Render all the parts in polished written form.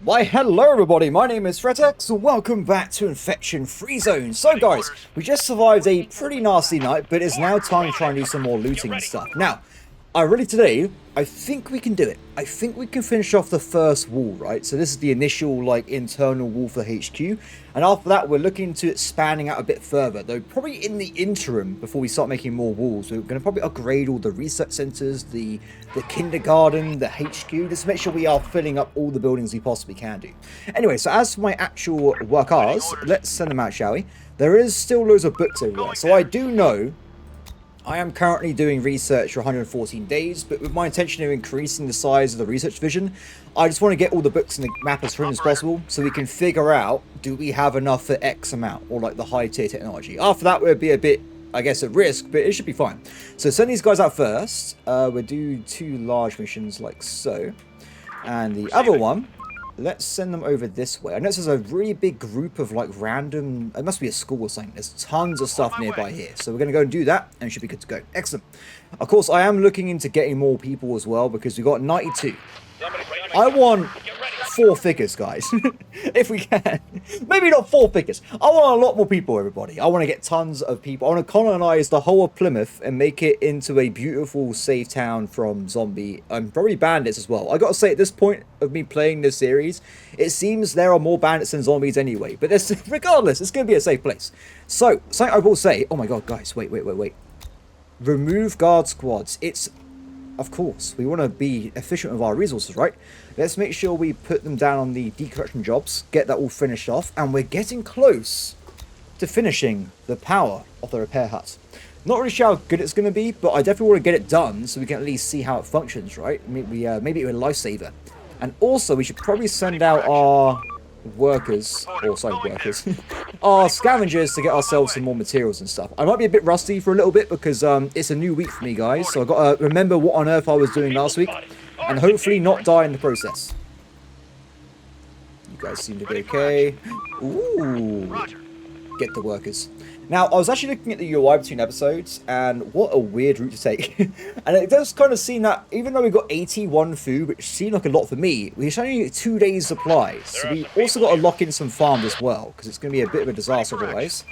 Why hello everybody, my name is Threatx and welcome back to Infection Free Zone. So guys, we just survived a pretty nasty night, but it's now time to try and do some more looting and stuff. Now, I think we can do it. I think we can finish off the first wall, right? So this is the initial, like, internal wall for HQ. And after that, we're looking to expanding out a bit further. Though, probably in the interim, before we start making more walls, we're going to probably upgrade all the research centers, the kindergarten, the HQ, just to make sure we are filling up all the buildings we possibly can do. Anyway, so as for my actual workers, let's send them out, shall we? There is still loads of books everywhere. So I do know I am currently doing research for 114 days, but with my intention of increasing the size of the research division, I just want to get all the books in the map as soon as possible, so we can figure out, do we have enough for X amount, or like the high tier technology. After that, we'll be a bit, I guess, at risk, but it should be fine. So send these guys out first. We'll do 2 large missions like so. And the other one, let's send them over this way. I notice there's a really big group of like random, it must be a school or something. There's tons of stuff nearby here. So we're going to go and do that and it should be good to go. Excellent. Of course, I am looking into getting more people as well because we've got 92. I want 4 figures, guys, if we can. Maybe not 4 figures. I want a lot more people, everybody. I want to get tons of people. I want to colonize the whole of Plymouth and make it into a beautiful, safe town from zombie and probably bandits as well. I got to say, at this point of me playing this series, it seems there are more bandits than zombies anyway. But regardless, it's going to be a safe place. So, something I will say. Oh my god, guys, wait. Remove guard squads. Of course, we want to be efficient with our resources, right? Let's make sure we put them down on the deconstruction jobs, get that all finished off, and we're getting close to finishing the power of the repair hut. Not really sure how good it's going to be, but I definitely want to get it done so we can at least see how it functions, right? Maybe it would be a lifesaver. And also, we should probably send out our workers, or sorry, workers, our scavengers to get ourselves some more materials and stuff. I might be a bit rusty for a little bit because it's a new week for me, guys, so I've got to remember what on earth I was doing last week and hopefully not die in the process. You guys seem to be okay. Ooh, get the workers. Now, I was actually looking at the UI between episodes, and what a weird route to take. And it does kind of seem that, even though we got 81 food, which seemed like a lot for me, we only need 2 days' supply. So we also got to lock in some farms as well, because it's going to be a bit of a disaster otherwise.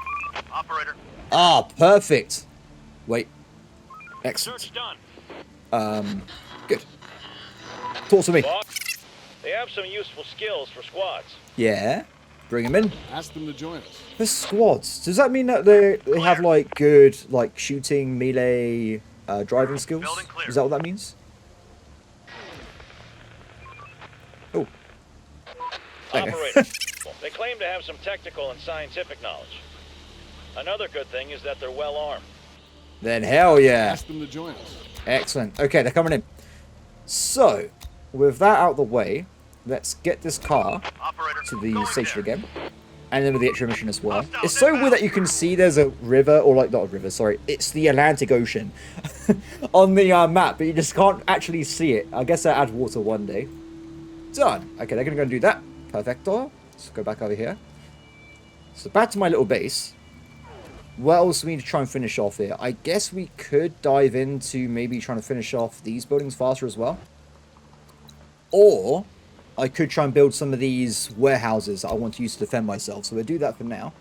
Ah, perfect. Wait. Excellent. Good. Talk to me. They have some useful skills for squads. Yeah. Bring them in. Ask them to join us. The squads. Does that mean that they have like good like shooting, melee, driving skills? Is that what that means? Oh. Operator. They claim to have some technical and scientific knowledge. Another good thing is that they're well armed. Then hell yeah. Ask them to join us. Excellent. Okay, they're coming in. So, with that out of the way, let's get this car to the station again. And then with the extra mission as well. It's so weird that you can see there's a river, or like, not a river, sorry. It's the Atlantic Ocean on the map, but you just can't actually see it. I guess I'll add water one day. Done. Okay, they're going to go and do that. Perfecto. Let's go back over here. So back to my little base. What else do we need to try and finish off here? I guess we could dive into maybe trying to finish off these buildings faster as well. Or I could try and build some of these warehouses that I want to use to defend myself. So we'll do that for now.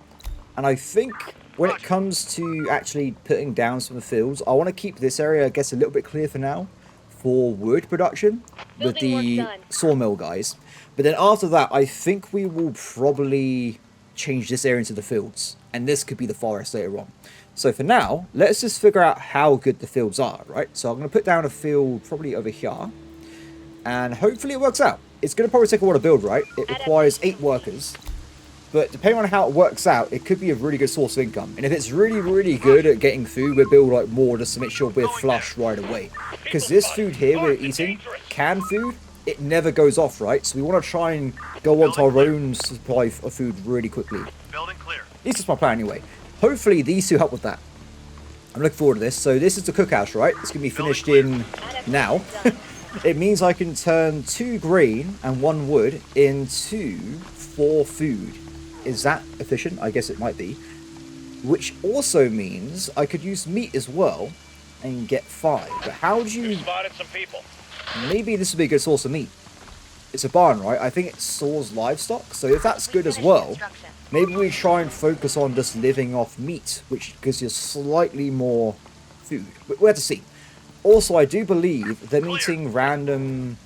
And I think when it comes to actually putting down some fields, I want to keep this area, I guess, a little bit clear for now for wood production with the sawmill guys. But then after that, I think we will probably change this area into the fields. And this could be the forest later on. So for now, let's just figure out how good the fields are, right? So I'm going to put down a field probably over here. And hopefully it works out. It's going to probably take a while to build, right? It requires 8 workers. But depending on how it works out, it could be a really good source of income. And if it's really, really good at getting food, we'll build like more just to make sure we're flush right away. Because this food here we're eating, canned food, it never goes off, right? So we want to try and go on to our own supply of food really quickly. At least that's my plan anyway. Hopefully these two help with that. I'm looking forward to this. So this is the cookhouse, right? It's going to be finished in now. It means I can turn 2 grain and 1 wood into 4 food. Is that efficient? I guess it might be. Which also means I could use meat as well and get 5. But how do you... Spotted some people. Maybe this would be a good source of meat. it's a barn, right? I think it stores livestock. So if that's good as well, maybe we try and focus on just living off meat, which gives you slightly more food. But we'll have to see. Also, I do believe them eating random...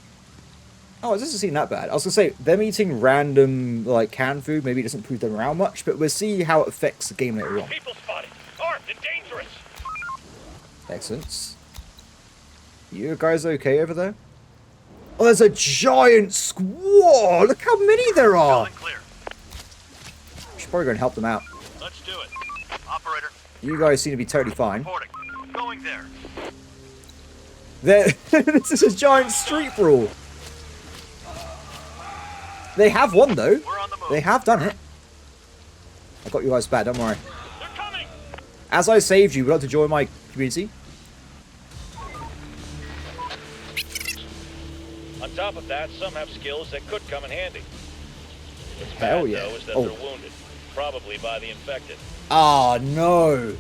Oh, this doesn't seem that bad. I was going to say, them eating random, like, canned food maybe doesn't prove them around much, but we'll see how it affects the game later on. People spotted. Armed and dangerous. Excellent. You guys okay over there? Oh, there's a giant squad! Look how many there are! Clear. We should probably go and help them out. Let's do it. Operator. You guys seem to be totally fine. Reporting. Going there. This is a giant street brawl. They have won, though. We're on the move. They have done it. I got you guys back, don't worry. They're coming. As I saved you, would you like to join my community? On top of that, some have skills that could come in handy. What's Hell bad, yeah. though, is that Oh. they're wounded. Probably by the infected. Ah, no.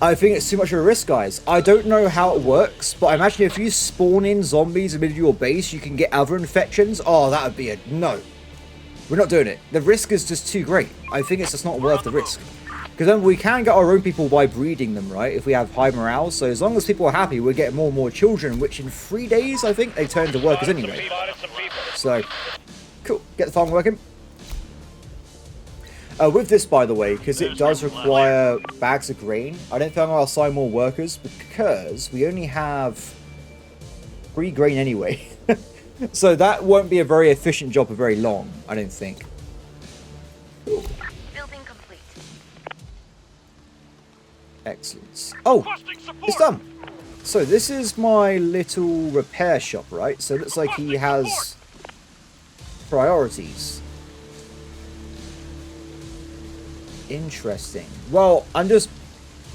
I think it's too much of a risk, guys. I don't know how it works, but I imagine if you spawn in zombies in the middle of your base, you can get other infections. Oh, that would be a no. We're not doing it. The risk is just too great. I think it's just not worth the risk. Because then we can get our own people by breeding them, right? If we have high morale. So as long as people are happy, we'll get more and more children, which in 3 days, I think, they turn to workers anyway. So, cool. Get the farm working. With this, by the way, because it does require bags of grain, I don't think I'll assign more workers because we only have 3 grain anyway. So that won't be a very efficient job for very long, I don't think. Building complete. Excellent. Oh, it's done. So this is my little repair shop, right? So it looks like he has priorities. Interesting. Well, I'm just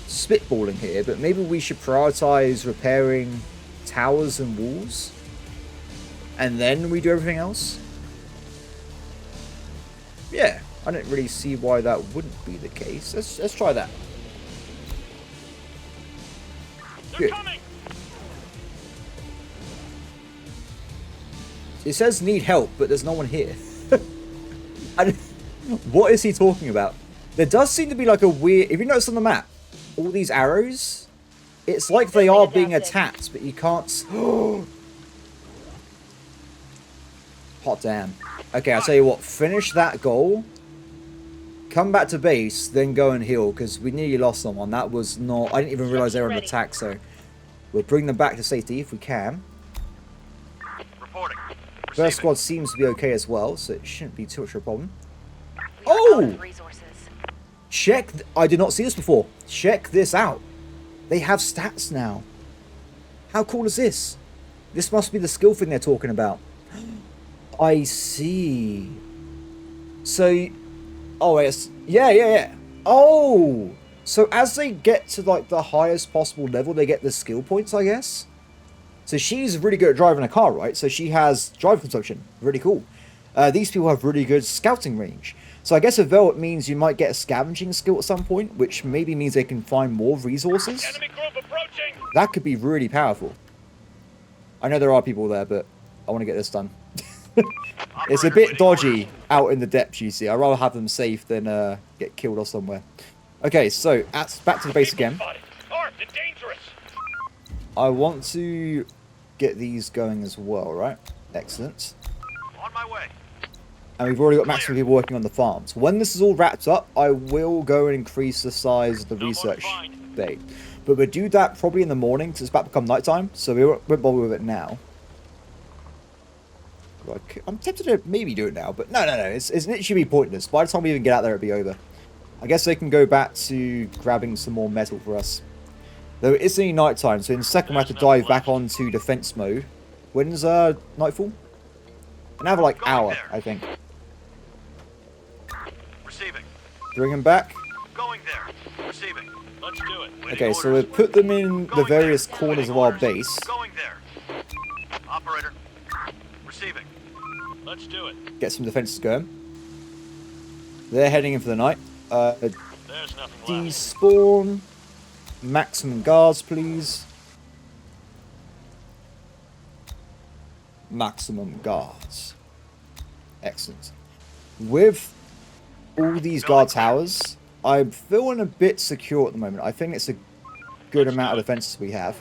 spitballing here, but maybe we should prioritize repairing towers and walls, and then we do everything else. Yeah, I don't really see why that wouldn't be the case. Let's try that. Good. It says need help, but there's no one here. What is he talking about? There does seem to be like a weird... If you notice on the map, all these arrows, it's like they are being attacked, but you can't... Hot damn. Okay, I'll tell you what. Finish that goal. Come back to base, then go and heal, because we nearly lost someone. That was not... I didn't even realize they were under attack, so... We'll bring them back to safety if we can. Reporting. First squad seems to be okay as well, so it shouldn't be too much of a problem. Oh! Check... I did not see this before. Check this out. They have stats now. How cool is this? This must be the skill thing they're talking about. I see. So... Oh, wait. Yeah. Oh! So as they get to, like, the highest possible level, they get the skill points, I guess? So she's really good at driving a car, right? So she has drive consumption. Really cool. These people have really good scouting range. So I guess a Velvet means you might get a scavenging skill at some point, which maybe means they can find more resources. Enemy group approaching. That could be really powerful. I know there are people there, but I want to get this done. It's a bit dodgy out in the depths, you see. I'd rather have them safe than get killed or somewhere. Okay, so back to the base again. Armed and dangerous. I want to get these going as well, right? Excellent. On my way. And we've already got maximum people working on the farms. When this is all wrapped up, I will go and increase the size of the research bay. But we'll do that probably in the morning, because it's about to become nighttime, so we won't bother with it now. I'm tempted to maybe do it now, but no. It's literally be pointless. By the time we even get out there, it'll be over. I guess they can go back to grabbing some more metal for us. Though it's only nighttime, so in a second we have to dive back onto defense mode. When's nightfall? Another like hour, I think. Receiving. Bring them back. Going there. Receiving. Let's do it. Okay, so we'll put them in the various corners of our base. Going there. Operator. Receiving. Let's do it. Get some defenses going. They're heading in for the night. There's nothing left. Despawn. Maximum guards, please. maximum guards. Excellent. With all these guard towers, I'm feeling a bit secure at the moment. I think it's a good amount of defenses we have.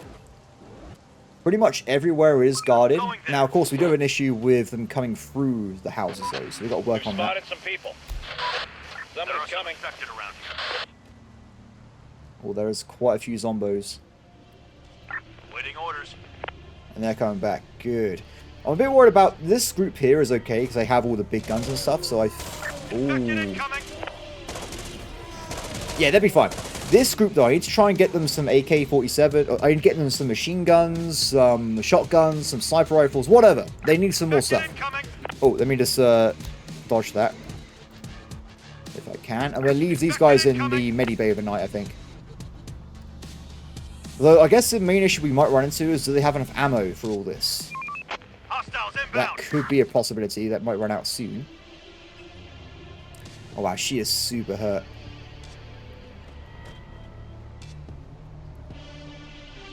Pretty much everywhere is guarded. Now, of course, we do have an issue with them coming through the houses, though, so we've got to work on that. Spotted some people. Somebody's coming. Around here. Well, there's quite a few zombos. Waiting orders. And they're coming back. Good. I'm a bit worried about this group here is okay, because they have all the big guns and stuff, so I... Ooh. Yeah, they'll be fine. This group, though, I need to try and get them some AK-47. I need to get them some machine guns, some shotguns, some sniper rifles, whatever. They need some more stuff. Oh, let me just dodge that. If I can. I'm going to leave these guys in the medibay overnight, I think. Though, I guess the main issue we might run into is that they have enough ammo for all this. That could be a possibility. That might run out soon. Oh, wow, she is super hurt.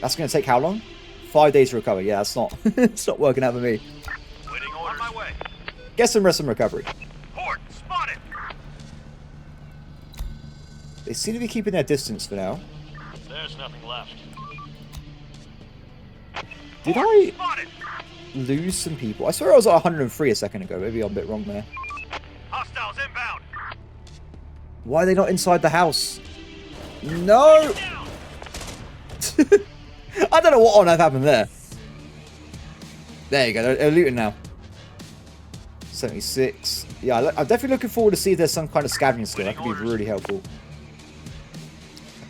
That's going to take how long? 5 days to recover. Yeah, that's not it's not working out for me. Waiting on my way. Get some rest and recovery. Port spotted. They seem to be keeping their distance for now. There's nothing left. Did I lose some people? I swear I was at 103 a second ago. Maybe I'm a bit wrong there. Hostiles inbound. Why are they not inside the house? No! I don't know what on earth happened there. There you go. They're looting now. 76. Yeah, I'm definitely looking forward to see if there's some kind of scavenging skill. That could be really helpful.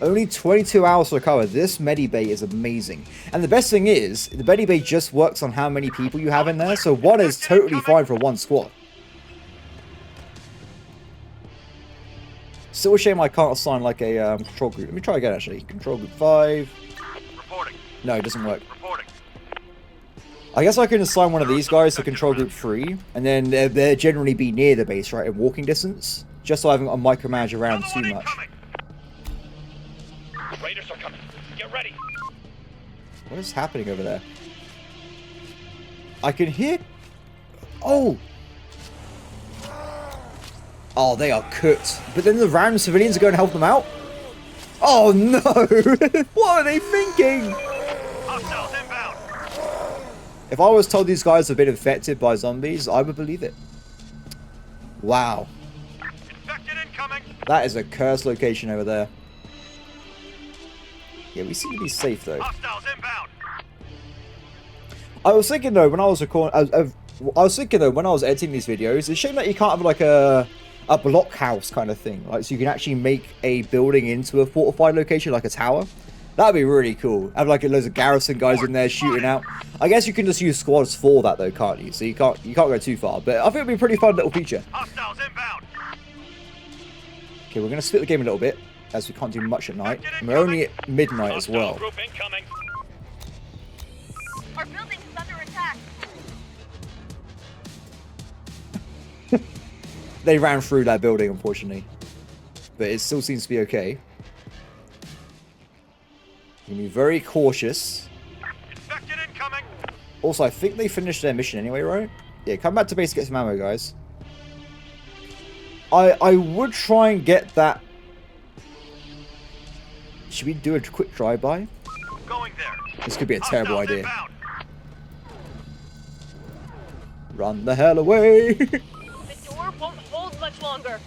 Only 22 hours to recover. This medibay is amazing. And the best thing is, the medibay just works on how many people you have in there. So one is totally fine for one squad. Still a shame I can't assign like a control group. Let me try again actually. Control group 5. Reporting. No, it doesn't work. Reporting. I guess I can assign one of these guys to control group 3. And then they'll generally be near the base, right? In walking distance. Just so I haven't got to micromanage around too much. Raiders are coming. Get ready. What is happening over there? I can hear... Oh! Oh, they are cooked. But then the random civilians are going to help them out? Oh, no! What are they thinking? Hostiles inbound. If I was told these guys have been infected by zombies, I would believe it. Wow. Infected incoming. That is a cursed location over there. Yeah, we seem to be safe, though. Hostiles inbound. I was thinking, though, when I was recording... I was thinking, though, when I was editing these videos, it's a shame that you can't have, like, a blockhouse kind of thing. Like, so you can actually make a building into a fortified location, like a tower. That'd be really cool. Have, like, loads of garrison guys in there shooting out. I guess you can just use squads for that, though, can't you? So you can't go too far. But I think it'd be a pretty fun little feature. Hostiles inbound. Okay, we're going to split the game a little bit, as we can't do much at night. And we're only at midnight as well. Group incoming. Our building is under attack. They ran through that building, unfortunately. But it still seems to be okay. You can be very cautious. Infected incoming. Also, I think they finished their mission anyway, right? Yeah, come back to base to get some ammo, guys. I would try and get that... Should we do a quick drive-by? Going there. This could be a terrible Hostiles idea. inbound. Run the hell away! The door won't hold much longer.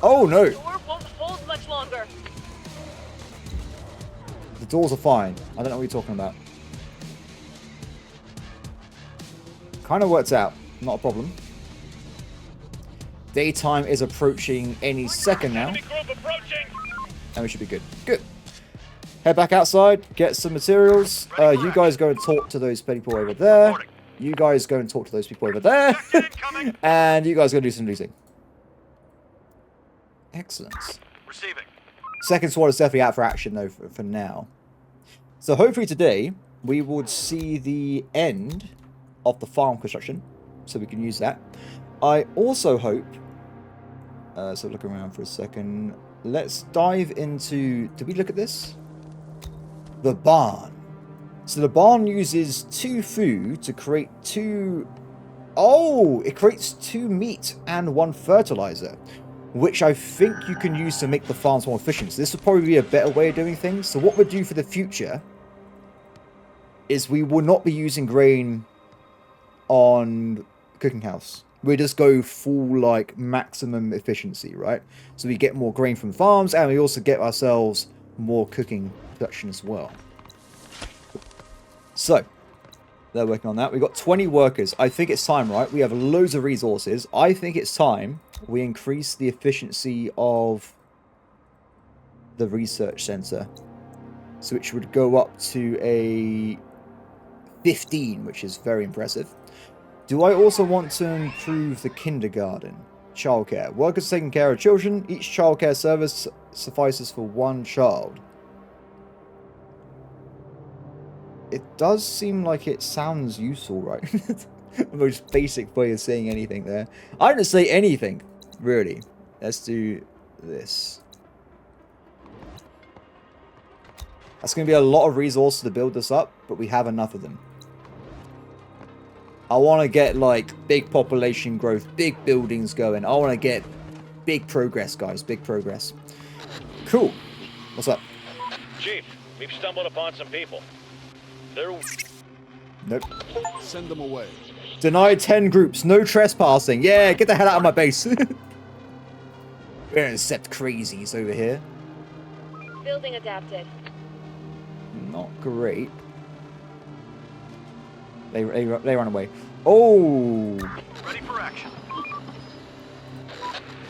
Oh, no! The door won't hold much longer. The doors are fine. I don't know what you're talking about. Kind of works out. Not a problem. Daytime is approaching any second now. Enemy group approaching. And we should be good. Good. Head back outside. Get some materials. You guys go and talk to those people over there. You guys go and talk to those people over there. And you guys go do some looting. Excellent. Receiving. Second squad is definitely out for action, though, for now. So hopefully today, we would see the end of the farm construction. So we can use that. I also hope... so look around for a second. Let's dive into... Did we look at this? The barn. So the barn uses 2 food to create 2... Oh, it creates 2 meat and 1 fertilizer, which I think you can use to make the farms more efficient. So this would probably be a better way of doing things. So what we'll do for the future is we will not be using grain on cooking house. We just go full, like, maximum efficiency, right? So we get more grain from farms, and we also get ourselves more cooking production as well. So, they're working on that. We've got 20 workers. I think it's time, right? We have loads of resources. I think it's time we increase the efficiency of the research center. So which would go up to a 15, which is very impressive. Do I also want to improve the kindergarten? Childcare. Workers taking care of children. Each childcare service suffices for 1 child. It does seem like it sounds useful, right? The most basic way of saying anything there. I didn't say anything, really. Let's do this. That's going to be a lot of resources to build this up, but we have enough of them. I want to get, like, big population growth, big buildings going. I want to get big progress, guys. Big progress. Cool. What's up? Chief, we've stumbled upon some people. They're... Nope. Send them away. Denied 10 groups. No trespassing. Yeah, get the hell out of my base. We don't accept crazies over here. Building adapted. Not great. They run away. Oh! Ready for action.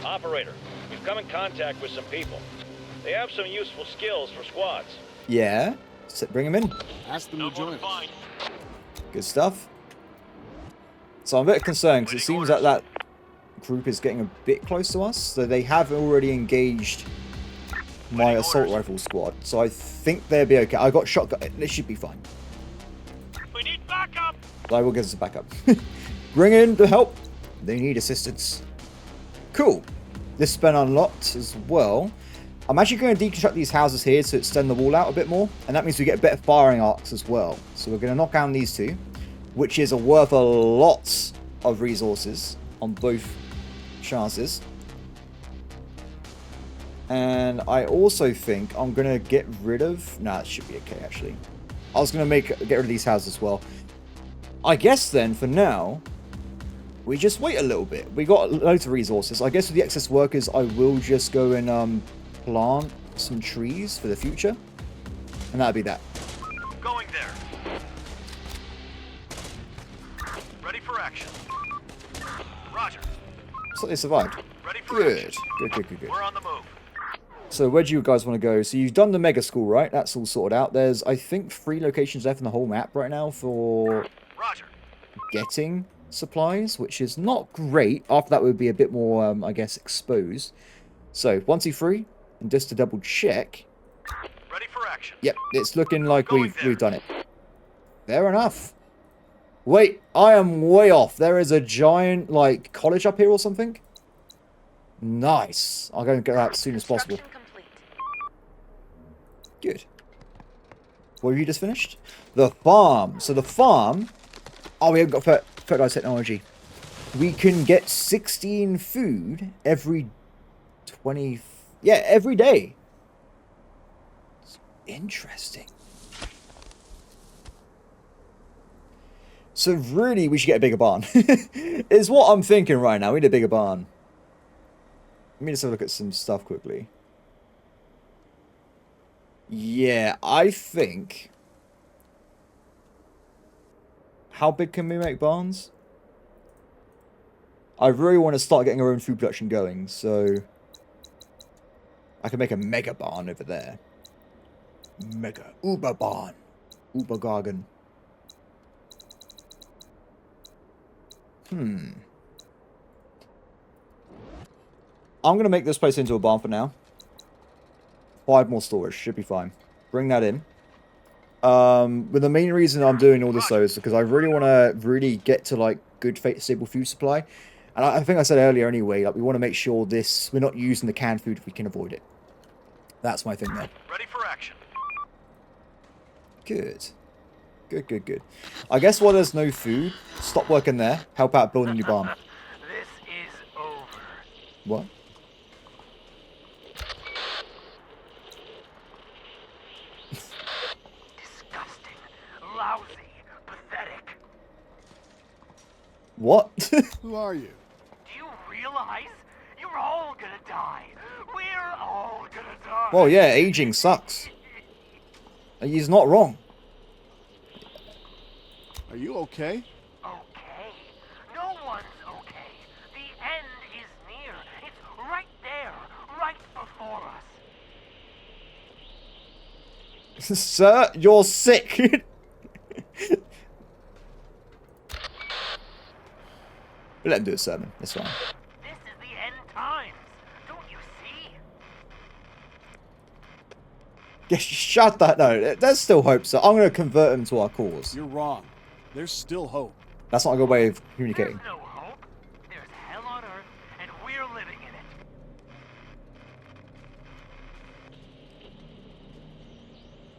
Operator, we've come in contact with some people. They have some useful skills for squads. Yeah. Bring them in. Ask them to join us. Good stuff. So I'm a bit concerned because it seems like that group is getting a bit close to us. So they have already engaged my assault rifle squad. So I think they'll be okay. I got shotgun. They should be fine. We need backup. I will get us a backup. Bring in the help. They need assistance. Cool. This has been unlocked as well. I'm actually going to deconstruct these houses here to extend the wall out a bit more. And that means we get better firing arcs as well. So we're going to knock down these 2, which is worth a lot of resources on both chances. And I also think I'm going to get rid of... Nah, it should be okay, actually. I was going to get rid of these houses as well. I guess then, for now, we just wait a little bit. We got loads of resources. I guess with the excess workers, I will just go and plant some trees for the future. And that'll be that. Going there. Ready for action. Roger. Looks like they survived. Ready for Good. action. Good. We're on the move. So where do you guys want to go? So you've done the mega school, right? That's all sorted out. There's, I think, 3 locations left in the whole map right now for Roger. getting supplies, which is not great. After that, would be a bit more, I guess, exposed. So 1, 2, 3, and just to double check. Ready for action. Yep, it's looking like we've done it. Fair enough. Wait, I am way off. There is a giant, like, college up here or something. Nice. I'll go and get that as soon as possible. Complete. Good. What have you just finished? The farm. So the farm... Oh, we haven't got fertilizer technology. We can get 16 food every 20... Yeah, every day. It's interesting. So really, we should get a bigger barn. Is what I'm thinking right now. We need a bigger barn. Let me just have a look at some stuff quickly. Yeah, I think... How big can we make barns? I really want to start getting our own food production going, so... I can make a mega barn over there. Mega. Uber barn. Uber garden. I'm going to make this place into a barn for now. 5 more storage. Should be fine. Bring that in. But the main reason I'm doing all this, though, is because I really want to really get to, like, good, stable food supply. And I think I said earlier anyway, like, we want to make sure we're not using the canned food if we can avoid it. That's my thing there. Ready for action. Good. Good, good, good. I guess while there's no food, stop working there. Help out building your barn. This is over. What? Disgusting, lousy, pathetic. What? Who are you? Do you realize you're all gonna die? We're all gonna die. Well, yeah, aging sucks. He's not wrong. Are you okay? Okay. No one's okay. The end is near. It's right there, right before us. Sir, you're sick. Let him do a sermon. It's fine. This is the end times. Don't you see? Yeah, shut that. No, there's still hope, sir. I'm going to convert him to our cause. You're wrong. There's still hope. That's not a good way of communicating. There's no hope. There's hell on earth, and we're living in it.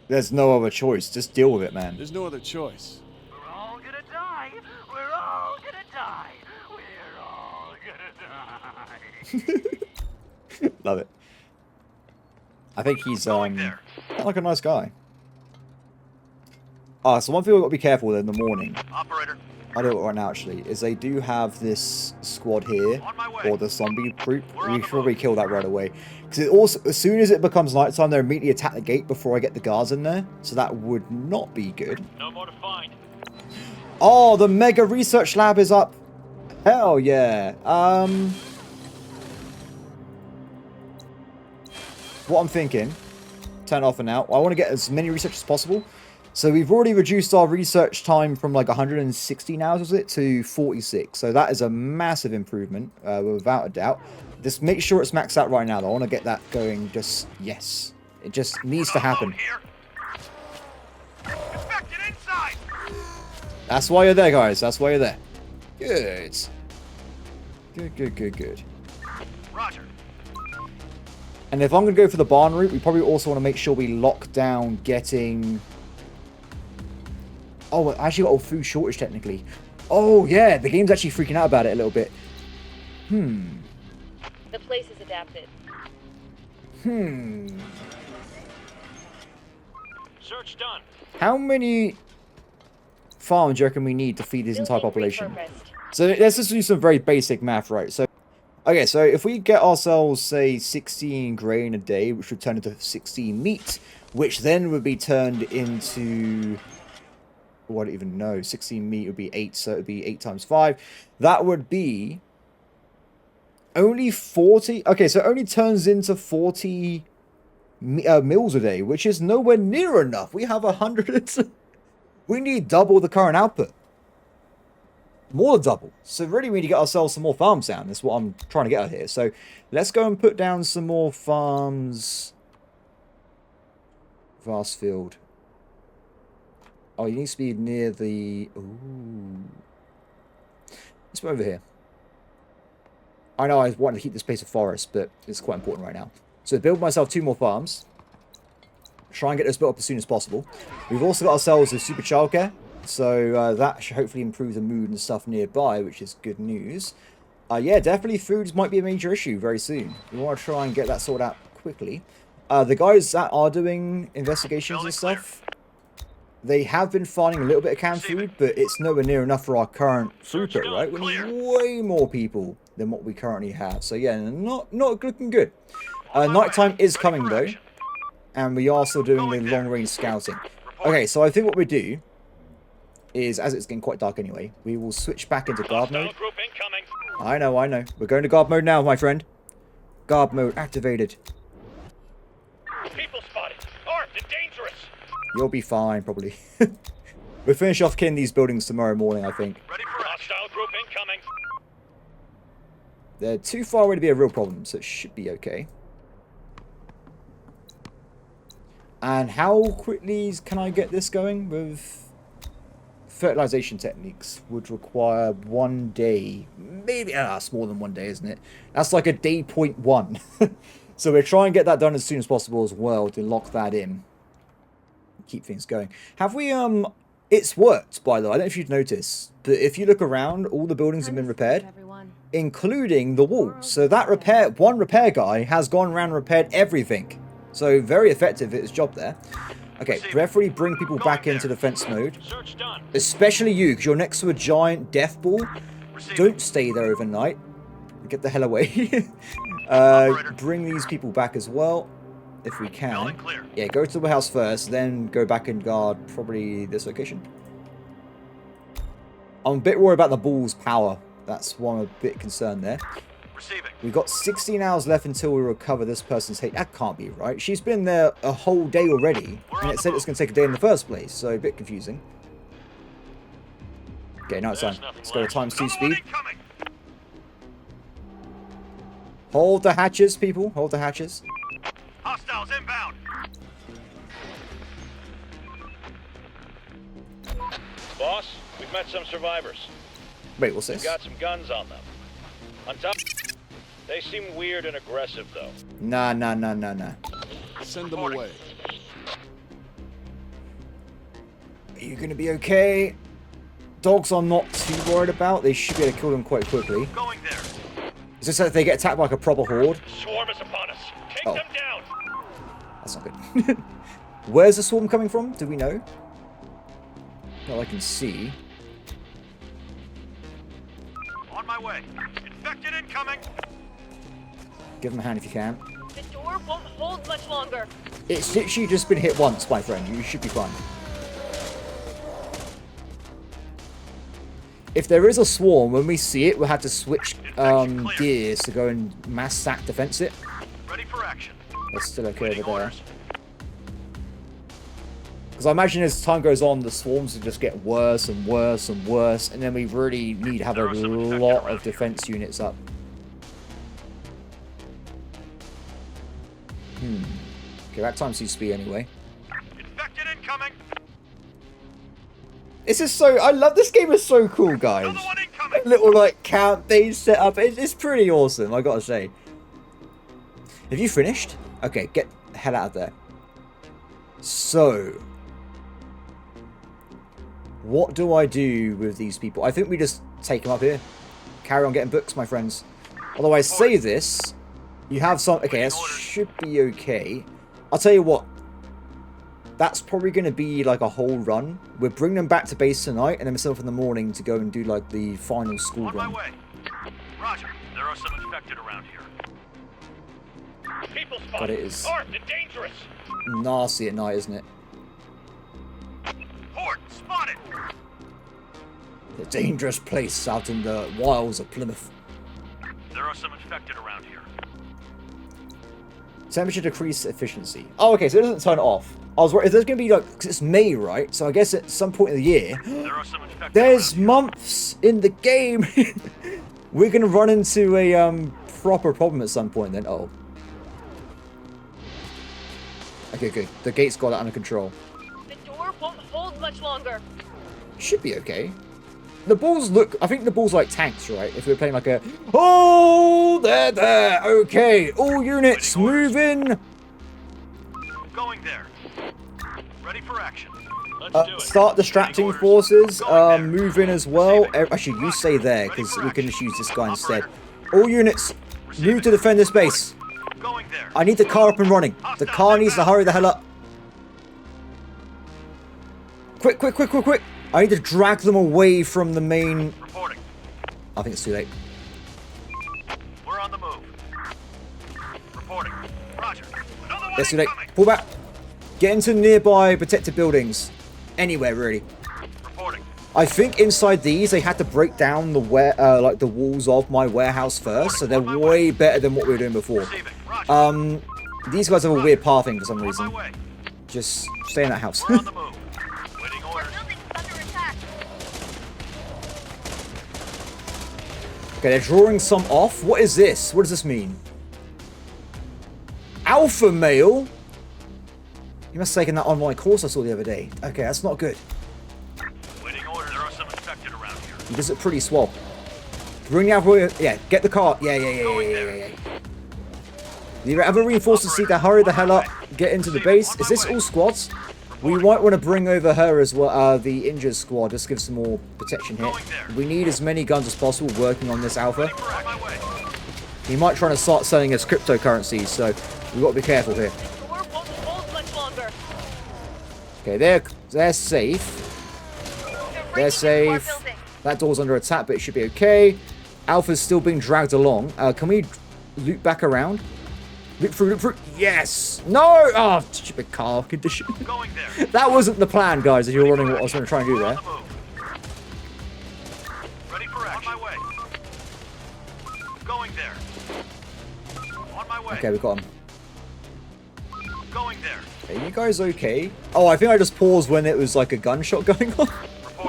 There's no other choice. Just deal with it, man. There's no other choice. We're all gonna die. We're all gonna die. We're all gonna die. Love it. I think he's kind of like a nice guy. Ah, so one thing we've got to be careful with in the morning. Operator. I do it right now actually. Is they do have this squad here, or the zombie group. We should probably kill that right away, because it also, as soon as it becomes nighttime, they immediately attack the gate before I get the guards in there. So that would not be good. No more to find. Oh, the mega research lab is up. Hell yeah. What I'm thinking, turn off and out. I want to get as many research as possible. So we've already reduced our research time from like 160 hours, was it, to 46. So that is a massive improvement, without a doubt. Just make sure it's maxed out right now, though. I want to get that going. Just, yes. It just needs to happen. Infected inside. That's why you're there, guys. That's why you're there. Good. Good, good, good, good. Roger. And if I'm going to go for the barn route, we probably also want to make sure we lock down getting... Oh, I actually got a food shortage, technically. Oh, yeah, the game's actually freaking out about it a little bit. The place is adapted. Search done. How many farms do you reckon we need to feed this entire Building population? repurposed. So let's just do some very basic math, right? So, okay, so if we get ourselves, say, 16 grain a day, which would turn into 16 meat, which then would be turned into... Oh, I don't even know. 16 meat would be 8, so it would be 8 times 5. That would be... Only 40... Okay, so it only turns into 40 meals a day, which is nowhere near enough. We have 100... We need double the current output. More than double. So really we need to get ourselves some more farms down. That's what I'm trying to get out here. So let's go and put down some more farms. Vast field. Oh, you need to be near the... Ooh. Let's go over here. I know I want to keep this place a forest, but it's quite important right now. So build myself 2 more farms. Try and get those built up as soon as possible. We've also got ourselves a super childcare. So that should hopefully improve the mood and stuff nearby, which is good news. Yeah, definitely food might be a major issue very soon. We want to try and get that sorted out quickly. The guys that are doing investigations and stuff, they have been finding a little bit of canned food, but it's nowhere near enough for our current throughput, right? We need way more people than what we currently have. So yeah, not looking good. Nighttime is coming though, and we are still doing the long-range scouting. Okay, so I think what we do is, as it's getting quite dark anyway, we will switch back into guard mode. Group incoming. I know. We're going to guard mode now, my friend. Guard mode activated. People spotted. Armed and dangerous. You'll be fine, probably. We'll finish off killing these buildings tomorrow morning, I think. Ready for hostile group incoming. They're too far away to be a real problem, so it should be okay. And how quickly can I get this going with... Fertilization techniques would require 1 day. Maybe, that's more than 1 day, isn't it? That's like a day 0.1. So we'll try and get that done as soon as possible as well to lock that in. Keep things going. Have we, It's worked, by the way. I don't know if you'd noticed, but if you look around, all the buildings have been repaired, including the walls. So that one repair guy has gone around and repaired everything. So very effective at his job there. Okay, preferably bring people back into defense mode. Search done. Especially you, because you're next to a giant death ball. Don't stay there overnight. Get the hell away. Bring these people back as well, if we can. Yeah, go to the warehouse first, then go back and guard probably this location. I'm a bit worried about the ball's power. That's why I'm a bit concerned there. We've got 16 hours left until we recover this person's hate. That can't be right. She's been there a whole day already, and it said it was going to take a day in the first place, so a bit confusing. Okay, now it's time. Let's go to ×2 speed. Hold the hatches, people. Hold the hatches. Hostiles inbound. Boss, we've met some survivors. Wait, what's We've this? got some guns on them. On top, they seem weird and aggressive, though. Nah. Send them away. Are you gonna be okay? Dogs I'm not too worried about. They should be able to kill them quite quickly. Going there. Is this like they get attacked by like a proper horde? Swarm is upon us. Take Oh. them down. That's not good. Where's the swarm coming from? Do we know? Well, I can see. On my way. Infected incoming. Give them a hand if you can. The door won't hold much longer. It's literally just been hit once, my friend. You should be fine. If there is a swarm, when we see it, we'll have to switch gears to go and mass sack defense it. Ready for action. That's still okay over there. Because I imagine as time goes on, the swarms will just get worse and worse and worse, and then we really need to have a lot of defense units up. Okay, that times speed anyway. Infected incoming. This is so... I love this game. Is so cool, guys. Another one incoming. Little, like, campaign setup. It's pretty awesome, I gotta say. Have you finished? Okay, get the hell out of there. So... what do I do with these people? I think we just take them up here. Carry on getting books, my friends. Although I say this, you have some... okay, that should be okay. I'll tell you what. That's probably going to be like a whole run. We'll bring them back to base tonight, and then myself in the morning to go and do like the final school On run. my way. Roger. There are some infected around here. People spotted. But it is Armed and dangerous. nasty at night, isn't it? Horde spotted. A dangerous place out in the wilds of Plymouth. There are some infected around here. Temperature decrease efficiency. Oh, okay, so it doesn't turn it off. I was worried. If there's going to be like, because it's May, right? So I guess at some point in the year, There are some infected there's around months in the game. We're going to run into a proper problem at some point then. Oh. Okay, good. The gate's got it under control. The door won't hold much longer. Should be okay. The balls look... I think the balls like tanks, right? If we're playing like a... oh, there. Okay. All units, move in. Going there. Ready for action. Let's do it. Start distracting forces. Move in as well. Actually, you stay there, because we can just use this guy instead. All units, move to defend this base. Going there. I need the car up and running. The car needs to hurry the hell up. Quick. I need to drag them away from the main... Reporting. I think it's too late. We're on the move. Reporting. Roger. Another one It's too late. incoming. Pull back. Get into nearby protected buildings. Anywhere, really. Reporting. I think inside these, they had to break down the like the walls of my warehouse first, so they're way better than what we were doing before. Receiving. Roger. These guys have a weird pathing for some On my reason. way. Just stay in that house. We're on the move. Waiting orders. Building under attack. Okay, they're drawing some off. What is this? What does this mean? Alpha male? You must have taken that online course I saw the other day. Okay, that's not good. Waiting orders. There are some infected around here. He does it pretty swell. Bring the alpha... yeah, get the car. Yeah. You have a reinforced to see to hurry the hell up. Get into the base. Is this all squads? We might want to bring over her as well, the injured squad, just give some more protection here. We need as many guns as possible working on this alpha. He might try to start selling us cryptocurrencies, so we've got to be careful here. The door won't hold much longer. Okay, they're safe. They're safe. That door's under attack, but it should be okay. Alpha's still being dragged along. Can we loop back around? Loop through. Yes! No! Oh, stupid car condition. Going there. That wasn't the plan, guys, if you're wondering what I was going to try and do there. Ready for action. On my way. Going there. On my way. Okay, we got him. Going there. Are you guys okay? Oh, I think I just paused when it was like a gunshot going on.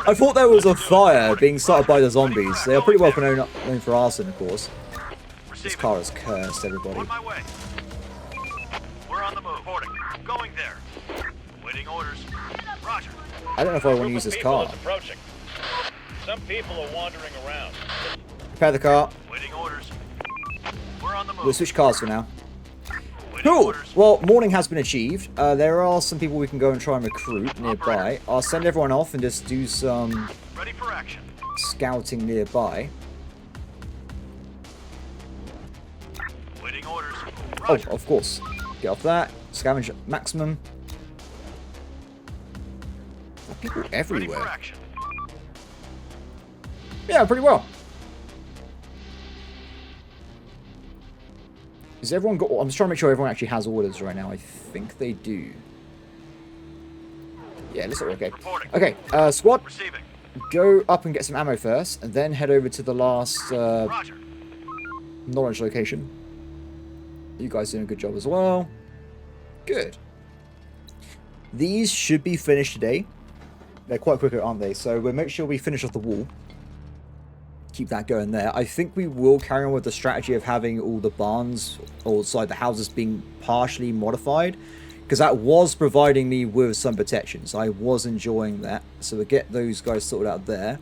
I thought there was a fire being started by the zombies. They are pretty well known for arson, of course. This car is cursed, everybody. On my way. We're on the move. Reporting. Going there. Waiting orders. Roger. I don't know if I want to use this car. Approaching. Some people are wandering around. Prepare the car. Waiting orders. We're on the move. We'll switch cars for now. Waiting Cool! orders. Well, morning has been achieved. There are some people we can go and try and recruit nearby. I'll send everyone off and just do some Ready for action. scouting nearby. Waiting orders. Oh, Roger. of course. Get off that. Scavenge at maximum. There are people Ready for everywhere. action. Yeah, pretty well. Has everyone got... I'm just trying to make sure everyone actually has orders right now. I think they do. Yeah, looks like we're okay. Reporting. Okay, squad, Receiving. go up and get some ammo first, and then head over to the last Roger. knowledge location. You guys doing a good job as well. Good. These should be finished today. They're quite quick, aren't they? So we'll make sure we finish off the wall. Keep that going there. I think we will carry on with the strategy of having all the barns, or sorry, the houses being partially modified, because that was providing me with some protection. So I was enjoying that. So we'll get those guys sorted out there.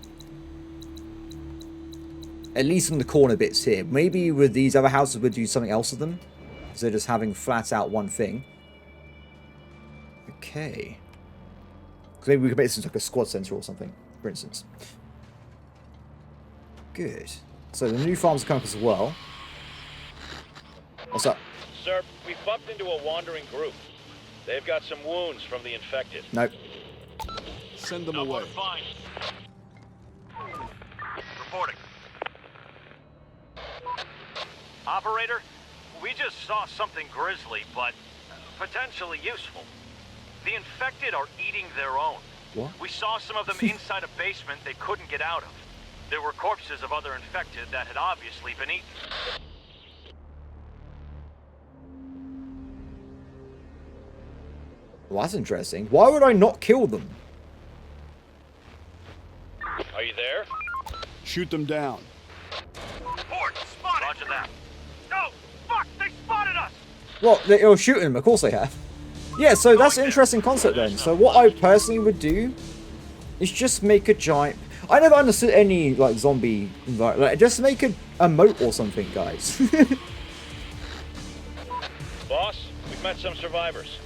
At least in the corner bits here. Maybe with these other houses we'll do something else with them. So just having flat out one thing. Okay. Because maybe we could make this into like a squad center or something, for instance. Good. So the new farms come up as well. What's up? Sir, we bumped into a wandering group. They've got some wounds from the infected. Nope. Send them away. Fine. Reporting. Operator, we just saw something grisly, but potentially useful. The infected are eating their own. What? We saw some of them inside a basement they couldn't get out of. There were corpses of other infected that had obviously been eaten. Well, that's interesting. Why would I not kill them? Are you there? Shoot them down. Ford, spotted! Roger that. No! Fuck! They spotted us! Well, they're shooting them. Of course they have. Yeah, so that's an interesting concept then. So what I personally would do is just make a giant... I never understood any, like, zombie... Like, just make a moat or something, guys. Boss, we've met some survivors.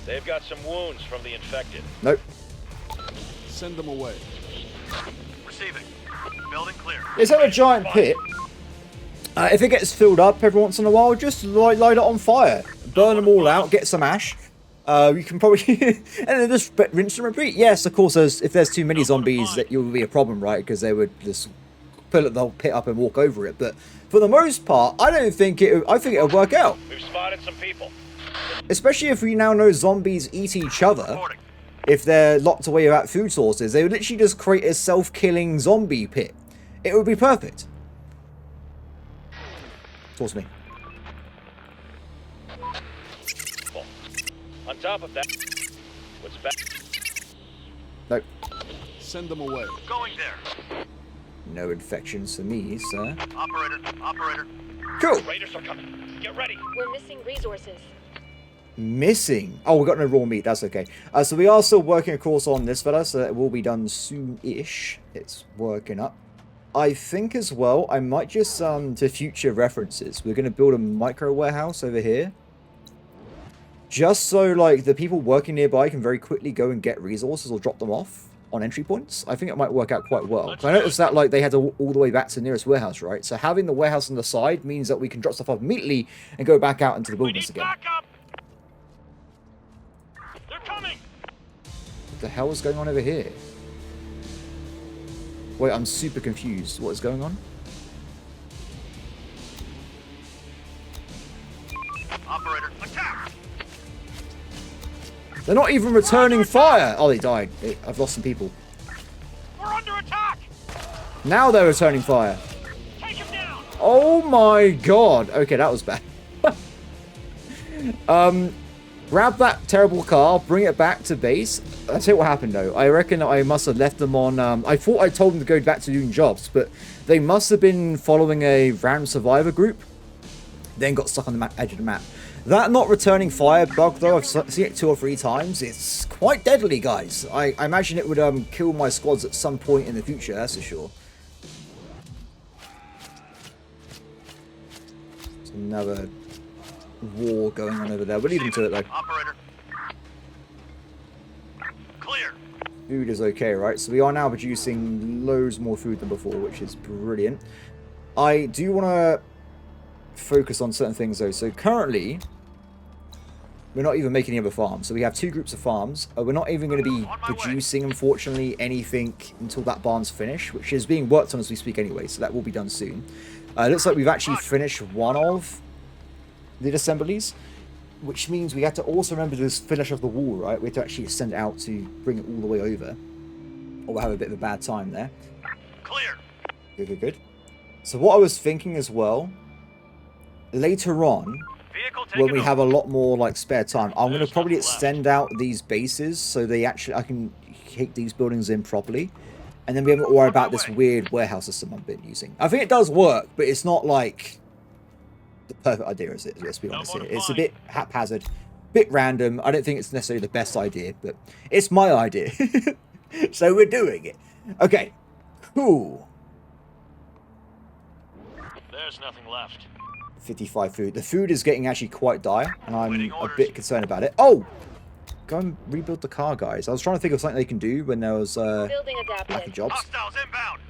They've got some wounds from the infected. Nope. Send them away. Receiving. Building clear. It's had a giant pit. If it gets filled up every once in a while, just light it on fire. Burn them all out, get some ash. You can probably... and then just rinse and repeat. Yes, of course, if there's too many zombies, that will be a problem, right? Because they would just pull the whole pit up and walk over it. But for the most part, I think it'll work out. We've spotted some people. Especially if we now know zombies eat each other. If they're locked away without food sources, they would literally just create a self-killing zombie pit. It would be perfect. Talk to me. On top of that, what's back? Nope. Send them away. Going there. No infections for me, sir. Operator. Cool. Raiders are coming. Get ready. We're missing resources. Missing. Oh, we got no raw meat. That's okay. So we are still working, of course, on this fella, so it will be done soon-ish. It's working up. I think as well, I might just, to future references, we're going to build a micro warehouse over here. just so like the people working nearby can very quickly go and get resources or drop them off on entry points. I think it might work out quite well. I noticed that like they had to walk all the way back to the nearest warehouse, right? So having the warehouse on the side means that we can drop stuff off immediately and go back out into the wilderness again. Backup. They're coming. What the hell is going on over here? Wait, I'm super confused. What is going on? Operator, attack. They're not even returning fire! Oh, they died. I've lost some people. We're under attack. Now they're returning fire. Take him down. Oh my god. Okay, that was bad. Grab that terrible car, bring it back to base. I'll tell you what happened though. I reckon I must have left them on... I thought I told them to go back to doing jobs, but they must have been following a random survivor group. Then got stuck on the edge of the map. That not returning fire bug though, I've seen it 2 or 3 times. It's quite deadly, guys. I imagine it would kill my squads at some point in the future, that's for sure. There's another war going on over there. We'll leave them to it though. Operator. Clear. Food is okay, right? So we are now producing loads more food than before, which is brilliant. I do want to focus on certain things though. So currently, we're not even making any other farms. So we have 2 groups of farms. We're not even going to be producing, unfortunately, anything until that barn's finished, which is being worked on as we speak anyway. So that will be done soon. It looks like we've actually finished one of the assemblies, which means we have to also remember to finish off the wall, right? We have to actually send it out to bring it all the way over, or we'll have a bit of a bad time there. Clear. Good, good, good. So what I was thinking as well, later on, when we have a lot more like spare time, I'm going to probably extend out these bases so they actually I can take these buildings in properly, and then we haven't to worry about this weird warehouse system I've been using. I think it does work, but it's not like the perfect idea, is it? Let's be honest here. It's a bit haphazard, bit random. I don't think it's necessarily the best idea, but it's my idea. So we're doing it. Okay, cool. There's nothing left. 55 food. The food is getting actually quite dire, and I'm a bit concerned about it. Oh! Go and rebuild the car, guys. I was trying to think of something they can do when there was Building lack of adapted. jobs. Hostiles inbound.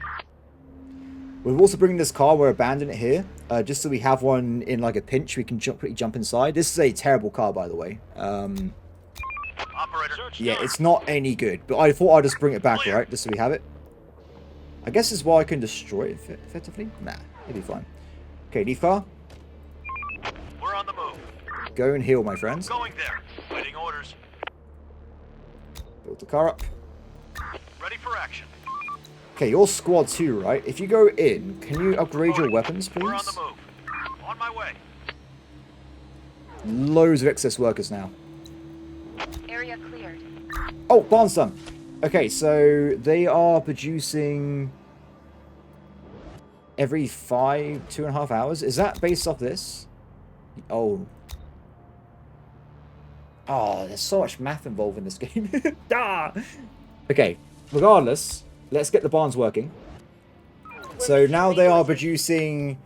We're also bringing this car. We're abandoning it here, just so we have one in like a pinch. We can quickly jump inside. This is a terrible car, by the way. Operator. Yeah, it's not any good. But I thought I'd just bring it back, right? Just so we have it. I guess this is why I can destroy it effectively. Nah, it'll be fine. Okay, leave car. We're on the move. Go and heal, my friends. Going there. Waiting orders. Build the car up. Ready for action. Okay, you're squad 2, right? If you go in, can you upgrade your weapons, please? We're on the move. On my way. Loads of excess workers now. Area cleared. Oh, barn's done. Okay, so they are producing every 2.5 hours. Is that based off this? Oh. Oh, there's so much math involved in this game. Ah! Okay, regardless, let's get the barns working. So now they are producing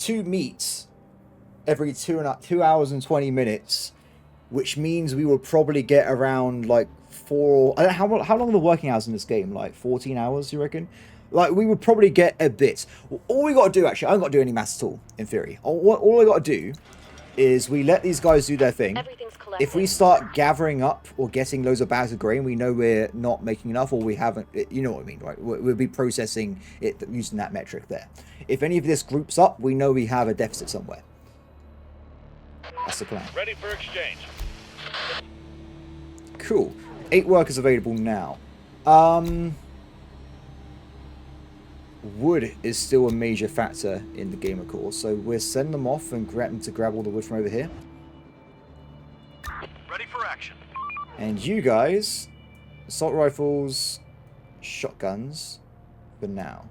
2 meats every 2 hours and 20 minutes, which means we will probably get around like 4... I don't know, how long are the working hours in this game? Like 14 hours, you reckon? Like, we would probably get a bit. All we got to do, actually, I haven't got to do any maths at all, in theory. All I got to do is we let these guys do their thing. Everything's collected. If we start gathering up or getting loads of bags of grain, we know we're not making enough, or we haven't, you know what I mean, right? We'll be processing it using that metric there. If any of this groups up, we know we have a deficit somewhere. That's the plan. Ready for exchange. Cool. 8 workers available now. Wood is still a major factor in the game, of course, so we'll send them off and grab them to grab all the wood from over here. Ready for action. And you guys, assault rifles, shotguns, for now.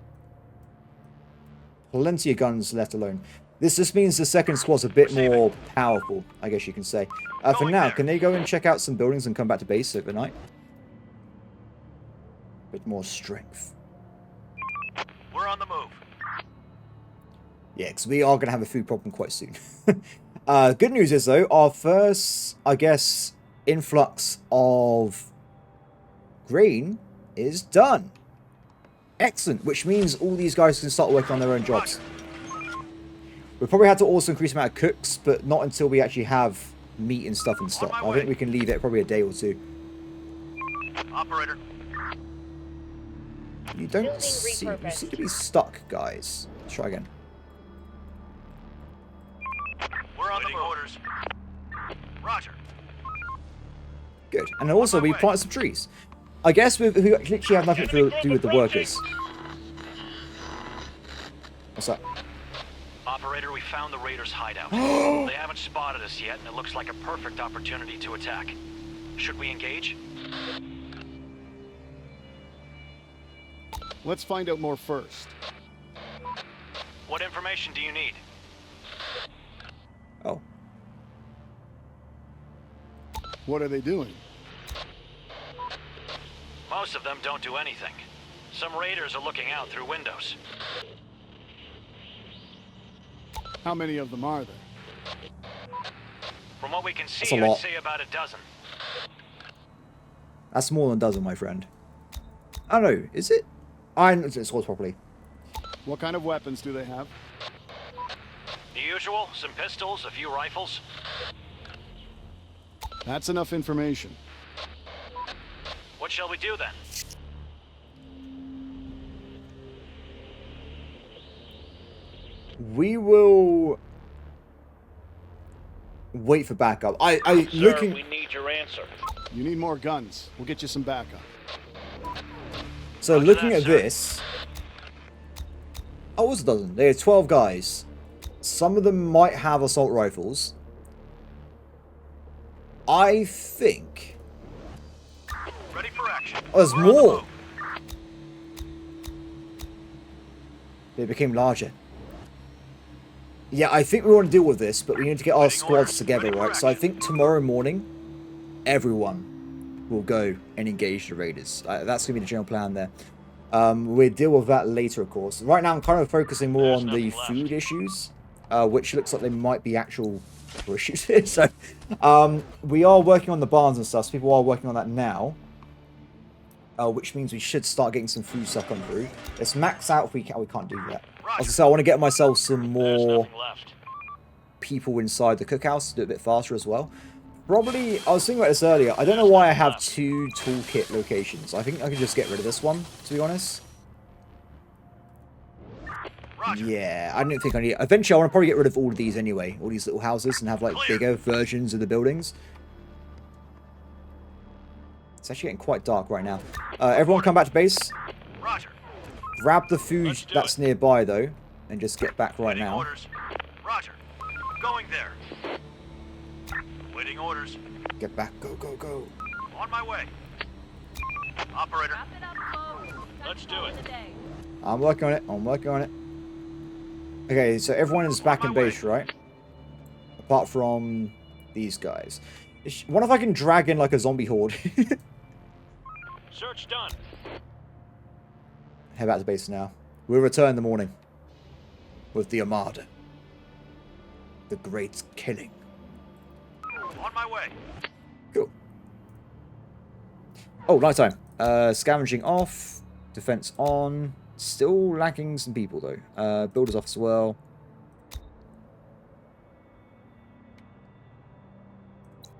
Plenty of guns left alone. This just means the second squad's a bit more powerful, I guess you can say. For now, can they go and check out some buildings and come back to base overnight? Bit more strength. We're on the move. Yeah, because we are going to have a food problem quite soon. Good news is, though, our first, I guess, influx of grain is done. Excellent, which means all these guys can start working on their own jobs. We'll probably have to also increase the amount of cooks, but not until we actually have meat and stuff in stock. I think we can leave it probably a day or two. Operator. You don't seem... You seem to be stuck, guys. Let's try again. We're on the orders. Roger. Good. And also, we planted some trees. I guess we literally have nothing to do with the workers. What's that? Operator, we found the raiders' hideout. They haven't spotted us yet, and it looks like a perfect opportunity to attack. Should we engage? Let's find out more first. What information do you need? Oh. What are they doing? Most of them don't do anything. Some raiders are looking out through windows. How many of them are there? From what we can see, That's a I'd lot. say about a dozen. That's more than a dozen, my friend. I don't know. Is it? I didn't look at properly. What kind of weapons do they have? The usual, some pistols, a few rifles. That's enough information. What shall we do then? We will wait for backup. Looking. we need your answer. You need more guns. We'll get you some backup. So Roger looking that, at sir. this. Oh, it was a dozen. There are 12 guys. Some of them might have assault rifles. I think. Ready for action. Oh, there's We're on the more. move. They became larger. Yeah, I think we want to deal with this, but we need to get our squads together, right? So I think tomorrow morning, everyone will go and engage the raiders. That's going to be the general plan there. We'll deal with that later, of course. Right now, I'm kind of focusing more on the food issues, which looks like they might be actual issues here. So we are working on the barns and stuff. So people are working on that now. Which means we should start getting some food stuff come through. Let's max out if we can. We can't do that. As I say, I want to get myself some more people inside the cookhouse to do it a bit faster as well. Probably, I was thinking about this earlier. I don't know why I have 2 toolkit locations. I think I could just get rid of this one, to be honest. Roger. Yeah, I don't think I need it. Eventually, I want to probably get rid of all of these anyway. All these little houses and have, like, bigger versions of the buildings. It's actually getting quite dark right now. Everyone come back to base. Roger. Grab the food that's nearby, though, and just get back right Waiting now. orders. Roger. Going there. Waiting orders. Get back. Go, go, go. On my way. Operator. Wrap it up, folks. Let's do it. For the day. I'm working on it. I'm working on it. Okay, so everyone is back in base, right? Apart from these guys. What if I can drag in, like, a zombie horde? Search done. Head back to base now. We'll return in the morning. With the Armada. The Great Killing. On my way. Cool. Oh, nighttime. Scavenging off. Defense on. Still lacking some people, though. Builders off as well.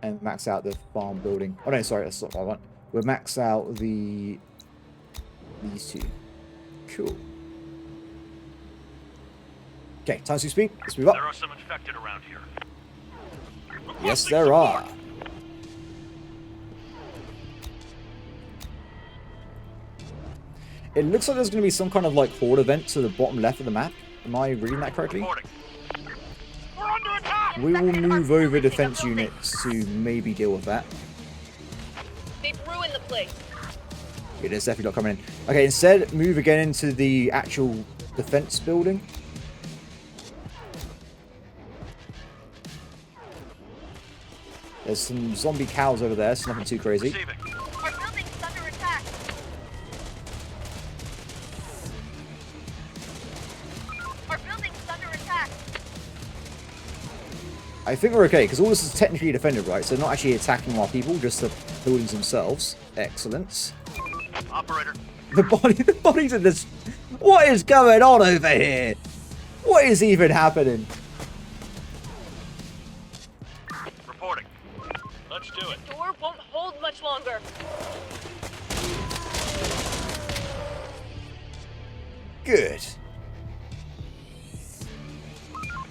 And max out the farm building. Oh, no, sorry. That's not what I want. We'll max out these 2. Cool. Okay, time to speed. Let's move up. There are some infected around here. Yes, there are. It looks like there's going to be some kind of, like, horde event to the bottom left of the map. Am I reading that correctly? Reporting. We're under attack. We will move over defense units to maybe deal with that. They've ruined the place. It is definitely not coming in. Okay, instead, move again into the actual defense building. There's some zombie cows over there, so nothing too crazy. Receiving. Our building's under attack. Our building's under attack. I think we're okay, because all this is technically defended, right? So not actually attacking our people, just the buildings themselves. Excellent. Operator, The bodies in this... What is going on over here? What is even happening? reporting. Let's do it. Door won't hold much longer. Good.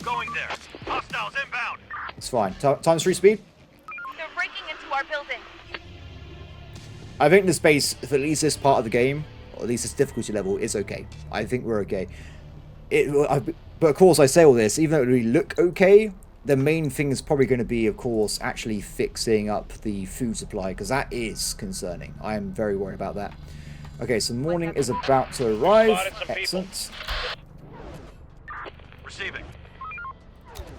Going there. Hostiles inbound. It's fine. Times 3 speed? They're breaking into our building. I think this base, for at least this part of the game, or at least this difficulty level, is okay. I think we're okay. But of course, I say all this, even though it really look okay, the main thing is probably going to be, of course, actually fixing up the food supply, because that is concerning. I am very worried about that. Okay, so morning is about to arrive. Excellent. Receiving.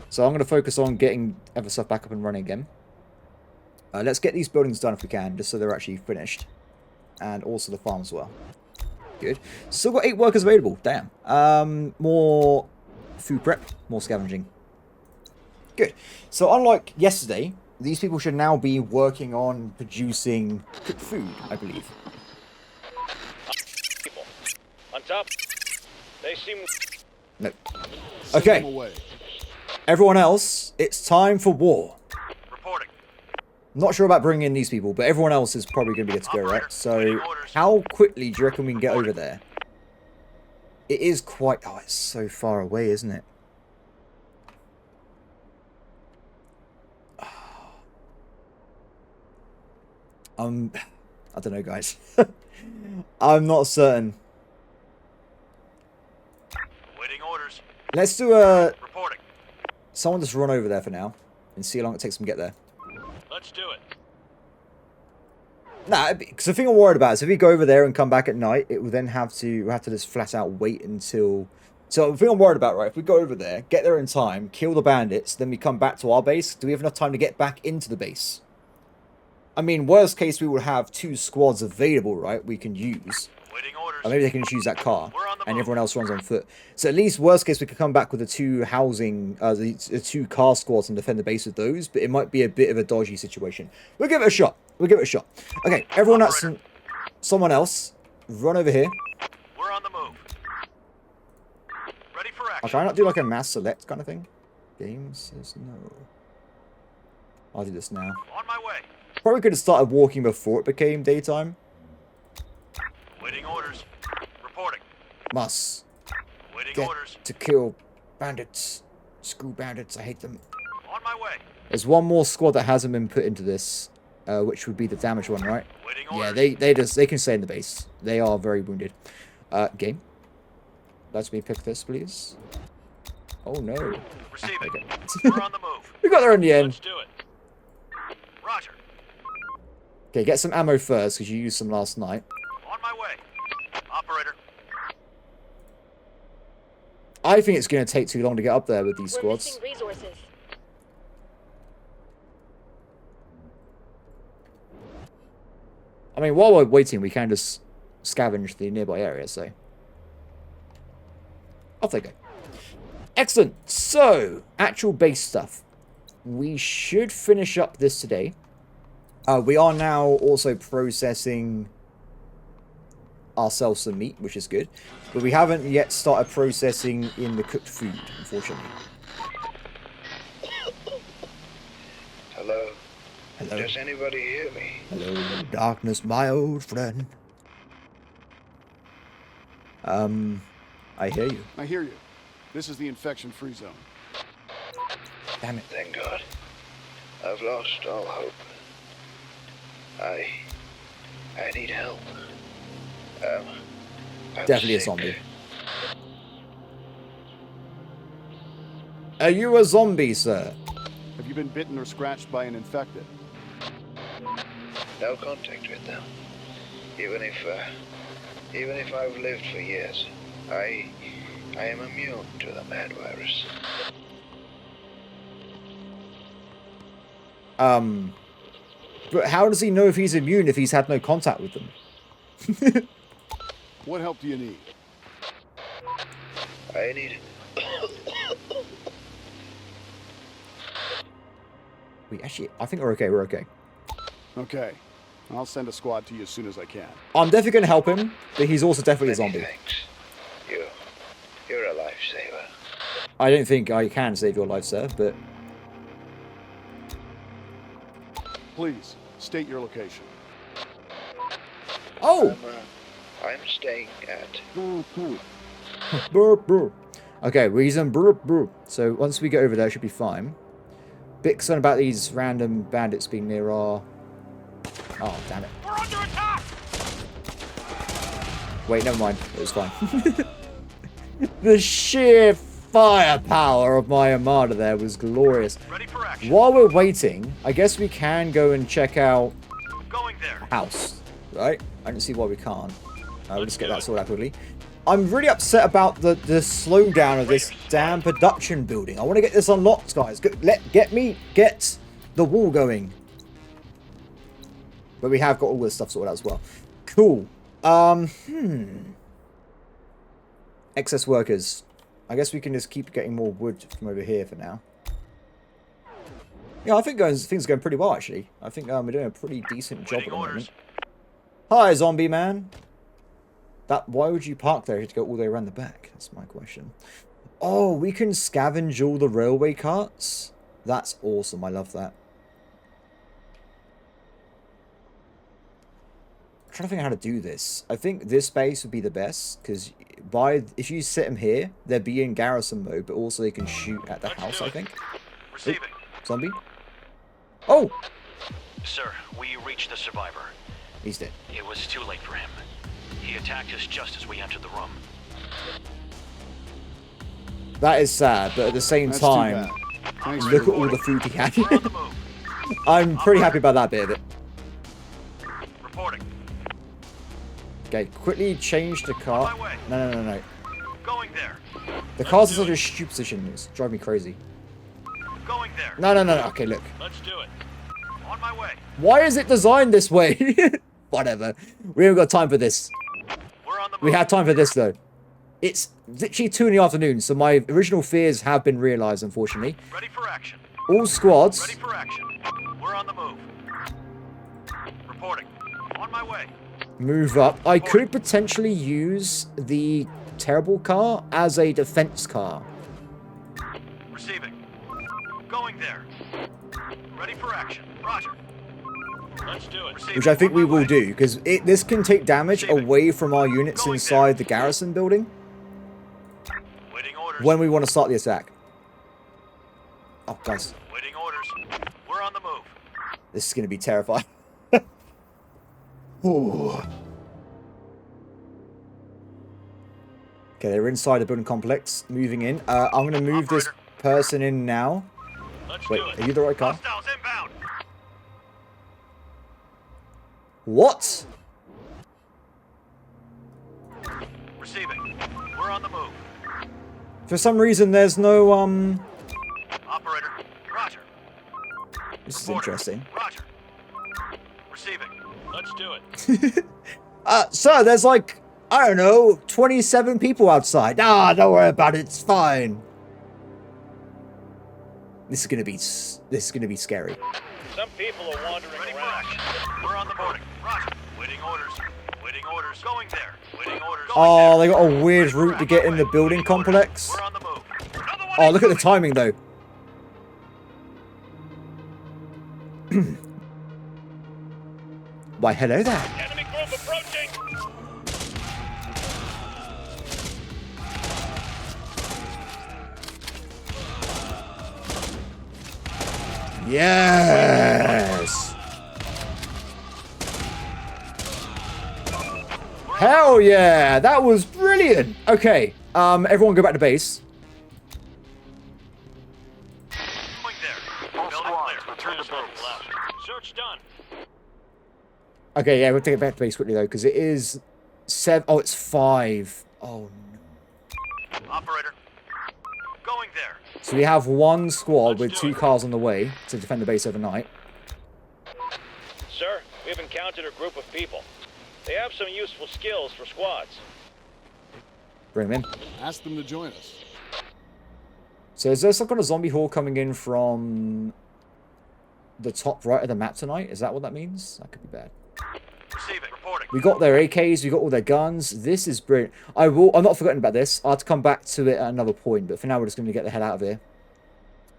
So I'm going to focus on getting other stuff back up and running again. Let's get these buildings done if we can, just so they're actually finished. And also the farm as well. Good. Still got 8 workers available. Damn. More food prep, more scavenging. Good. So unlike yesterday, these people should now be working on producing cooked food, I believe. People. On top. They seem... No. Send them Okay. away. Everyone else, it's time for war. reporting. Not sure about bringing in these people, but everyone else is probably going to be good to go, right? So, how quickly do you reckon we can get over there? It is quite... Oh, it's so far away, isn't it? I don't know, guys. I'm not certain. Waiting orders. Let's do a... Reporting. Someone just run over there for now and see how long it takes them to get there. Let's do it. Nah, because the thing I'm worried about is if we go over there and come back at night, it will then have to just flat out wait until... So the thing I'm worried about, right, if we go over there, get there in time, kill the bandits, then we come back to our base, do we have enough time to get back into the base? I mean, worst case, we would have 2 squads available, right, we can use. Waiting orders. Or maybe they can just use that car, We're on the and move. everyone else runs on foot. So at least, worst case, we could come back with the 2 housing, the 2 car squads and defend the base with those, but it might be a bit of a dodgy situation. We'll give it a shot. We'll give it a shot. Okay, everyone that's... Someone else, run over here. We're on the move. Ready for I'll action. try not to do like a mass select kind of thing. Game says no. I'll do this now. On my way. Probably could have started walking before it became daytime. Waiting orders. Reporting. Must Waiting get orders. to kill bandits. Screw bandits, I hate them. On my way. There's one more squad that hasn't been put into this, which would be the damaged one, right? Waiting Yeah, orders. they can stay in the base. They are very wounded. Game. Let me pick this, please. Oh no. Receiving. Okay. We're on the move. We got there in the end. Let's do it. Roger. Okay, get some ammo first, because you used some last night. On my way. Operator. I think it's going to take too long to get up there with these We're squads. missing resources. I mean, while we're waiting, we can just scavenge the nearby area, so... Off they go. Excellent. So, actual base stuff. We should finish up this today. We are now also processing ourselves some meat, which is good. But we haven't yet started processing in the cooked food, unfortunately. Hello? Hello. Does anybody hear me? Hello, darkness, my old friend. I hear you. I hear you. This is the infection-free zone. Damn it. Thank God. I've lost all hope. I need help. I'm Definitely a sick. zombie. Are you a zombie, sir? Have you been bitten or scratched by an infected? No contact with them. Even if I've lived for years, I am immune to the mad virus. But how does he know if he's immune if he's had no contact with them? What help do you need? I need I think we're okay. We're okay. Okay. I'll send a squad to you as soon as I can. I'm definitely going to help him, but he's also definitely a Many zombie. thanks. You're a lifesaver. I don't think I can save your life, sir, but... Please, state your location. Oh! I'm staying at... Brr, brr. Okay, reason brr, brr. So once we get over there, it should be fine. Bit concerned about these random bandits being near our... Oh, damn it. We're under attack! Wait, never mind. It was fine. The sheer firepower of my armada there was glorious. Ready for action. While we're waiting, I guess we can go and check out Going there. the house, right? I don't see why we can't. We'll just get that sorted out quickly. I'm really upset about the slowdown of this damn production building. I want to get this unlocked, guys. Get the wall going. But we have got all this stuff sorted out as well. Cool. Excess workers. I guess we can just keep getting more wood from over here for now. Yeah, I think things are going pretty well, actually. I think we're doing a pretty decent job at the moment. Hi, zombie man. Why would you park there to go all the way around the back? That's my question. Oh, we can scavenge all the railway carts? That's awesome. I love that. I'm trying to think how to do this. I think this base would be the best, because if you set them here, they'll be in garrison mode, but also they can shoot at the house, I think. Receiving. Oop, zombie. Oh! Sir, we reached the survivor. He's dead. It was too late for him. He attacked us just as we entered the room. That is sad, but at the same That's too time, bad. Thanks look for at all the food he had. We're on the move. I'm pretty happy about that bit of it. Reporting. Okay, quickly change the car. On my way. No. Going there. The car's in such a stupid position. It's driving me crazy. Going there. No. Okay, look. Let's do it. On my way. Why is it designed this way? Whatever. We haven't got time for this. We're on the move. We have time for this, though. It's literally 2 in the afternoon, so my original fears have been realised, unfortunately. Ready for action. All squads. Ready for action. We're on the move. Reporting. On my way. Move up. I could potentially use the terrible car as a defense car. Receiving. Going there. Ready for action. Roger. Let's do it. Receiving. Which I think On we my will way. do, because this can take damage away from our units Going inside there. the garrison building Waiting orders. when we want to start the attack. Oh, guys. Waiting orders. We're on the move. This is going to be terrifying. Ooh. Okay, they're inside the building complex, moving in. I'm going to move this person in now. Let's Wait, do it. are you the right car? Hostiles inbound. What? Receiving. We're on the move. For some reason, there's no, Operator. Roger. This is Reporter. interesting. Roger. Receiving. Let's do it. Sir, there's like, I don't know, 27 people outside. Ah, don't worry about it, it's fine. This is gonna be scary. Some people are wandering around. We're on the boarding. Roger. Waiting orders. Waiting orders. Going there. Waiting orders. Oh, they got a weird route to get in the building complex. We're on the move. Another one Oh, look at the incoming. timing though. Why, hello there. Enemy group approaching. Yes. Hell yeah, that was brilliant. Okay, everyone go back to base. Going there. Building clear. Return to base. Search done. Okay, yeah, we'll take it back to base quickly though, because it is 7. Oh, it's 5. Oh no. Operator. Going there. So we have 1 squad with 2 cars on the way to defend the base overnight. Sir, we've encountered a group of people. They have some useful skills for squads. Bring them in. Ask them to join us. So is there some kind of zombie horde coming in from the top right of the map tonight. Is that what that means? That could be bad. Receiving. Reporting. We got their AKs, we got all their guns. This is brilliant. I'm not forgetting about this. I'll have to come back to it at another point, but for now we're just going to get the hell out of here.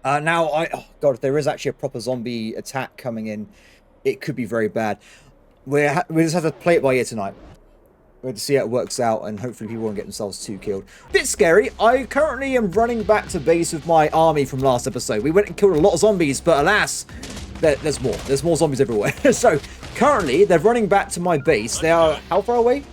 Now, oh god, if there is actually a proper zombie attack coming in, it could be very bad. We just have to play it by ear tonight. We have to see how it works out, and hopefully people won't get themselves too killed. Bit scary. I currently am running back to base with my army from last episode. We went and killed a lot of zombies, but alas, there's more. There's more zombies everywhere. So, currently, they're running back to my base. They are how far away?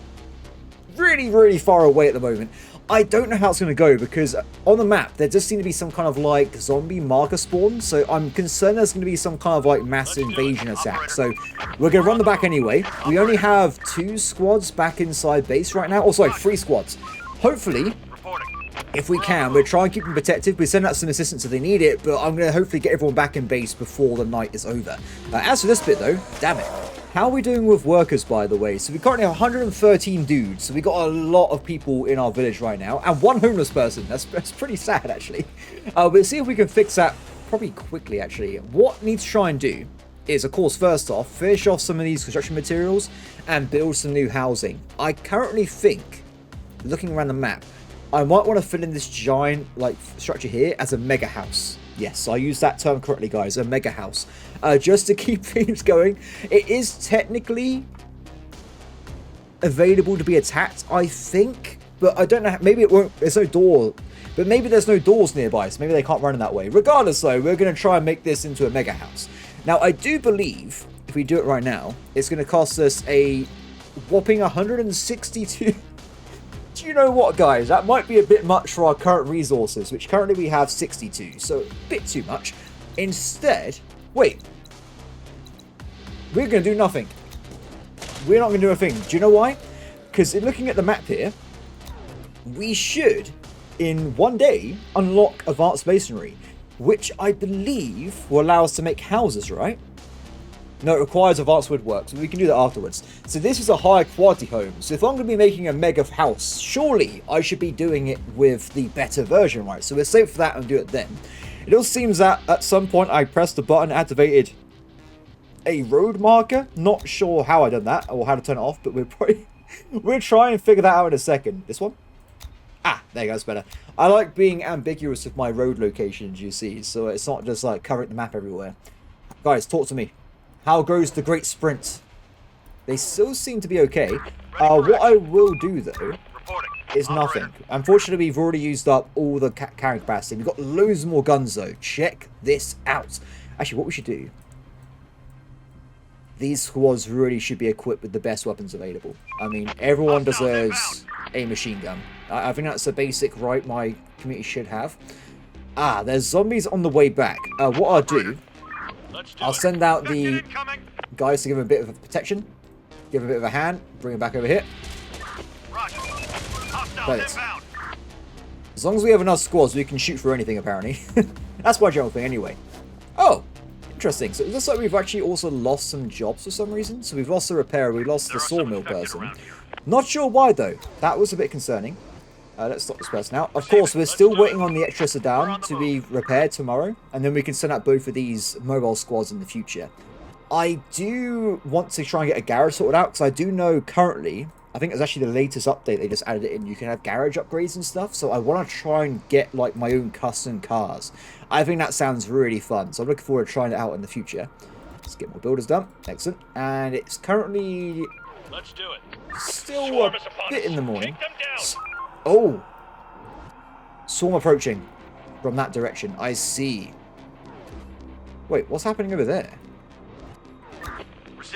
Really, really far away at the moment. I don't know how it's going to go, because on the map, there does seem to be some kind of, like, zombie marker spawn, so I'm concerned there's going to be some kind of, like, mass invasion attack. So, we're going to run them back anyway. We only have 2 squads back inside base right now. Oh, sorry, 3 squads. Hopefully, if we can, we'll try and keep them protected. We send out some assistance if they need it, but I'm going to hopefully get everyone back in base before the night is over. As for this bit, though, damn it. How are we doing with workers, by the way? So we currently have 113 dudes. So we got a lot of people in our village right now. And 1 homeless person. That's pretty sad, actually. We'll see if we can fix that probably quickly, actually. What we need to try and do is, of course, first off, finish off some of these construction materials and build some new housing. I currently think, looking around the map, I might want to fill in this giant, like, structure here as a mega house. Yes, I use that term correctly, guys. A mega house. Just to keep things going. It is technically available to be attacked, I think. But I don't know. Maybe it won't. There's no door. But maybe there's no doors nearby. So maybe they can't run in that way. Regardless, though, we're going to try and make this into a mega house. Now, I do believe, if we do it right now, it's going to cost us a whopping 162... Do you know what, guys? That might be a bit much for our current resources, which currently we have 62, so a bit too much. Instead, wait. We're going to do nothing. We're not going to do a thing. Do you know why? Because looking at the map here, we should, in 1 day, unlock advanced masonry, which I believe will allow us to make houses, right? No, it requires advanced woodwork, so we can do that afterwards. So this is a higher quality home. So if I'm going to be making a mega house, surely I should be doing it with the better version, right? So we'll save for that and do it then. It also seems that at some point I pressed the button, activated a road marker. Not sure how I done that or how to turn it off, but we'll try and figure that out in a second. This one? Ah, there you go, that's better. I like being ambiguous with my road locations, you see, so it's not just like covering the map everywhere. Guys, talk to me. How goes the great sprint? They still seem to be okay. What I will do, though, is nothing. Unfortunately, we've already used up all the carrying capacity. We've got loads more guns, though. Check this out. Actually, what we should do... These squads really should be equipped with the best weapons available. I mean, everyone deserves a machine gun. I think that's a basic right my community should have. Ah, there's zombies on the way back. What I'll do... I'll send out the guys to give him a bit of protection, give him a bit of a hand, bring him back over here. As long as we have enough squads, we can shoot for anything, apparently. That's my general thing, anyway. Oh, interesting. So it looks like we've actually also lost some jobs for some reason. So we've lost the repairer, we lost the sawmill person. Not sure why, though. That was a bit concerning. Let's stop this person out. Of course, we're still waiting on the extra sedan to be repaired tomorrow, and then we can send out both of these mobile squads in the future. I do want to try and get a garage sorted out, because I do know currently, I think it's actually the latest update, they just added it in, you can have garage upgrades and stuff, so I want to try and get like my own custom cars. I think that sounds really fun, so I'm looking forward to trying it out in the future. Let's get more builders done. Excellent. And it's currently... Let's do it. Still a bit in the morning. Oh! Swarm approaching from that direction. I see. Wait, what's happening over there?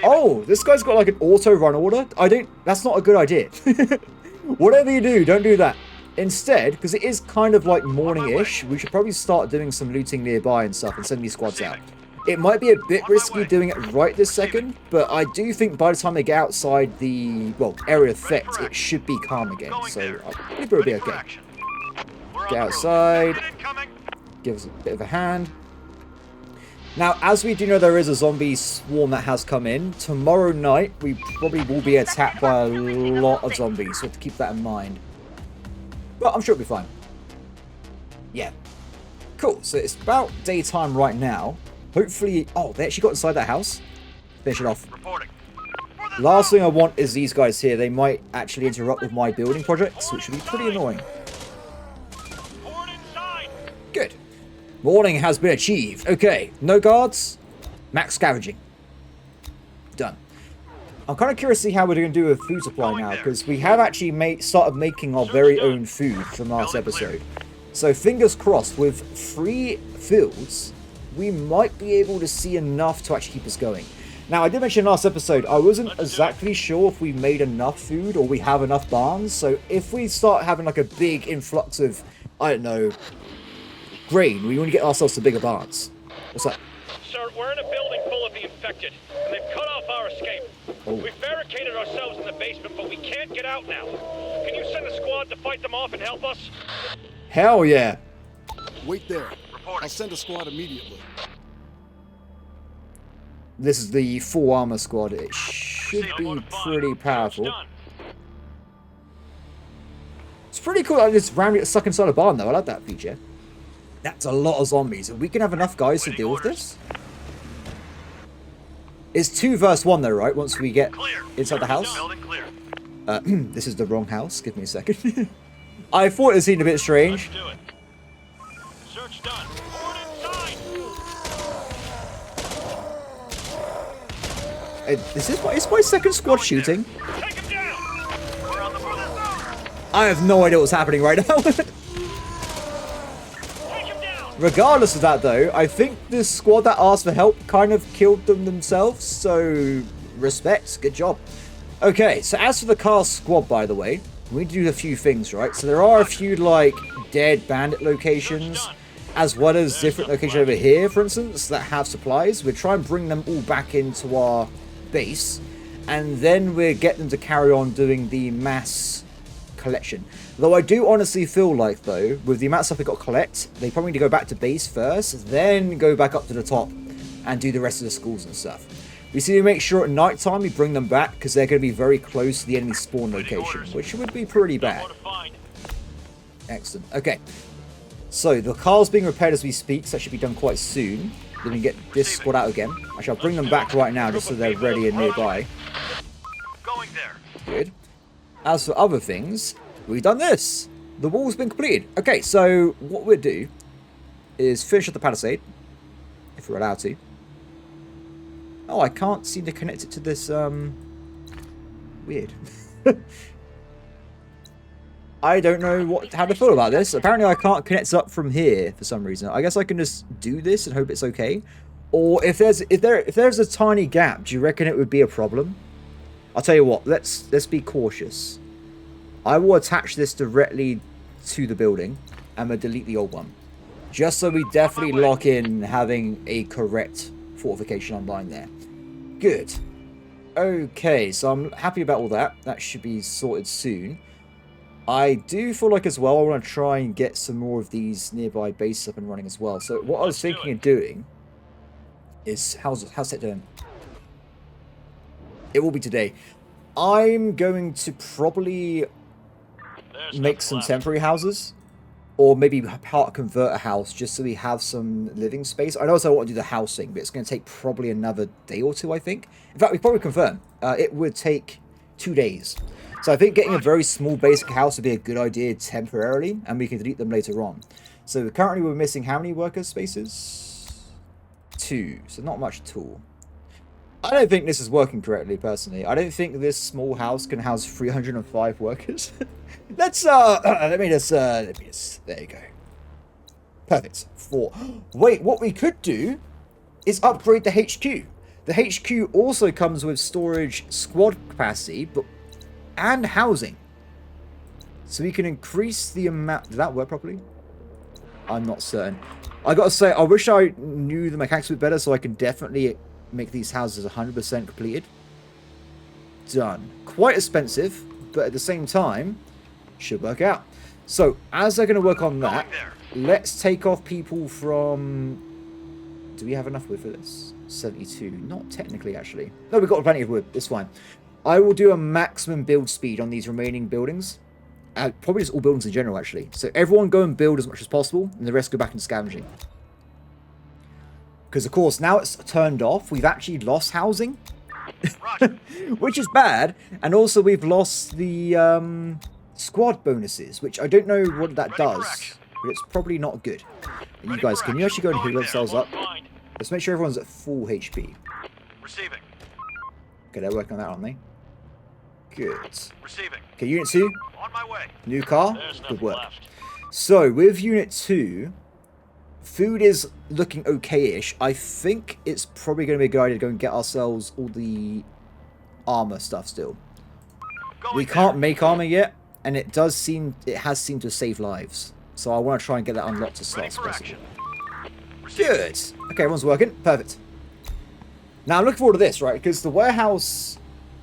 Oh, this guy's got like an auto run order. That's not a good idea. Whatever you do, don't do that. Instead, because it is kind of like morning-ish, we should probably start doing some looting nearby and stuff and send these squads out. It might be a bit risky doing it right this second, but I do think by the time they get outside the, well, area of effect, it should be calm again, so I think it'll be okay. Get outside, give us a bit of a hand. Now, as we do know there is a zombie swarm that has come in, tomorrow night we probably will be attacked by a lot of zombies, so we have to keep that in mind. But I'm sure it'll be fine. Yeah. Cool, so it's about daytime right now. hopefully... Oh, they actually got inside that house. Finish it off. Reporting. Last thing I want is these guys here. They might actually interrupt with my building projects, which would be pretty annoying. Board inside. Good. Warning has been achieved. Okay, no guards. Max scavenging. Done. I'm kind of curious to see how we're going to do with food supply now, because we have actually started making our very own food from last episode. So fingers crossed, with 3 fields, we might be able to see enough to actually keep us going. Now, I did mention last episode, I wasn't exactly sure if we made enough food or we have enough barns. So if we start having like a big influx of, I don't know, grain, we want to get ourselves to bigger barns. What's that? Sir, we're in a building full of the infected, and they've cut off our escape. Oh. We've barricaded ourselves in the basement, but we can't get out now. Can you send a squad to fight them off and help us? Hell yeah. Wait there. I'll send a squad immediately. This is the full armor squad. It should be pretty powerful. It's pretty cool that this randomly gets stuck inside a barn, though. I like that feature. That's a lot of zombies. If we can have enough guys to deal with this. It's 2 versus 1, though, right? Once we get inside the house. This is the wrong house. Give me a second. I thought it seemed a bit strange. Let's do it. Search done. Board inside. Is my second squad shooting? Take him down. We're on the move. I have no idea what's happening right now. Take him down. Regardless of that, though, I think the squad that asked for help kind of killed them themselves, so respect, good job. Okay, so as for the car squad, by the way, we need to do a few things, right? So there are a few, like, dead bandit locations, as well as different locations over here, for instance, that have supplies. We'll try and bring them all back into our base, and then we'll get them to carry on doing the mass collection. Though I do honestly feel like, though, with the amount of stuff we've got to collect, they probably need to go back to base first, then go back up to the top and do the rest of the schools and stuff. We see to make sure at night time we bring them back, because they're going to be very close to the enemy spawn location, which would be pretty bad. Excellent. Okay. So the car's being repaired as we speak, so that should be done quite soon. Then we get this squad out again. Actually, I'll bring them back right now just so they're ready and nearby. Going there. Good. As for other things, we've done this. The wall's been completed. Okay, so what we'll do is finish up the palisade, if we're allowed to. Oh, I can't seem to connect it to this, weird. I don't know how to feel about this. Apparently I can't connect up from here for some reason. I guess I can just do this and hope it's okay. Or if there's a tiny gap, do you reckon it would be a problem? I'll tell you what, let's be cautious. I will attach this directly to the building and we'll delete the old one. Just so we definitely lock in having a correct fortification online there. Good. Okay, so I'm happy about all that. That should be sorted soon. I do feel like as well I want to try and get some more of these nearby bases up and running as well. So what I was thinking of doing is, how's it doing? It will be today. I'm going to probably make some temporary houses, or maybe part convert a house just so we have some living space. I know I want to do the housing, but it's going to take probably another day or two, I think. In fact, we probably confirm it would take 2 days. So I think getting a very small basic house would be a good idea temporarily, and we can delete them later on. So currently we're missing how many worker spaces? 2, so not much at all. I don't think this is working correctly, personally. I don't think this small house can house 305 workers. Let me just, there you go. Perfect. 4. Wait, what we could do is upgrade the HQ. The HQ also comes with storage squad capacity, and housing. So we can increase the amount... Did that work properly? I'm not certain. I gotta say, I wish I knew the mechanics a bit better so I can definitely make these houses 100% completed. Done. Quite expensive, but at the same time, should work out. So, as they're going to work on that, let's take off people from... Do we have enough wood for this? 72. Not technically, actually. No, we've got plenty of wood. It's fine. I will do a maximum build speed on these remaining buildings. Probably just all buildings in general, actually. So everyone go and build as much as possible, and the rest go back into scavenging. Because, of course, now it's turned off. We've actually lost housing. Roger. Which is bad. And also, we've lost the squad bonuses, which I don't know what that Ready for does. action. But it's probably not good. And you Ready guys, for can you actually go and action. heal yourselves up? Fine. Let's make sure everyone's at full HP. Receiving. Okay, they're working on that, aren't they? Good. Receiving. Okay, Unit 2, On my way. new car. There's Good nothing work. left. So, with Unit 2, food is looking okay-ish. I think it's probably going to be a good idea to go and get ourselves all the armor stuff still. Going We can't make armor yet, and it has seemed to save lives. So I want to try and get that unlocked as Ready fast as for possible. action. Receiving. Good. Okay, everyone's working. Perfect. Now, I'm looking forward to this, right? Because the warehouse...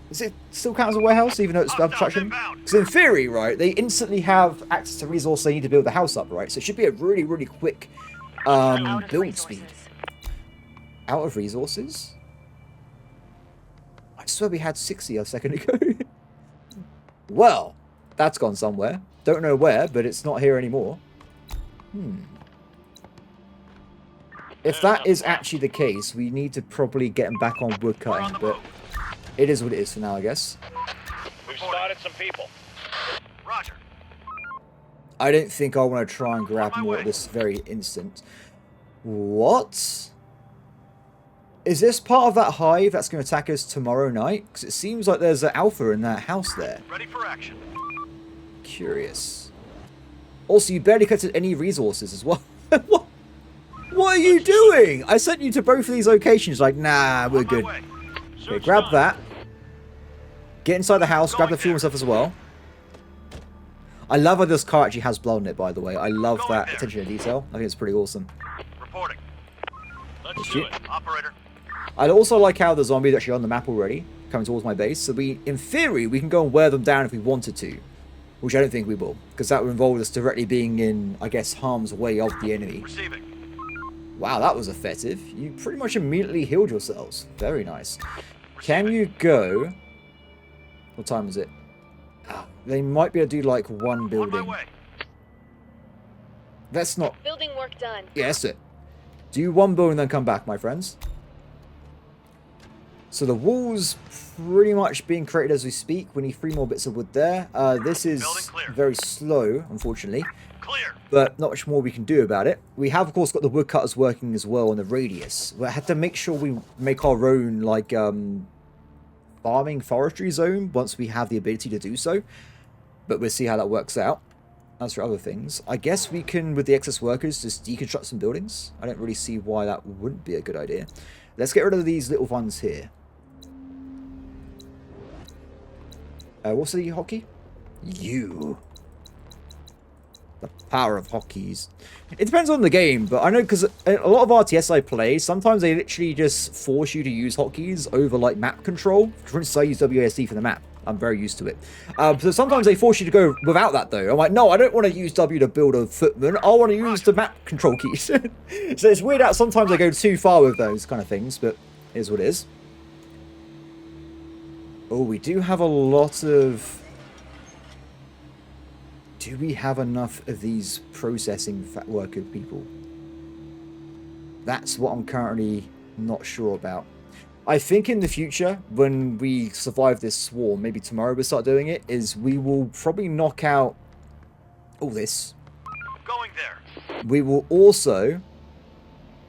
Does it still count as a warehouse, even though it's Hostiles abstraction? inbound. Because in theory, right, they instantly have access to resources they need to build the house up, right? So it should be a really, really quick Out of build speed. resources. Out of resources? I swear we had 60 a second ago. Well, that's gone somewhere. Don't know where, but it's not here anymore. If that is actually the case, we need to probably get them back on wood We're on cutting, the but move. it is what it is for now, I guess. We've spotted some people. Roger. I don't think I want to try and grab On my more way. at this very instant. What? Is this part of that hive that's going to attack us tomorrow night? Because it seems like there's an alpha in that house there. Ready for action. Curious. Also, you barely collected any resources as well. What? What are you doing? I sent you to both of these locations. Like, nah, we're On my good. way. Okay, Search grab done. that. Get inside the house. Grab the Going fuel and stuff as well. I love how this car actually has blood on it, by the way. I love Going that there. attention to detail. I think it's pretty awesome. Reporting. Let's Let's do shoot. it. Operator. I also like how the zombies are actually on the map already, coming towards my base. So we, in theory, we can go and wear them down if we wanted to. Which I don't think we will. Because that would involve us directly being in, I guess, harm's way of the enemy. Receiving. Wow, that was effective. You pretty much immediately healed yourselves. Very nice. Can you go... What time is it? Ah, they might be able to do, like, one On my building. way. That's not... Building work done. Yeah, that's it. Do one building, then come back, my friends. So the wall's pretty much being created as we speak. We need 3 more bits of wood there. This is Building clear. very slow, unfortunately. Clear. But not much more we can do about it. We have, of course, got the woodcutters working as well on the radius. We have to make sure we make our own, like, farming forestry zone once we have the ability to do so. But we'll see how that works out. As for other things, I guess we can, with the excess workers, just deconstruct some buildings. I don't really see why that wouldn't be a good idea. Let's get rid of these little ones here. What's the hotkey? You. The power of hotkeys. It depends on the game, but I know because a lot of RTS I play, sometimes they literally just force you to use hotkeys over like map control. For instance, I use WASD for the map. I'm very used to it. So sometimes they force you to go without that though. I'm like, no, I don't want to use W to build a footman. I want to use the map control keys. So it's weird that sometimes I go too far with those kind of things, but it is what it is. Oh, we do have a lot of... Do we have enough of these processing worker people? That's what I'm currently not sure about. I think in the future, when we survive this swarm, maybe tomorrow we'll start doing it, is we will probably knock out all this. Going there. We will also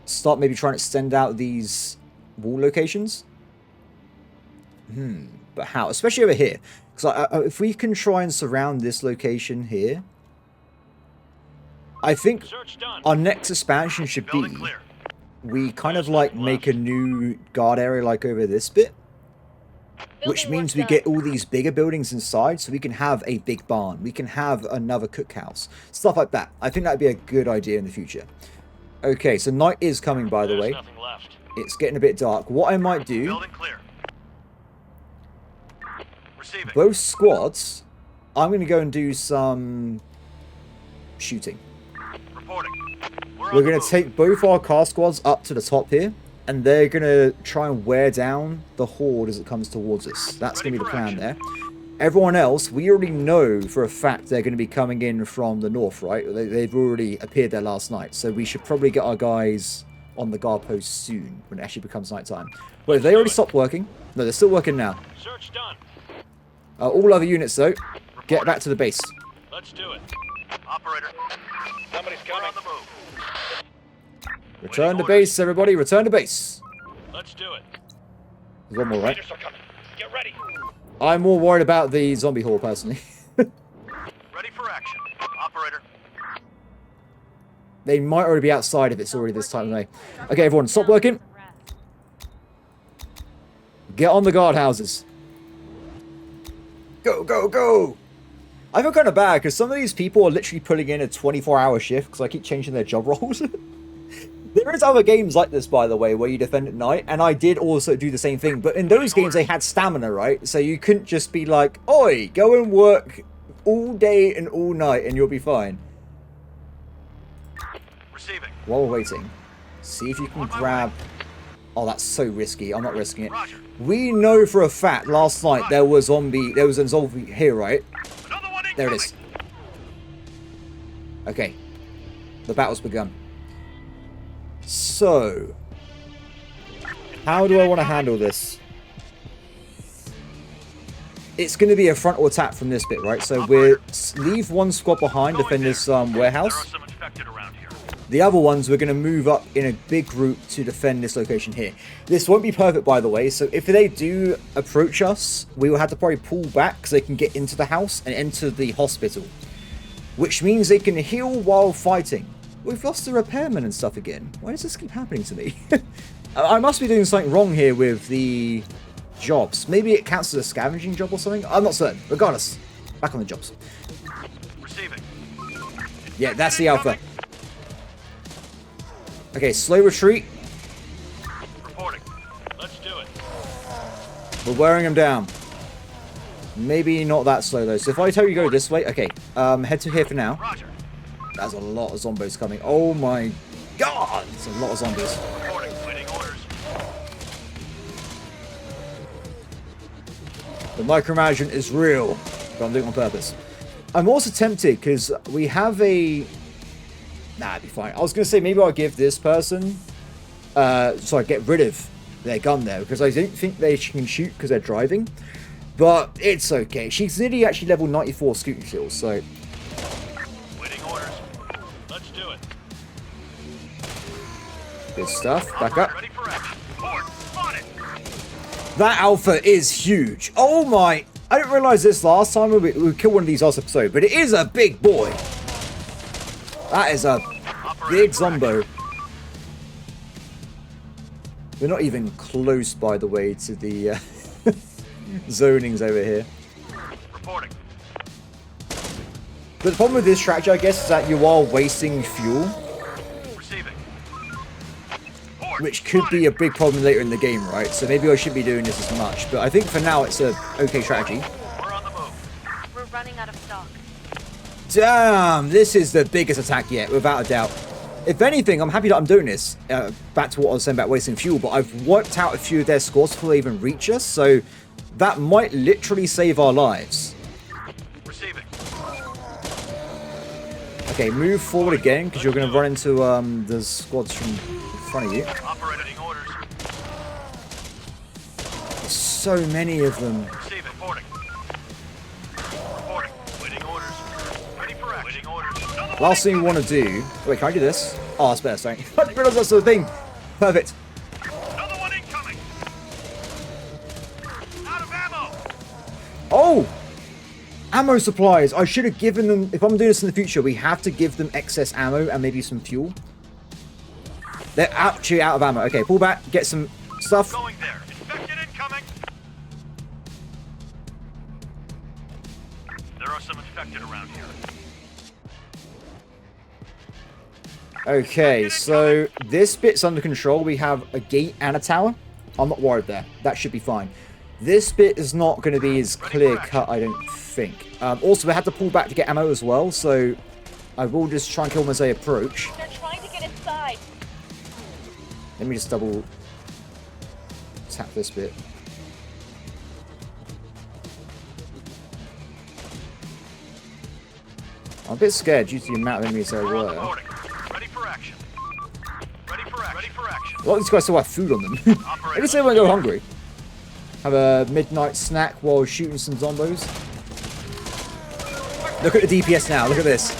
start maybe trying to extend out these wall locations. But how? Especially over here. Because if we can try and surround this location here, I think Search done. our next expansion should be Building clear. we kind of like make a new guard area like over this bit. Which Building means work we done. get all these bigger buildings inside, so we can have a big barn. We can have another cookhouse. Stuff like that. I think that'd be a good idea in the future. Okay, so night is coming, by the There's way. nothing left. It's getting a bit dark. What I might do, Building clear. Receiving. both squads, I'm going to go and do some shooting. Reporting. We're on the going to move. take both our car squads up to the top here, and they're going to try and wear down the horde as it comes towards us. That's going to be the plan there. Everyone else, we already know for a fact they're going to be coming in from the north, right? They've already appeared there last night, so we should probably get our guys on the guard post soon, when it actually becomes nighttime. Wait, they already stopped working? No, they're still working now. Search done. All other units, though, get back to the base. Let's do it. Operator, Somebody's we're coming. on the move. Return to base, everybody. Return to base. Let's do it. There's one more, right? Raiders are coming. Get ready. I'm more worried about the zombie horde, personally. Ready for action. Operator, They might already be outside if it's already this time of day. Okay, everyone, stop working. Get on the guardhouses. Go, go, go! I feel kind of bad because some of these people are literally putting in a 24-hour shift because I keep changing their job roles. There is other games like this, by the way, where you defend at night, and I did also do the same thing. But in those games, they had stamina, right? So you couldn't just be like, "Oi, go and work all day and all night, and you'll be fine." receiving. While we're waiting, see if you can grab... Oh, that's so risky. I'm not risking it. Roger. We know for a fact last night there was a zombie here, right? Another one There it incoming. is. Okay. The battle's begun. So, how do I want to handle this? It's going to be a frontal attack from this bit, right? So we'll leave one squad behind, defend this There warehouse. are some infected around here. The other ones, we're going to move up in a big group to defend this location here. This won't be perfect, by the way, so if they do approach us, we will have to probably pull back so they can get into the house and enter the hospital. Which means they can heal while fighting. We've lost the repairman and stuff again. Why does this keep happening to me? I must be doing something wrong here with the jobs. Maybe it counts as a scavenging job or something? I'm not certain. Regardless, back on the jobs. Receiving. Yeah, that's the alpha. Okay, slow retreat. Reporting. Let's do it. We're wearing them down. Maybe not that slow though. So if I tell you go this way, okay. Head to here for now. Roger. There's a lot of zombies coming. Oh my god! There's a lot of zombies. Reporting. Waiting orders. The micromanagement is real, but I'm doing it on purpose. I'm also tempted because we have a... Nah, it'd be fine. I was going to say maybe I'll give this person... sorry, get rid of their gun there because I don't think they can shoot because they're driving. But it's okay. She's nearly actually level 94 scooting skills, so... Waiting orders. Let's do it. Good stuff. Back up. Ready for action. Forward. Spotted. That alpha is huge. Oh my... I didn't realize this last time we killed one of these last episode, but it is a big boy. That is a big zombo. We're not even close, by the way, to the zonings over here. Reporting. But the problem with this strategy, I guess, is that you are wasting fuel, Receiving. which could be a big problem later in the game, right? So maybe I shouldn't be doing this as much. But I think for now, it's a okay strategy. We're on the move. We're running out of stock. Damn, this is the biggest attack yet, without a doubt. If anything, I'm happy that I'm doing this. Back to what I was saying about wasting fuel, but I've wiped out a few of their scores before they even reach us, so that might literally save our lives. Receiving. Okay, move forward again, because you're going to run into the squads from in front of you. Operating orders. There's so many of them. Receiving. Reporting. Reporting. Waiting orders. Ready for action. Waiting orders. Another Last thing we want to do... Wait, can I do this? Oh, that's better, sorry. I didn't realize that's the thing. Perfect. Another one incoming. Out of ammo. Oh! Ammo supplies. I should have given them... If I'm doing this in the future, we have to give them excess ammo and maybe some fuel. They're actually out of ammo. Okay, pull back. Get some stuff. Going there. Infected incoming. There are some infected around here. Okay, so this bit's under control. We have a gate and a tower. I'm not worried there. That should be fine. This bit is not going to be as clear-cut, I don't think. Also, we had to pull back to get ammo as well, so I will just try and kill them as they approach. They're trying to get inside. Let me just double tap this bit. I'm a bit scared due to the amount of enemies there were. Ready for action. Ready for action. A lot of these guys still have food on them. I guess they won't go hungry. Have a midnight snack while shooting some zombos. Look at the DPS now. Look at this.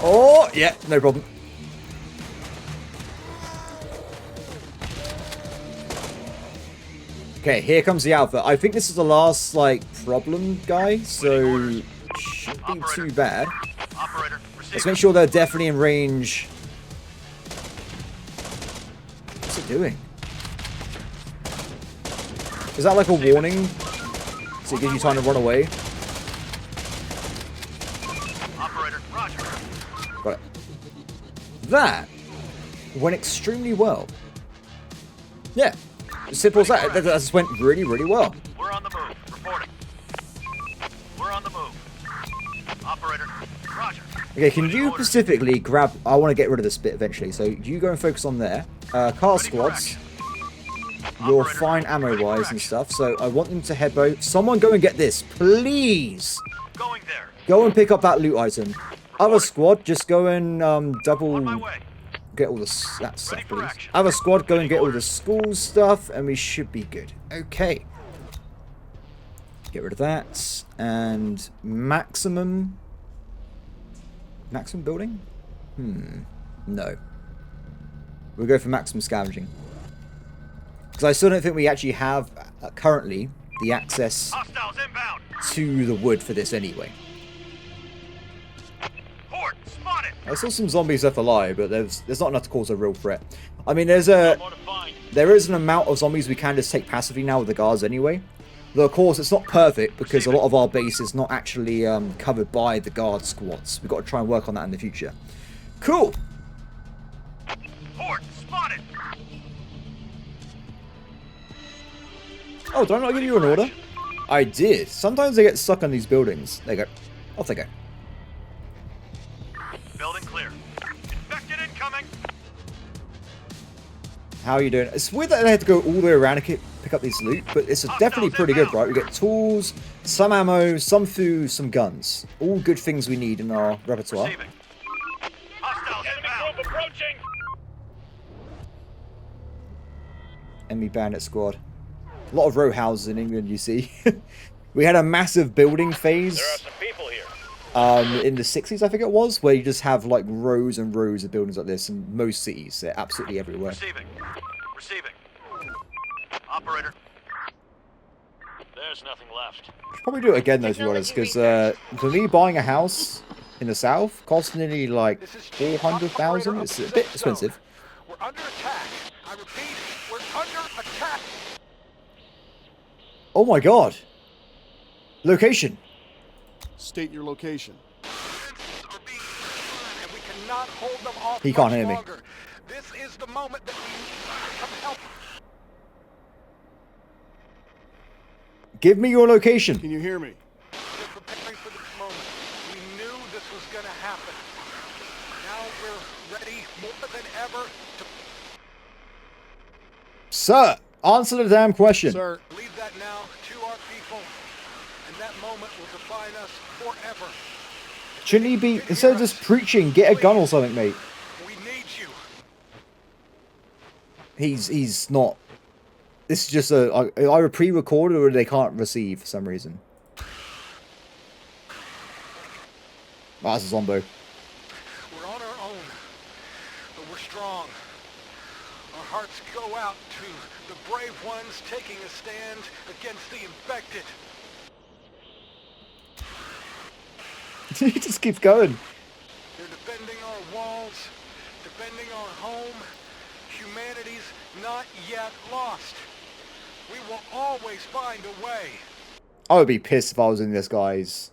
Oh, yeah, no problem. Okay, here comes the alpha. I think this is the last, like, problem guy, so shouldn't be too bad. Let's make sure they're definitely in range. What's it doing? Is that like a warning? So it gives you time to run away? Got it. That went extremely well. Yeah. As simple as that. That just went really, really well. We're on the move. Reporting. We're on the move. Operator, roger. Okay, can you specifically grab... I want to get rid of this bit eventually, so you go and focus on there. Car squads. You're fine ammo-wise and stuff, so I want them to head both. Someone go and get this, please! Going there. Go and pick up that loot item. Other squad, just go and double... On my way. Get all that stuff, please. Other squad, go and get all the school stuff, and we should be good. Okay. Get rid of that. And maximum... Maximum building? No. We'll go for maximum scavenging. Because I still don't think we actually have, currently, the access Hostiles inbound. to the wood for this anyway. Horde spotted. I saw some zombies left alive, but there's not enough to cause a real threat. I mean, there is an amount of zombies we can just take passively now with the guards anyway. Though, of course, it's not perfect because a lot of our base is not actually covered by the guard squads. We've got to try and work on that in the future. Cool. Horde spotted. Oh, did I not give you an order? I did. Sometimes they get stuck on these buildings. There you go. Off they go. Building clear. Infected incoming. How are you doing? It's weird that they had to go all the way around and pick up this loot, but it's definitely pretty good, right? We get tools, some ammo, some food, some guns. All good things we need in our repertoire. Receiving. Hostiles Enemy inbound. group approaching. Enemy bandit squad. A lot of row houses in England, you see. We had a massive building phase. There are some people here. In the 60s, I think it was, where you just have like rows and rows of buildings like this in most cities. They're absolutely everywhere. Receiving. Receiving. Operator. There's nothing left. Should probably do it again though, to be honest, because for me buying a house in the south costs nearly like 400,000. It's a bit expensive. We're under attack. I repeat, we're under attack. Oh my god. Location. State your location. Are being and we cannot hold them off. He can't much hear me. longer. This is the moment that we need some help. Give me your location. Can you hear me? We're preparing for this moment. We knew this was going to happen. Now we're ready more than ever to Sir, answer the damn question. Sir, leave that now to our people, and that moment will define us forever. Shouldn't he be, instead of just preaching, get a gun or something, mate? We need you. He's not. This is just either pre-recorded or they can't receive for some reason. Oh, that's a zombo. We're on our own, but we're strong. Our hearts go out to the brave ones taking a stand against the infected. He just keeps going. They're defending our walls, defending our home. Humanity's not yet lost. We will always find a way. I would be pissed if I was in this guy's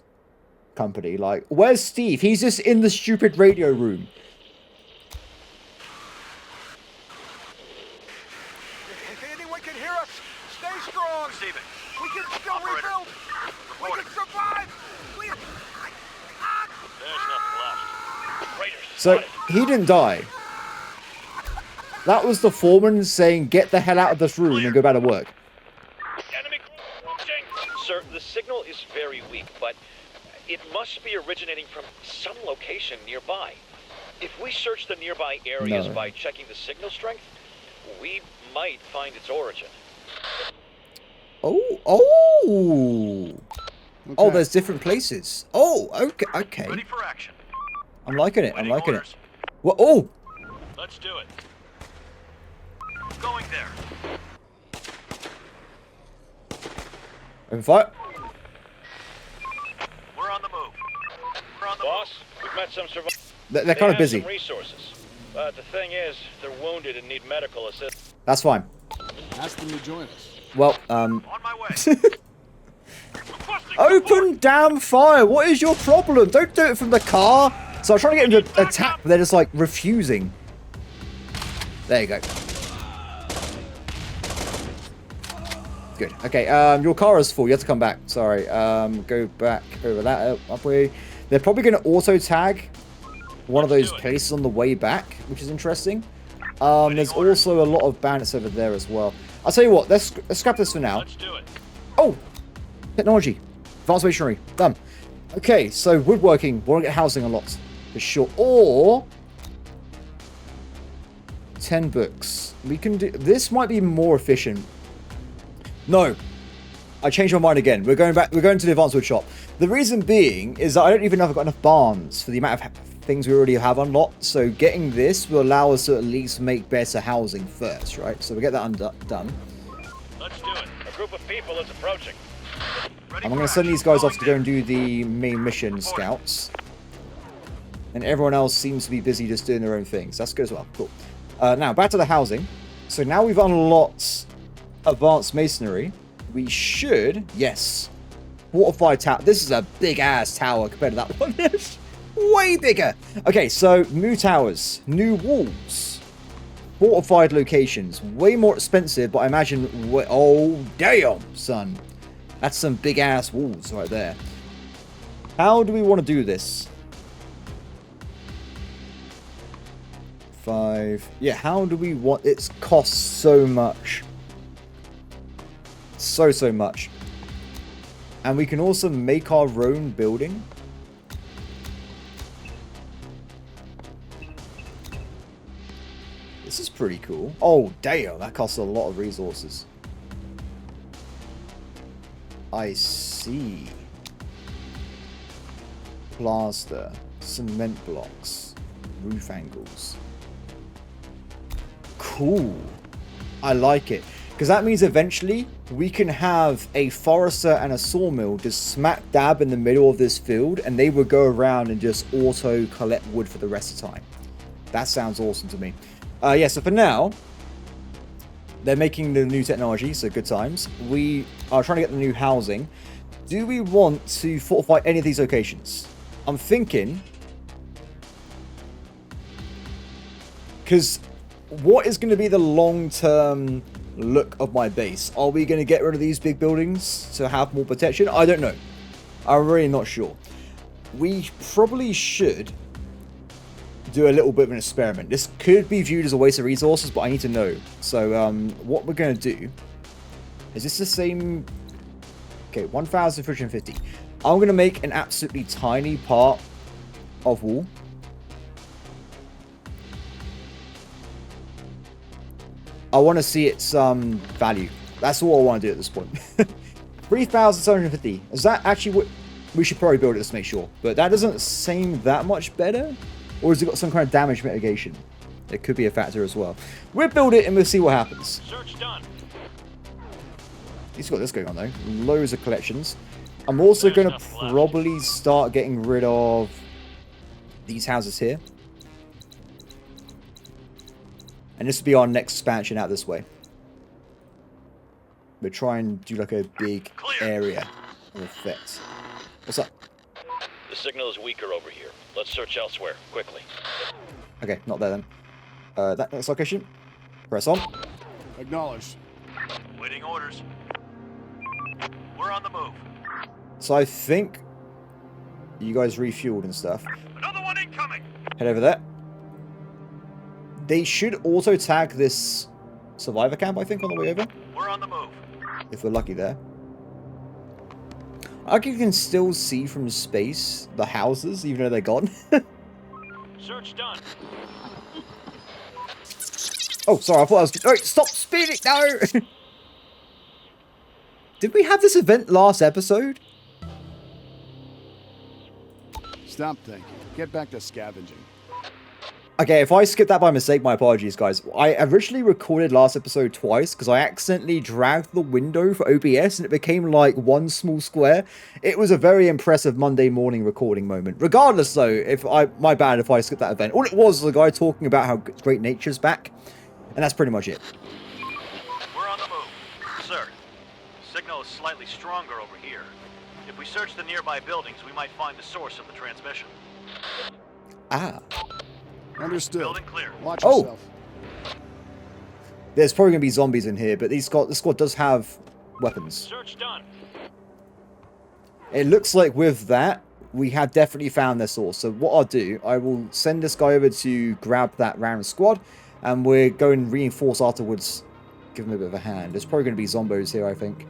company. Like, where's Steve? He's just in the stupid radio room. If anyone can hear us, stay strong. Receiving. We can still Operator. rebuild. We can survive. We... There's nothing left. Raiders. So, spotted. he didn't die. That was the foreman saying, get the hell out of this room and go back to work. Enemy group approaching. Sir, the signal is very weak, but it must be originating from some location nearby. If we search the nearby areas No. by checking the signal strength, we might find its origin. Oh, oh! Oh, Okay. there's different places. Oh, okay, okay. Ready for action. I'm liking it, I'm Waiting liking it. orders. What? Oh! Let's do it. Going there. Open fire. We're on the move. We're on the Boss, we've met some survivors. They're kind of busy. Some resources. But the thing is, they're wounded and need medical assistance. That's fine. Ask them to join us. Well, move. On my way. Requesting open damn fire! What is your problem? Don't do it from the car! So I'm trying to get them to attack, but they're just like refusing. There you go. Good. Okay, your car is full. You have to come back. Sorry. Go back over that upway. They're probably going to auto-tag one of those places on the way back, which is interesting. There's also a lot of bandits over there as well. I'll tell you what, let's scrap this for now. Let's do it. Oh! Technology. Advanced machinery. Done. Okay, so woodworking. We want to get housing a lot. For sure. Or 10 books. We can do... This might be more efficient. No. I changed my mind again. We're going back. We're going to the advanced wood shop. The reason being is that I don't even know if I've got enough barns for the amount of things we already have unlocked. So getting this will allow us to at least make better housing first, right? So we'll get that done. Let's do it. A group of people is approaching. Ready I'm for going to send action. these guys off Going to go and do the main mission, scouts. And everyone else seems to be busy just doing their own things. That's good as well. Cool. Now, back to the housing. So now we've unlocked advanced masonry. We should... Yes. Fortified tower. This is a big-ass tower compared to that one. Way bigger. Okay, so new towers. New walls. Fortified locations. Way more expensive, but I imagine... Oh, damn, son. That's some big-ass walls right there. How do we want to do this? 5. Yeah, how do we want... It costs so much. So much. And we can also make our own building. This is pretty cool. Oh, damn. That costs a lot of resources. I see. Plaster. Cement blocks. Roof angles. Cool. I like it. Because that means eventually we can have a forester and a sawmill just smack dab in the middle of this field, and they would go around and just auto collect wood for the rest of the time. That sounds awesome to me. Yeah, so for now, they're making the new technology, so good times. We are trying to get the new housing. Do we want to fortify any of these locations? I'm thinking... Because what is going to be the long-term look of my base? Are we going to get rid of these big buildings to have more protection? I don't know. I'm really not sure. We probably should do a little bit of an experiment. This could be viewed as a waste of resources, but I need to know. So what we're going to do... Is this the same... Okay, 1,350. I'm going to make an absolutely tiny part of wall. I want to see its value. That's all I want to do at this point. 3,750. Is that actually what... We should probably build it just to make sure. But that doesn't seem that much better. Or has it got some kind of damage mitigation? It could be a factor as well. We'll build it and we'll see what happens. Search done. He's got this going on though. Loads of collections. I'm also going to probably start getting rid of these houses here. And this will be our next expansion out this way. We'll try and do like a big area of effect. What's up? The signal is weaker over here. Let's search elsewhere, quickly. Okay, not there then. That next location. Press on. Acknowledged. Waiting orders. We're on the move. So I think you guys refueled and stuff. Another one incoming. Head over there. They should auto tag this survivor camp, I think, on the way over. We're on the move. If we're lucky there. I think you can still see from space the houses, even though they're gone. Search done. Oh, sorry, I thought I was... Oh, stop speeding! No! Did we have this event last episode? Stop thinking. Get back to scavenging. Okay, if I skipped that by mistake, my apologies, guys. I originally recorded last episode twice because I accidentally dragged the window for OBS and it became like one small square. It was a very impressive Monday morning recording moment. Regardless, though, my bad if I skipped that event. All it was a guy talking about how great nature's back, and that's pretty much it. We're on the move. Sir, signal is slightly stronger over here. If we search the nearby buildings, we might find the source of the transmission. Ah. Understood. Building clear. Watch Oh. yourself. There's probably going to be zombies in here, but the squad does have weapons. Search done. It looks like with that, we have definitely found their source. So what I'll do, I will send this guy over to grab that random squad, and we're going to reinforce afterwards. Give him a bit of a hand. There's probably going to be zombos here, I think.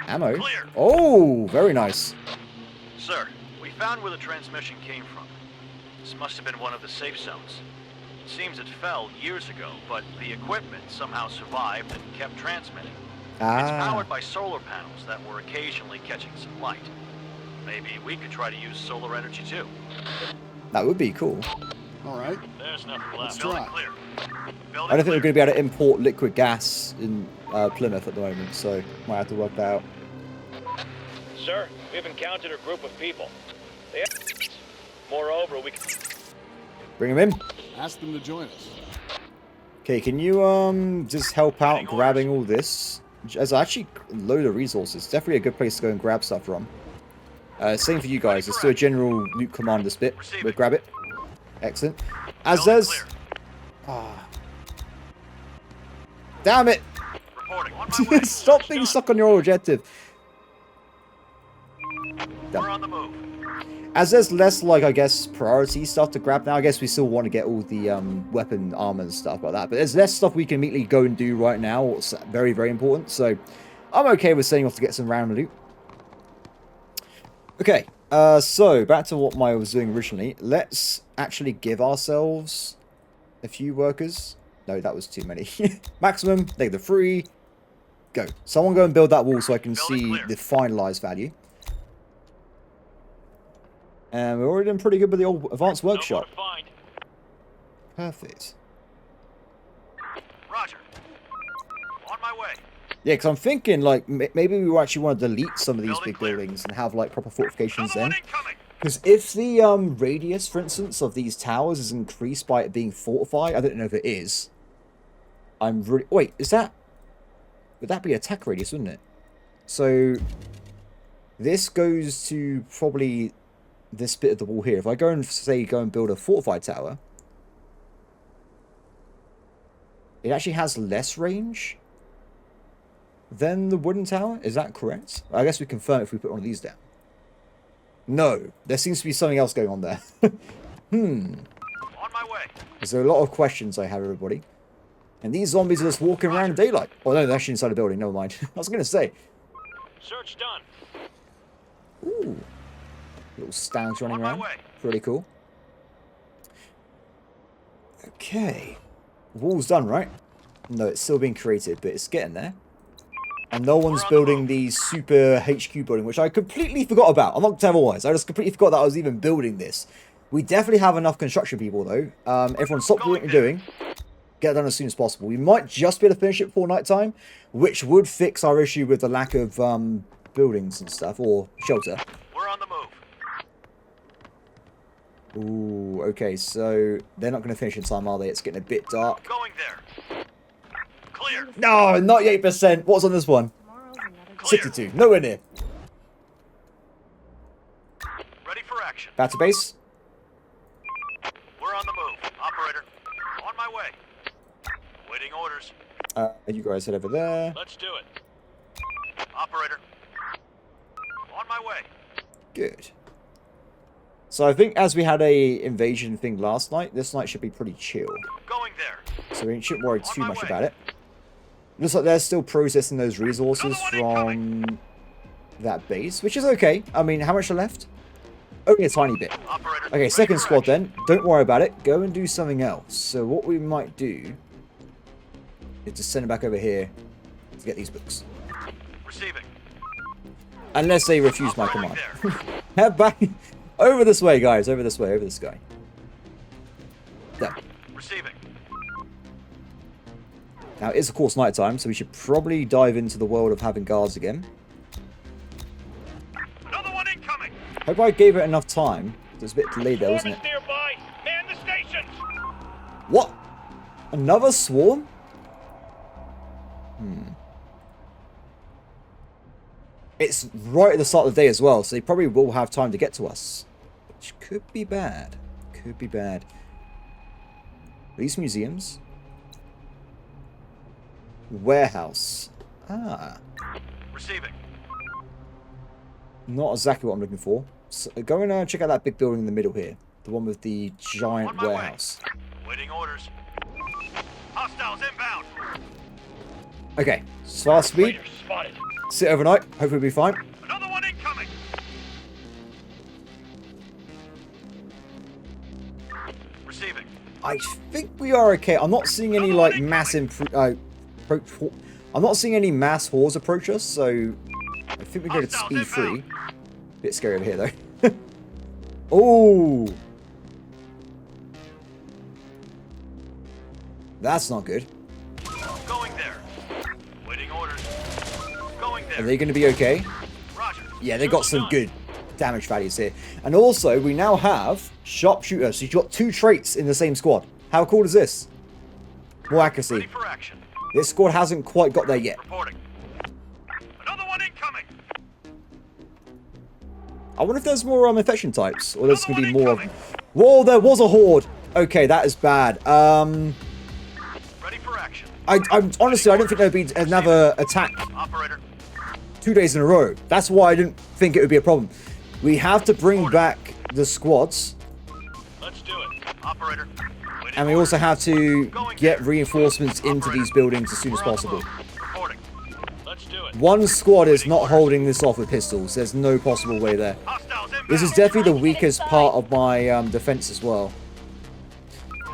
Ammo. Clear. Oh, very nice. Sir, we found where the transmission came from. This must have been one of the safe zones. It seems it fell years ago, but the equipment somehow survived and kept transmitting. It's powered by solar panels that were occasionally catching some light. Maybe we could try to use solar energy too. That would be cool. All right. There's nothing left. Let's Building try. clear. I don't think we're going to be able to import liquid gas in Plymouth at the moment, so might have to work that out. Sir, we've encountered a group of people. They have... Moreover, we can... Bring him in. Ask them to join us. Okay, can you just help out grabbing all this? There's actually a load of resources. Definitely a good place to go and grab stuff from. Same for you guys. Let's do a general loot command this bit. We'll grab it. Excellent. As there's... Ah. Damn it! Reporting. On my way. Stop Search being done. stuck on your objective. We're on the move. As there's less, like, I guess, priority stuff to grab now, I guess we still want to get all the weapon armor and stuff like that. But there's less stuff we can immediately go and do right now. It's very, very important. So I'm okay with setting off to get some random loot. Okay, so back to what I was doing originally. Let's actually give ourselves a few workers. No, that was too many. Maximum, -3. Go. Someone go and build that wall so I can see the finalized value. And we're already doing pretty good with the old advanced workshop. No more to find. Perfect. Roger. On my way. Yeah, because I'm thinking, like, maybe we actually want to delete some of these Building big clear. buildings and have, like, proper fortifications Another then. one incoming. Because if the radius, for instance, of these towers is increased by it being fortified, I don't know if it is. I'm really... Wait, is that... Would that be attack radius, wouldn't it? So, this goes to probably this bit of the wall here. If I go and, say, go and build a fortified tower, it actually has less range than the wooden tower. Is that correct? I guess we confirm if we put one of these down. No, there seems to be something else going on there. On my way. There's a lot of questions I have, everybody. And these zombies are just walking around in daylight. Oh no, they're actually inside a building, never mind. I was going to say. Search done. Ooh. Little stands running On my around. way. Pretty cool. Okay. Wall's done, right? No, it's still being created, but it's getting there. And no one's building the super HQ building, which I completely forgot about. I'm not telling otherwise. I just completely forgot that I was even building this. We definitely have enough construction people, though. Everyone stop doing what you're doing. Get it done as soon as possible. We might just be able to finish it before night time, which would fix our issue with the lack of buildings and stuff, or shelter. We're on the move. Ooh, okay, so they're not going to finish in time, are they? It's getting a bit dark. Going there. Clear. No, not 8%. What's on this one? Tomorrow's another day. 62. Nowhere near. Ready for action. Back to base. We're on the move. Operator. On my way. Waiting orders. You guys head over there. Let's do it. Operator. On my way. Good. So I think as we had a invasion thing last night, this night should be pretty chill. Going there. So we shouldn't worry too my much way. about it. Looks like they're still processing those resources from that base, which is okay. I mean, how much are left? only a tiny bit. Operator, Okay, ready second for squad action. then. Don't worry about it. Go and do something else. So what we might do is just send it back over here to get these books. Receiving. Unless they refuse my Operating command. there. Head back. Over this way, guys. Over this way. Over this guy. There. Receiving. Now, it is, of course, night time, so we should probably dive into the world of having guards again. Another one incoming. Hope I gave it enough time. It was a bit delayed there, wasn't it? Nearby. Man the stations. What? Another swarm? It's right at the start of the day as well, so they probably will have time to get to us. Which could be bad. Could be bad. These museums. Warehouse. Ah. Receiving. Not exactly what I'm looking for. So go and check out that big building in the middle here. The one with the giant On my way. warehouse. Waiting orders. Hostiles inbound. Okay. Fast speed. Raiders spotted. Sit overnight. Hopefully we'll be fine. Another one incoming. Receiving. I think we are okay. I'm not seeing any like mass I'm not seeing any mass hordes approach us, so I think we're going to speed 3. Bit scary over here though. Oh, that's not good. Going there. Waiting orders. Going there. Are they going to be okay? Roger. Yeah, they got some good damage values here. And also, we now have sharpshooter. So you've got 2 traits in the same squad. How cool is this? More Ready accuracy. for action. This squad hasn't quite got there yet. Reporting. Another one incoming. I wonder if there's more infection types, or there's going to be Another more one of... Whoa, there was a horde. Okay, that is bad. Ready for action. I'm honestly, I don't think there'd be another attack Operator. 2 days in a row. That's why I didn't think it would be a problem. We have to bring back the squads, Let's do it. Operator. Waiting and we orders. also have to get reinforcements into these buildings as soon as We're on the possible. move. Reporting. Let's do it. One squad is not holding this off with pistols. There's no possible way there. Hostiles inbound. This is definitely the weakest part of my defense as well.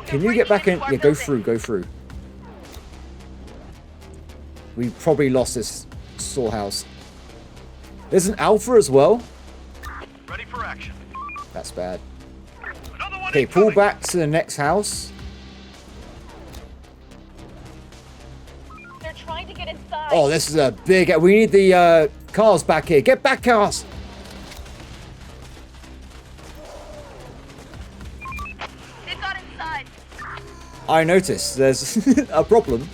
Can you get back in? Yeah, go through, go through. We probably lost this storehouse. There's an alpha as well. Ready for action. That's bad. Another one Okay, pull incoming. back to the next house. They're trying to get inside. Oh, this is a big... We need the cars back here. Get back, cars! They got inside. I noticed there's a problem.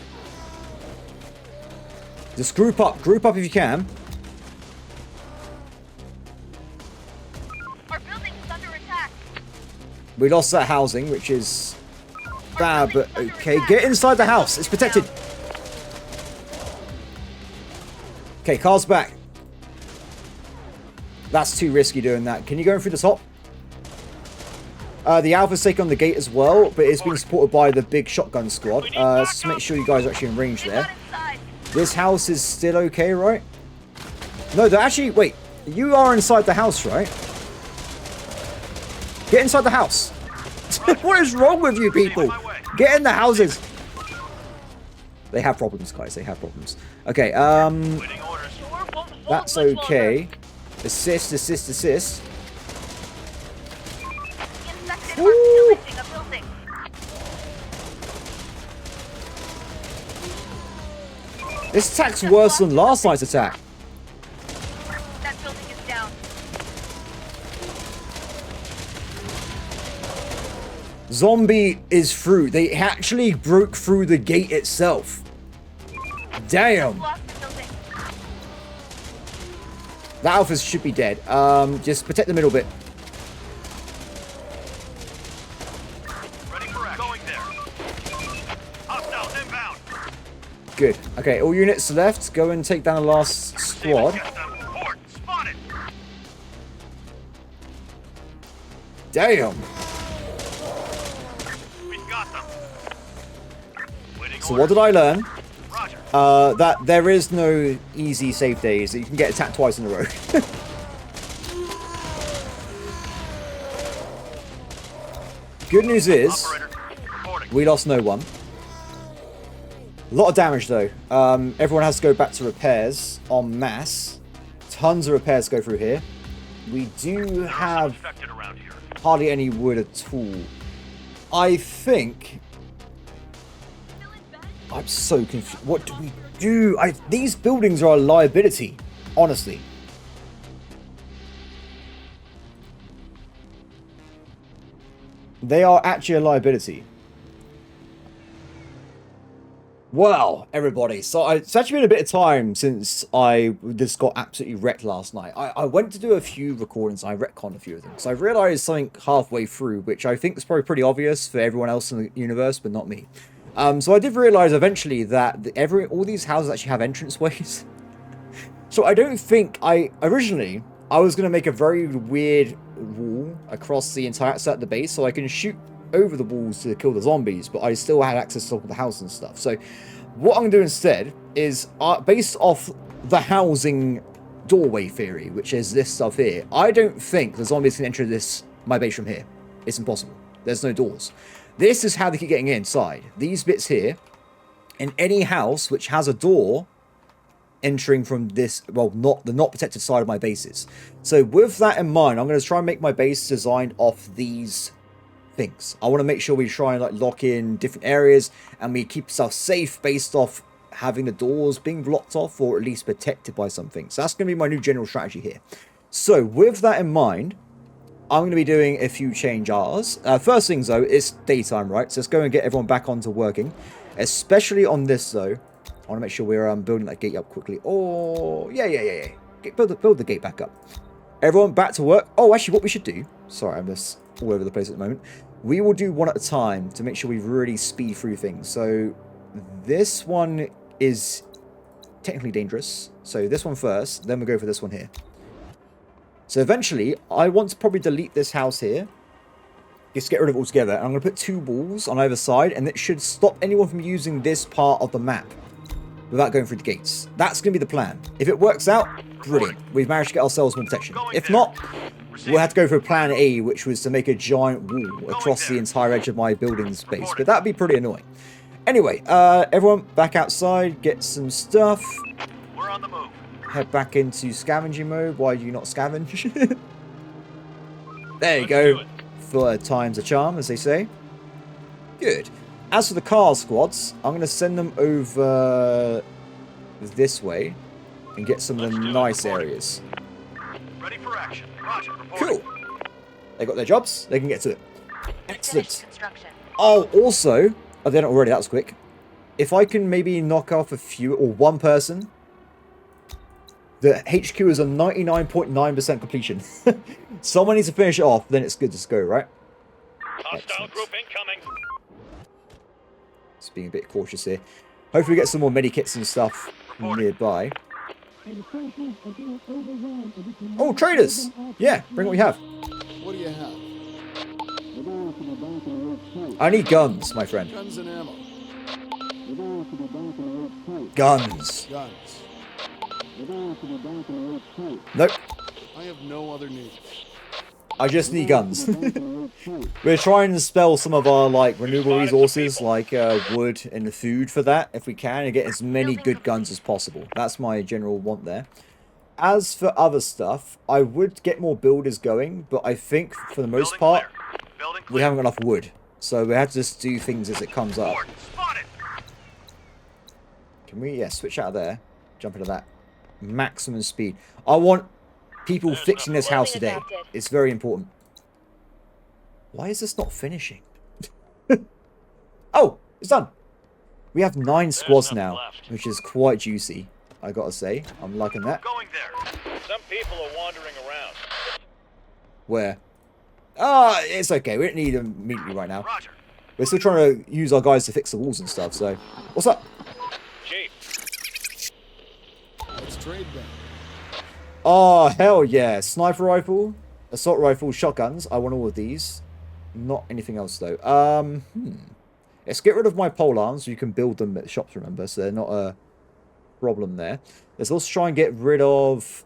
Just group up. Group up if you can. Our building's under attack. We lost that housing, which is bad, but okay. Get inside the house. It's protected. Okay, cars back. That's too risky doing that. Can you go in through the top? The Alpha's taken on the gate as well, but it's being supported by the big shotgun squad. Just make sure you guys are actually in range They there. got inside. This house is still okay, right? No, they're actually... Wait, you are inside the house, right? Get inside the house. What is wrong with you people? Get in the houses. They have problems, guys. They have problems. Okay, Waiting orders. Door won't hold that's much longer. okay. Assist, assist, assist. Infected Woo! are pillaging a building. This attack's worse than last night's attack. That building is down. Zombie is through. They actually broke through the gate itself. Damn. Lost the building. That Alpha should be dead. Just protect the middle bit. Ready for action. Going there. Hostiles inbound. Good. Okay, all units left. Go and take down the last squad. Get them. Horde spotted. Damn. We've got them. Waiting So what did I learn? Roger. That there is no easy save days. You can get attacked twice in a row. Good news is, Operator, reporting. we lost no one. A lot of damage though. Everyone has to go back to repairs en masse. Tons of repairs go through here. We do There are some have infected around here. hardly any wood at all. I think... I'm so confused. What do we do? These buildings are a liability, honestly. They are actually a liability. Well, everybody, so it's actually been a bit of time since I just got absolutely wrecked last night. I went to do a few recordings, I retconned a few of them. So I realised something halfway through, which I think is probably pretty obvious for everyone else in the universe, but not me. So I did realise eventually that all these houses actually have entranceways. So I don't think originally I was going to make a very weird wall across the entire set at the base so I can shoot over the walls to kill the zombies, but I still had access to all the house and stuff. So what I'm going to do instead is, based off the housing doorway theory, which is this stuff here, I don't think the zombies can enter my base from here. It's impossible. There's no doors. This is how they keep getting inside. These bits here, in any house which has a door entering from this, well, the not protected side of my bases. So with that in mind, I'm going to try and make my base designed off these things. I want to make sure we try and like lock in different areas and we keep stuff safe based off having the doors being blocked off or at least protected by something. So that's going to be my new general strategy here. So with that in mind, I'm going to be doing a few change hours. First things though, it's daytime, right? So let's go and get everyone back onto working, especially on this though. I want to make sure we're building that gate up quickly. Oh, yeah. Build the gate back up. Everyone back to work. Oh, actually, what we should do... Sorry, I'm just all over the place at the moment. We will do one at a time to make sure we really speed through things. So, this one is technically dangerous. So, this one first, then we'll go for this one here. So, eventually, I want to probably delete this house here. Just get rid of it altogether. And I'm going to put 2 walls on either side, and it should stop anyone from using this part of the map without going through the gates. That's going to be the plan. If it works out, brilliant. We've managed to get ourselves more protection. If not, we'll have to go for plan A, which was to make a giant wall across the entire edge of my building space. But that'd be pretty annoying. Anyway, everyone back outside, get some stuff. We're on the move. Head back into scavenging mode. Why do you not scavenge? There you go. 3rd time's a charm, as they say. Good. As for the car squads, I'm going to send them over this way and get some of the nice areas. Ready for action. Roger, reporting. Cool. They got their jobs. They can get to it. Excellent. Finished construction. Oh, also, I did it already. That was quick. If I can maybe knock off a few or one person, the HQ is a 99.9% completion. Someone needs to finish it off, then it's good to go, right? Hostile Excellent. group incoming. Just being a bit cautious here. Hopefully we get some more medikits and stuff nearby. Oh, traders! Yeah, bring what you have. What do you have? I need guns, my friend. Guns and ammo. Guns. Guns. Nope. I have no other needs. I just need guns. We're trying to spell some of our like renewable resources, like wood and food for that, if we can, and get as many good guns as possible. That's my general want there. As for other stuff, I would get more builders going, but I think for the most part, we haven't got enough wood. So we have to just do things as it comes up. Can we, yeah, switch out of there, jump into that. Maximum speed. I want people fixing this house today. It's very important. Why is this not finishing? Oh, it's done. We have 9 squads now, which is quite juicy, I gotta say. I'm liking that. Going there. Some people are wandering around. Where? Ah, it's okay. We don't need them immediately right now. Roger. We're still trying to use our guys to fix the walls and stuff, so... What's up? Chief, Let's trade then. Oh, hell yeah. Sniper rifle, assault rifle, shotguns. I want all of these. Not anything else, though. Let's get rid of my pole arms. So you can build them at shops, remember, so they're not a problem there. Let's also try and get rid of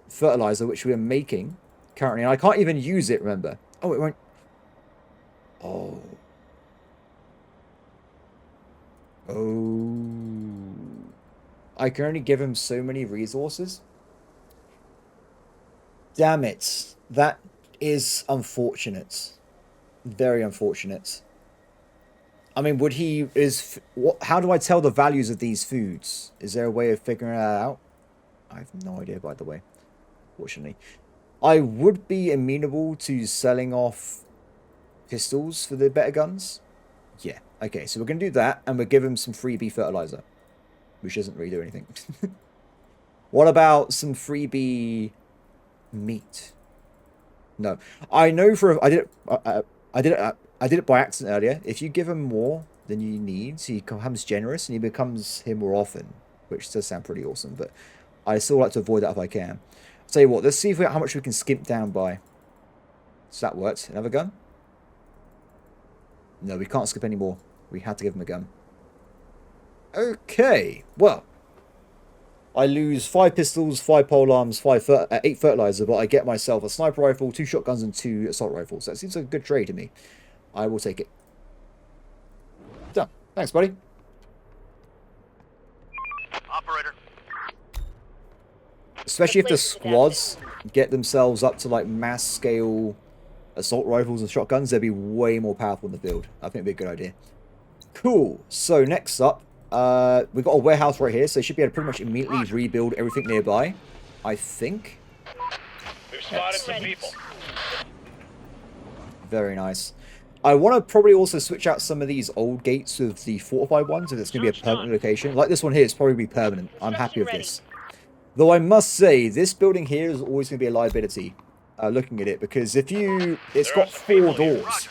fertilizer, which we're making currently. And I can't even use it, remember. Oh, it won't... Oh. Oh. I can only give him so many resources. Damn it. That is unfortunate. Very unfortunate. I mean, would he... how do I tell the values of these foods? Is there a way of figuring that out? I have no idea, by the way. Fortunately. I would be amenable to selling off pistols for the better guns. Yeah. Okay, so we're going to do that, and we'll give him some freebie fertilizer. Which doesn't really do anything. What about some freebie meat? No. I know for... I did it by accident earlier. If you give him more than you need, he becomes generous, and he becomes here more often. Which does sound pretty awesome, but I still like to avoid that if I can. I'll tell you what, let's see how much we can skimp down by. So that worked. Another gun? No, we can't skip any more. We had to give him a gun. Okay, well. I lose 5 pistols, 5 polearms, 8 fertilizer, but I get myself a sniper rifle, 2 shotguns, and 2 assault rifles. That seems like a good trade to me. I will take it. Done. Thanks, buddy. Operator. Especially if the squads get themselves up to like mass scale assault rifles and shotguns, they'd be way more powerful in the field. I think it'd be a good idea. Cool. So next up, we've got a warehouse right here, so you should be able to pretty much immediately rebuild everything nearby. I think. We've spotted some people. Very nice. I want to probably also switch out some of these old gates with the fortified ones, if it's going to be a permanent location. Like this one here, it's probably be permanent. I'm happy with this. Though I must say, this building here is always going to be a liability, looking at it, because if you... It's got 4 doors.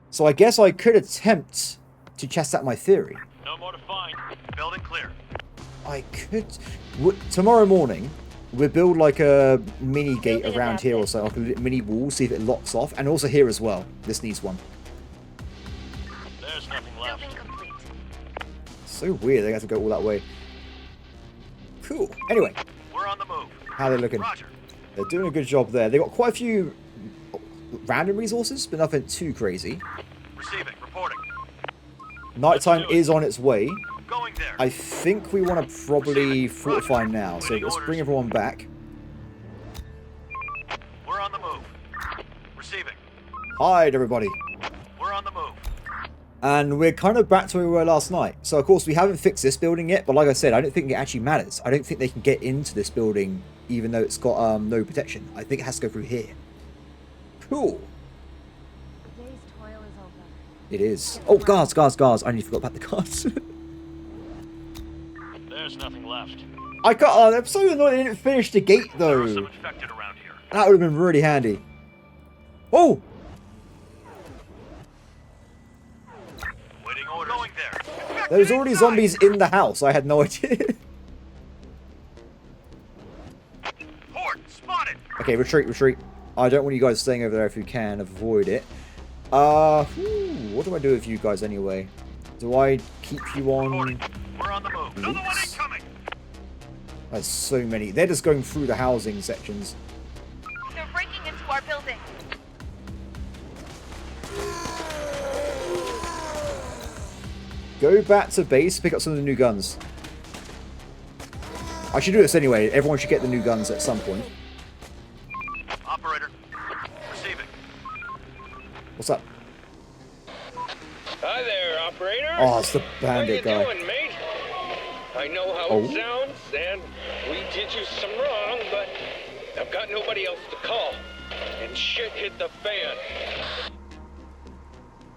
So I guess I could attempt to test out my theory. No more to find. Building clear. I could... Tomorrow morning, we'll build like a mini gate around here or so, like a mini wall, see if it locks off. And also here as well. This needs one. There's nothing left. Building complete. So weird, they have to go all that way. Cool. Anyway, We're on the move. how are they looking? Roger. They're doing a good job there. They got quite a few random resources, but nothing too crazy. Receiving. Reporting. Nighttime is on its way. Going there. I think we want to probably fortify now, so let's bring everyone back. We're on the move. Receiving. Hide, everybody. We're on the move. And we're kind of back to where we were last night. So, of course, we haven't fixed this building yet, but like I said, I don't think it actually matters. I don't think they can get into this building, even though it's got no protection. I think it has to go through here. Cool. The day's toil is over. It is. Oh, guards, guards, guards. I nearly forgot about the guards. There's nothing left. I got. I'm so annoyed they didn't finish the gate, There are some though. infected around here. That would have been really handy. Oh! Waiting orders. Going there. There's already zombies in the house. I had no idea. Horde spotted. Okay, retreat, retreat. I don't want you guys staying over there if you can. Avoid it. What do I do with you guys anyway? Do I keep you on? Reporting. We're on the move. Another one Oops. incoming. There's so many. They're just going through the housing sections. They're breaking into our building. Go back to base, pick up some of the new guns. I should do this anyway. Everyone should get the new guns at some point. Operator. Receiving. What's up? Hi there, operator. Oh, it's the bandit How you guy. doing, mate? I know how Oh. it sounds, and we did you some wrong, but I've got nobody else to call. And shit hit the fan.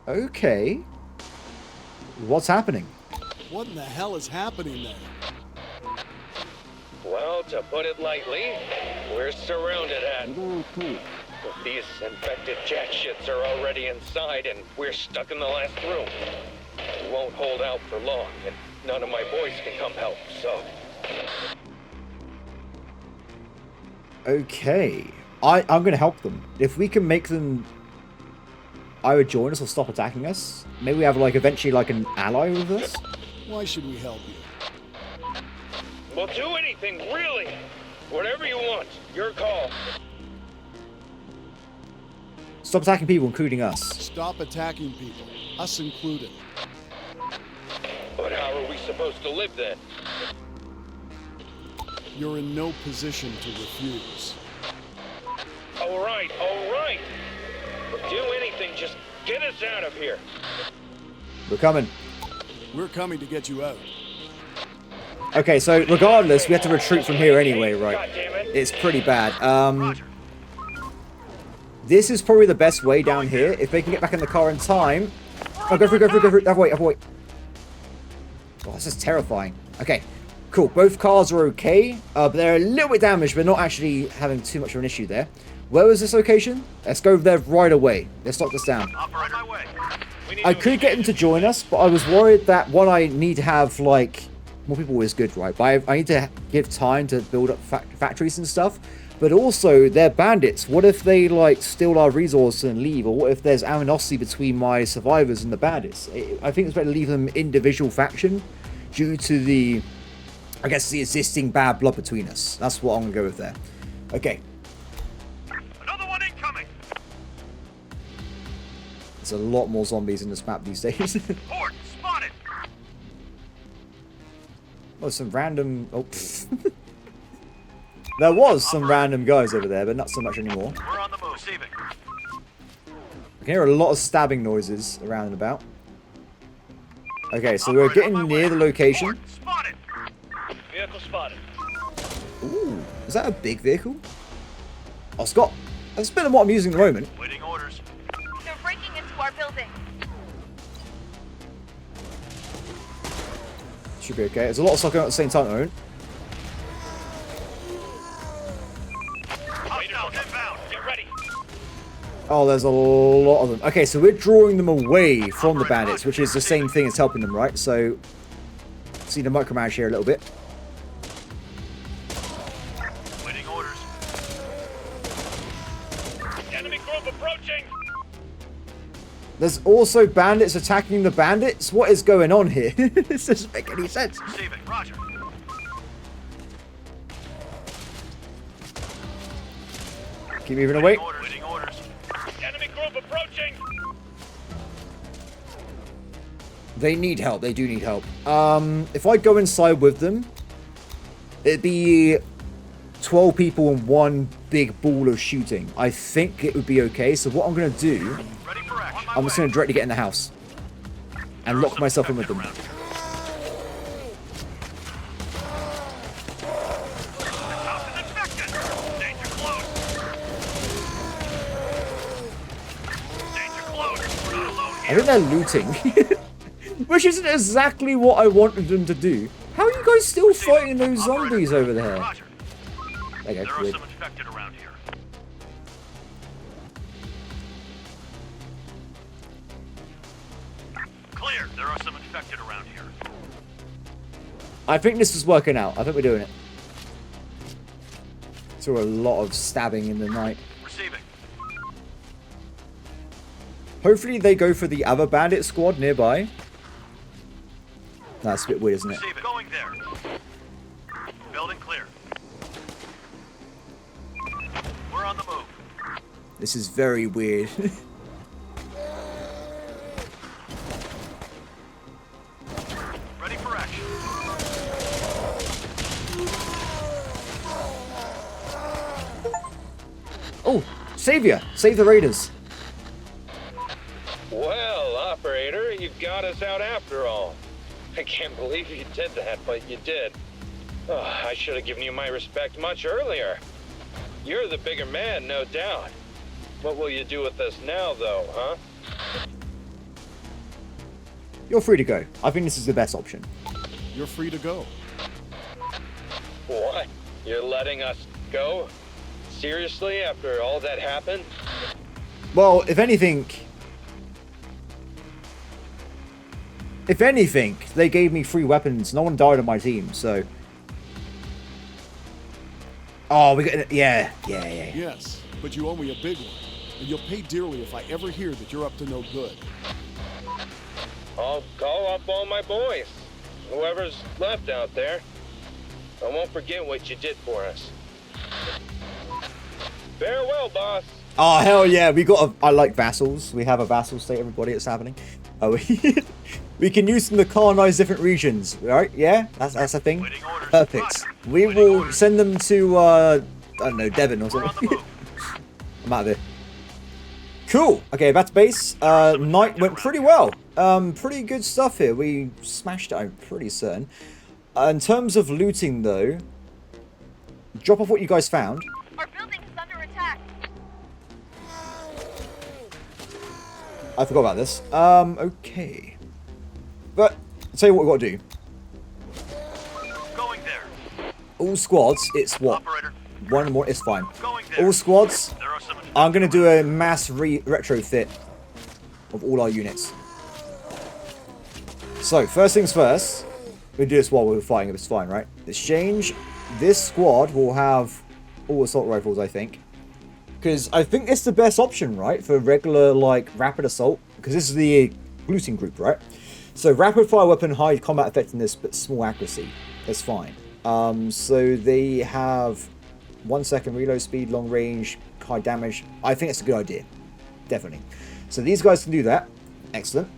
Okay. What's happening? What in the hell is happening there? Well, to put it lightly, we're surrounded at. These infected jack shits are already inside, and we're stuck in the last room. We won't hold out for long, and none of my boys can come help, so... Okay. I'm going to help them. If we can make them either join us or stop attacking us, maybe we have like eventually like an ally with us. Why should we help you? Well, do anything, really! Whatever you want, your call. Stop attacking people, including us. Stop attacking people, us included. But how are we supposed to live then? You're in no position to refuse. All right, all right. Do anything, just get us out of here. We're coming. We're coming to get you out. Okay, so regardless, we have to retreat from here anyway, right? God damn it. It's pretty bad. Roger. This is probably the best way down here. If they can get back in the car in time. Oh, go through. Have a wait. Oh, this is terrifying. Okay, cool. Both cars are okay, but they're a little bit damaged, but not actually having too much of an issue there. Where was this location? Let's go there right away. Let's lock this down. Operator, my way. I could get them to join us, but I was worried that one, I need to have, like, more people is good, right? But I need to give time to build up factories and stuff. But also, they're bandits. What if they, like, steal our resources and leave? Or what if there's animosity between my survivors and the bandits? I think it's better to leave them individual faction due to the, I guess, the existing bad blood between us. That's what I'm going to go with there. Okay. Another one incoming. There's a lot more zombies in this map these days. Horde spotted. Oh, some random... Oh, there was some random guys over there, but not so much anymore. We're on the move. Receiving. I can hear a lot of stabbing noises around and about. Okay, so we're getting near the location. Horde spotted. Vehicle spotted. Ooh, is that a big vehicle? Oh, Scott, that's better than what I'm using at the moment. Waiting orders. They're breaking into our building. Should be okay. There's a lot of stuff going on at the same time at the moment. Hostiles inbound. Get ready. Oh, there's a lot of them. Okay, so we're drawing them away from the bandits, which is the same thing as helping them, right? So, see the micromanage here a little bit. Waiting orders. Enemy group approaching. There's also bandits attacking the bandits. What is going on here? This doesn't make any sense. Receiving. Roger. Keep moving away. Waiting orders. Enemy group approaching. They need help. They do need help. If I go inside with them, it'd be 12 people and one big ball of shooting. I think it would be okay. So what I'm going to do, Ready for action. I'm just going to directly get in the house and lock myself in with them. House is infected. Danger close. Danger close. We're not alone I here. think they're looting, which isn't exactly what I wanted them to do. How are you guys still fighting those zombies over there? Roger. Okay, There are weird. some infected around here. Clear. There are some infected around here. I think this is working out. I think we're doing it. Saw a lot of stabbing in the night. Receiving. Hopefully they go for the other bandit squad nearby. That's a bit weird, isn't it? Receiving. Going there. Building clear. We're on the move. This is very weird. Ready for action. Oh, Savior! Save the raiders. Well, operator, you got us out after all. I can't believe you did that, but you did. Oh, I should have given you my respect much earlier. You're the bigger man, no doubt. What will you do with us now, though, huh? You're free to go. I think this is the best option. You're free to go. What? You're letting us go? Seriously, after all that happened? Well, if anything, they gave me free weapons. No one died on my team, so. Oh, we got yeah. Yes, but you owe me a big one. And you'll pay dearly if I ever hear that you're up to no good. I'll call up all my boys. Whoever's left out there. I won't forget what you did for us. Farewell, boss. Oh, hell yeah. We got a... I like vassals. We have a vassal state, everybody. It's happening. We can use them to colonize different regions, right? Yeah? That's a thing. Perfect. We will send them to, I don't know, Devon or something. I'm out of here. Cool. Okay, back to base. Night went pretty well. Pretty good stuff here. We smashed it, I'm pretty certain. In terms of looting, though, drop off what you guys found. Our building is under attack. I forgot about this. Okay. But, I'll tell you what we've got to do. Going there. All squads, it's what? Operator. One more, it's fine. Going there. All squads, There are some I'm going to do a mass retrofit of all our units. So, first things first. We do this while we're fighting, it's fine, right? Exchange. This squad will have all assault rifles, I think. Because I think it's the best option, right? For regular, like, rapid assault. Because this is the looting group, right? So, rapid fire weapon, high combat effectiveness, but small accuracy. That's fine. So they have 1 second reload speed, long range, high damage. I think it's a good idea. Definitely. So these guys can do that. Excellent.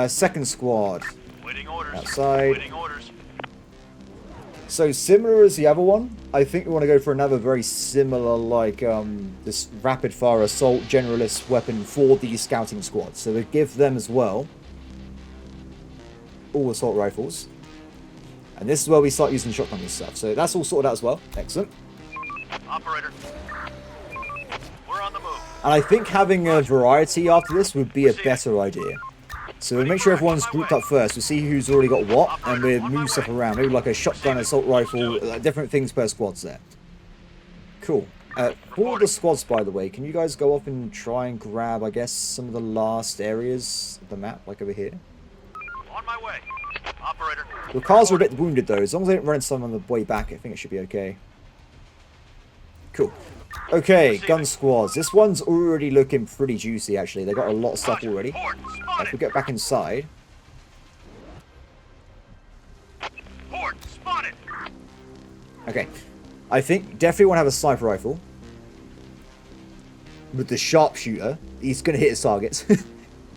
Second squad. waiting orders. Outside. Waiting orders. So similar as the other one, I think we want to go for another very similar, like, this rapid fire assault generalist weapon for the scouting squad. So we give them as well all assault rifles. And this is where we start using shotguns and stuff. So that's all sorted out as well. Excellent. Operator. We're on the move. And I think having a variety after this would be a better idea. So we'll make sure everyone's grouped up first. We'll see who's already got what, and we'll move stuff around. Maybe like a shotgun, assault rifle, different things per squad's there. Cool. For the squads, by the way, can you guys go up and try and grab, I guess, some of the last areas of the map, like over here? On my way. Operator. The cars are a bit wounded, though. As long as they don't run into some on the way back, I think it should be okay. Cool. Okay, gun squads. This one's already looking pretty juicy, actually. They got a lot of stuff already. If we get back inside... Port spotted. Okay. I think definitely want to have a sniper rifle. With the sharpshooter. He's going to hit his targets.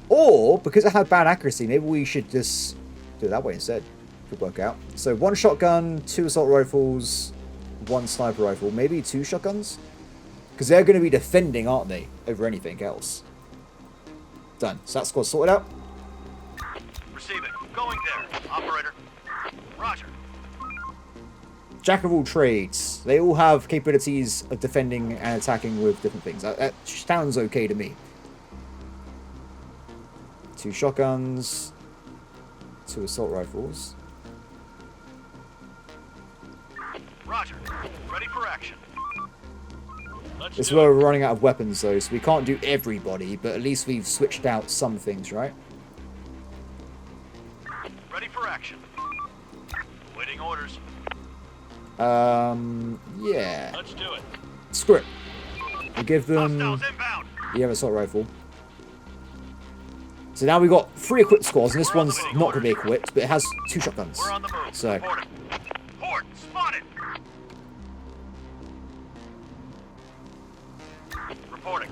Or, because it had bad accuracy, maybe we should just do it that way instead. Could work out. So 1 shotgun, 2 assault rifles, 1 sniper rifle. Maybe 2 shotguns? Because they're going to be defending, aren't they? Over anything else. Done. So that squad's sorted out. Receiving. Going there. Operator. Roger. Jack of all trades. They all have capabilities of defending and attacking with different things. That sounds okay to me. 2 shotguns. 2 assault rifles. Roger. Ready for action. Let's This is do where it. we're running out of weapons, though, so we can't do everybody, but at least we've switched out some things, right? Ready for action. Waiting orders. Yeah. Let's do it. Screw it. We'll give them Hostiles inbound. the assault rifle. So now we've got 3 equipped squads, and this one's not going to be equipped, but it has 2 shotguns. We're on the move. So, Reporting. Port spotted. Reporting.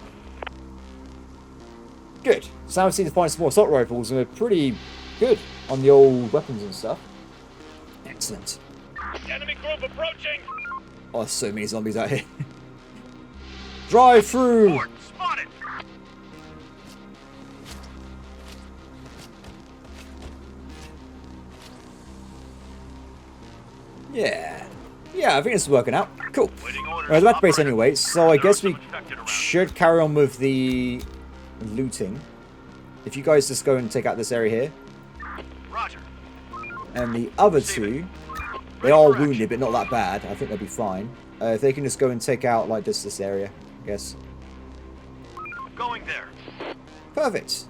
good. So now we see to find some more assault rifles, and we're pretty good on the old weapons and stuff. Excellent. Enemy group approaching. Oh, there's so many zombies out here. Drive through! Port spotted. Yeah. Yeah, I think it's working out. Cool. Waiting orders. Alright, that's base Operator. anyway, so I There are guess some we infected around. should carry on with the looting. If you guys just go and take out this area here. Roger. And the other 2, they are wounded, but not that bad. I think they'll be fine. If they can just go and take out, like, just this area, I guess. Going there. Perfect.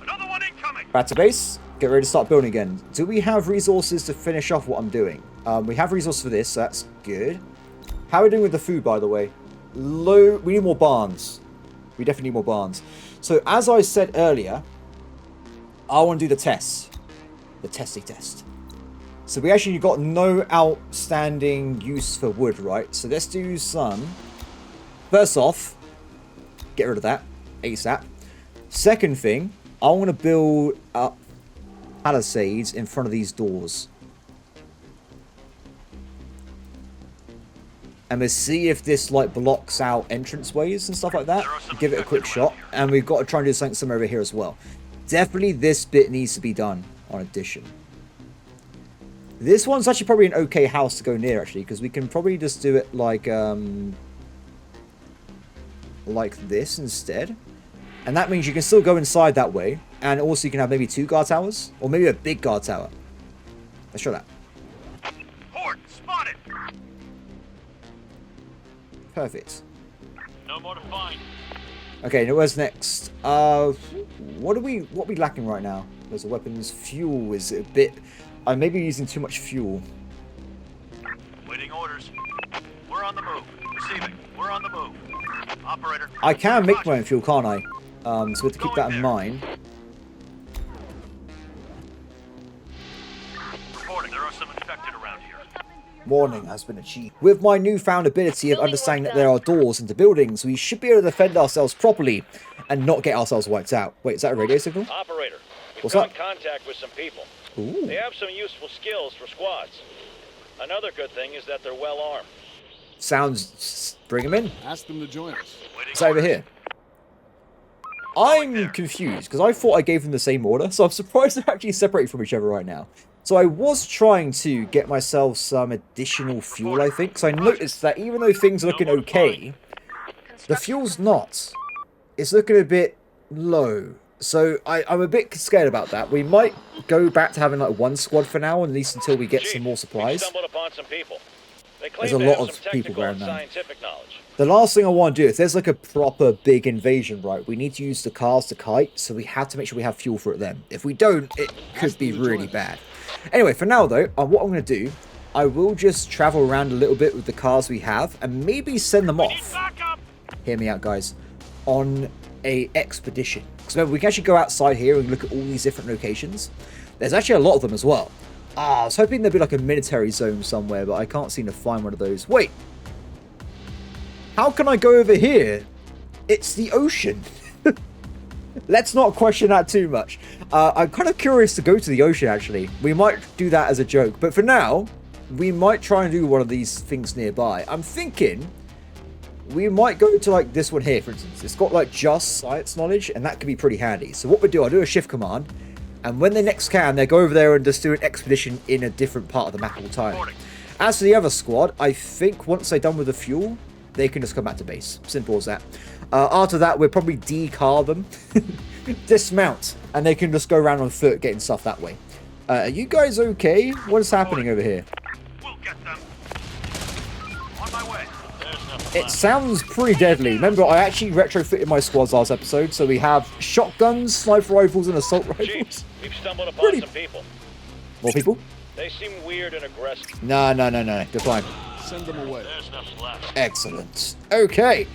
Another one incoming. Back to base. Get ready to start building again. Do we have resources to finish off what I'm doing? We have resources for this, so that's good. How are we doing with the food, by the way? Low. We need more barns. We definitely need more barns. So, as I said earlier, I want to do the tests. The testy test. So we actually got no outstanding use for wood, right? So let's do some. First off, get rid of that ASAP. Second thing, I want to build up palisades in front of these doors. And we'll see if this like blocks out entranceways and stuff like that. Give it a quick shot. And we've got to try and do something over here as well. Definitely this bit needs to be done on addition. This one's actually probably an okay house to go near, actually, because we can probably just do it like this instead. And that means you can still go inside that way. And also you can have maybe 2 guard towers. Or maybe a big guard tower. Let's try that. Horde spotted. Perfect. No more to find. Okay, now where's next? What are we lacking right now? There's a weapons. Fuel is a bit... I may be using too much fuel. Waiting orders. We're on the move. Receiving. We're on the move. Operator. I can make my own fuel, can't I? So we have to keep that in mind. Reporting. There are some infected around here. Warning has been achieved. With my newfound ability of understanding that there are doors into buildings, we should be able to defend ourselves properly and not get ourselves wiped out. Wait, is that a radio signal? Operator, we've What's got up? in contact with some people. Ooh. They have some useful skills for squads. Another good thing is that they're well armed. Sounds... Bring them in. Ask them to join us. It's over here. I'm confused, because I thought I gave them the same order, so I'm surprised they're actually separated from each other right now. So I was trying to get myself some additional fuel, I think, because I noticed that even though things are looking okay, the fuel's not. It's looking a bit low. So I'm a bit scared about that. We might go back to having like 1 squad for now, at least until we get some more We've supplies. stumbled upon some people. They claim There's a to lot have of some people technical around and now. scientific knowledge. The last thing I want to do, if there's like a proper big invasion, right, we need to use the cars to kite, so we have to make sure we have fuel for it then. If we don't, it could be really bad. Anyway, for now though, what I'm going to do, I will just travel around a little bit with the cars we have, and maybe send them off. Hear me out, guys. On a expedition. Because remember, we can actually go outside here and look at all these different locations. There's actually a lot of them as well. I was hoping there'd be like a military zone somewhere, but I can't seem to find one of those. Wait. How can I go over here? It's the ocean. Let's not question that too much. I'm kind of curious to go to the ocean, actually. We might do that as a joke. But for now, we might try and do one of these things nearby. I'm thinking we might go to like this one here, for instance. It's got like just science knowledge, and that could be pretty handy. So what we do, I'll do a shift command. And when they next can, they go over there and just do an expedition in a different part of the map all the time. As for the other squad, I think once they're done with the fuel, they can just come back to base. Simple as that. After that, we'll probably decar them, dismount, and they can just go around on foot getting stuff that way. Are you guys okay? What is happening over here? We'll get them. On my way. There's nothing It left. sounds pretty deadly. Remember, I actually retrofitted my squads last episode, so we have shotguns, sniper rifles, and assault rifles. Chief, we've stumbled upon Pretty- some people. More people? They seem weird and aggressive. No. Decline. Send them away. There's nothing left. Excellent. Okay.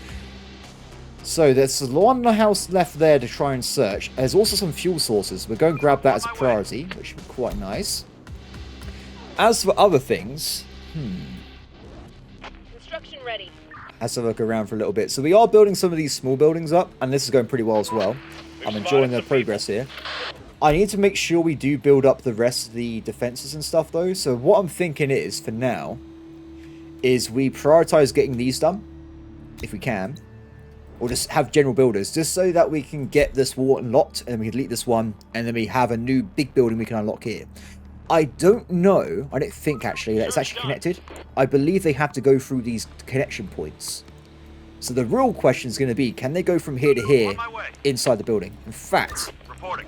So there's one house left there to try and search. There's also some fuel sources. We're going to grab that as a priority, which would be quite nice. As for other things, Construction ready. let's have a look around for a little bit. So we are building some of these small buildings up, and this is going pretty well as well. I'm enjoying the progress here. I need to make sure we do build up the rest of the defenses and stuff though. So what I'm thinking is, for now, is we prioritize getting these done, if we can. Or just have general builders, just so that we can get this wall unlocked, and we can delete this one, and then we have a new big building we can unlock here. I don't know, I don't think actually that it's actually connected. I believe they have to go through these connection points. So the real question is going to be, can they go from here to here inside the building? In fact, Reporting.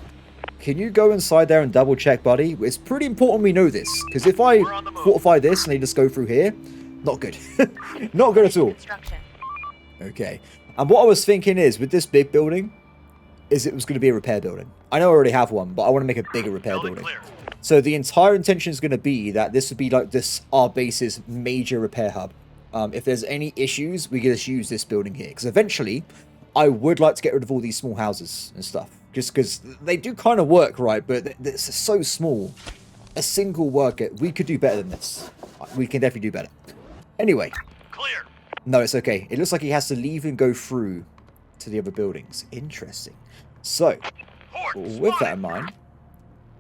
can you go inside there and double check, buddy? It's pretty important we know this, because if I fortify this and they just go through here, not good. Not good at all. Construction. Okay. And what I was thinking is, with this big building, is it was going to be a repair building. I know I already have one, but I want to make a bigger repair building. Clear. So the entire intention is going to be that this would be like this, our base's major repair hub. If there's any issues, we can just use this building here. Because eventually, I would like to get rid of all these small houses and stuff. Just because they do kind of work, right? But it's so small. a single worker. We could do better than this. We can definitely do better. Anyway. Clear. No, it's okay. It looks like he has to leave and go through to the other buildings. Interesting. So, with that in mind,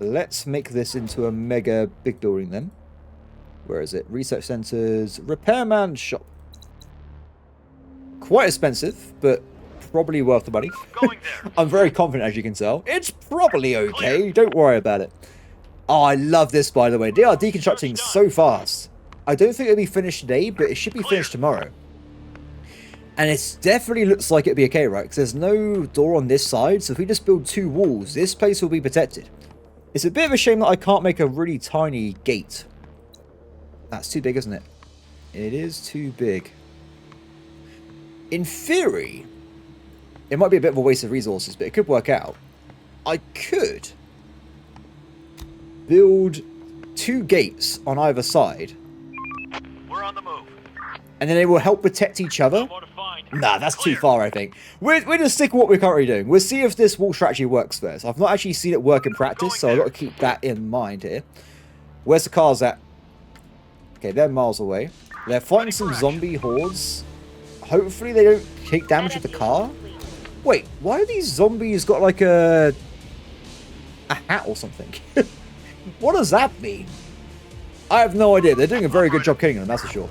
let's make this into a mega big building then. Where is it? Research centers, repairman shop. Quite expensive, but probably worth the money. Going there. I'm very confident, as you can tell. It's probably okay. Don't worry about it. Oh, I love this, by the way. They are deconstructing so fast. I don't think it'll be finished today, but it should be finished tomorrow. And it definitely looks like it'll be okay, right? Because there's no door on this side, so if we just build 2 walls, this place will be protected. It's a bit of a shame that I can't make a really tiny gate. That's too big, isn't it? It is too big. In theory, it might be a bit of a waste of resources, but it could work out. I could build 2 gates on either side. We're on the move. And then they will help protect each other. No more to find. Nah, that's too far, I think. We're just stick with what we're currently doing. We'll see if this wall strategy works first. I've not actually seen it work in practice, so I've got to keep that in mind here. Where's the cars at? Okay, they're miles away. They're fighting some zombie hordes. Hopefully they don't take damage with the car. Wait, why do these zombies got like a hat or something? What does that mean? I have no idea. They're doing a very good job killing them, that's for sure.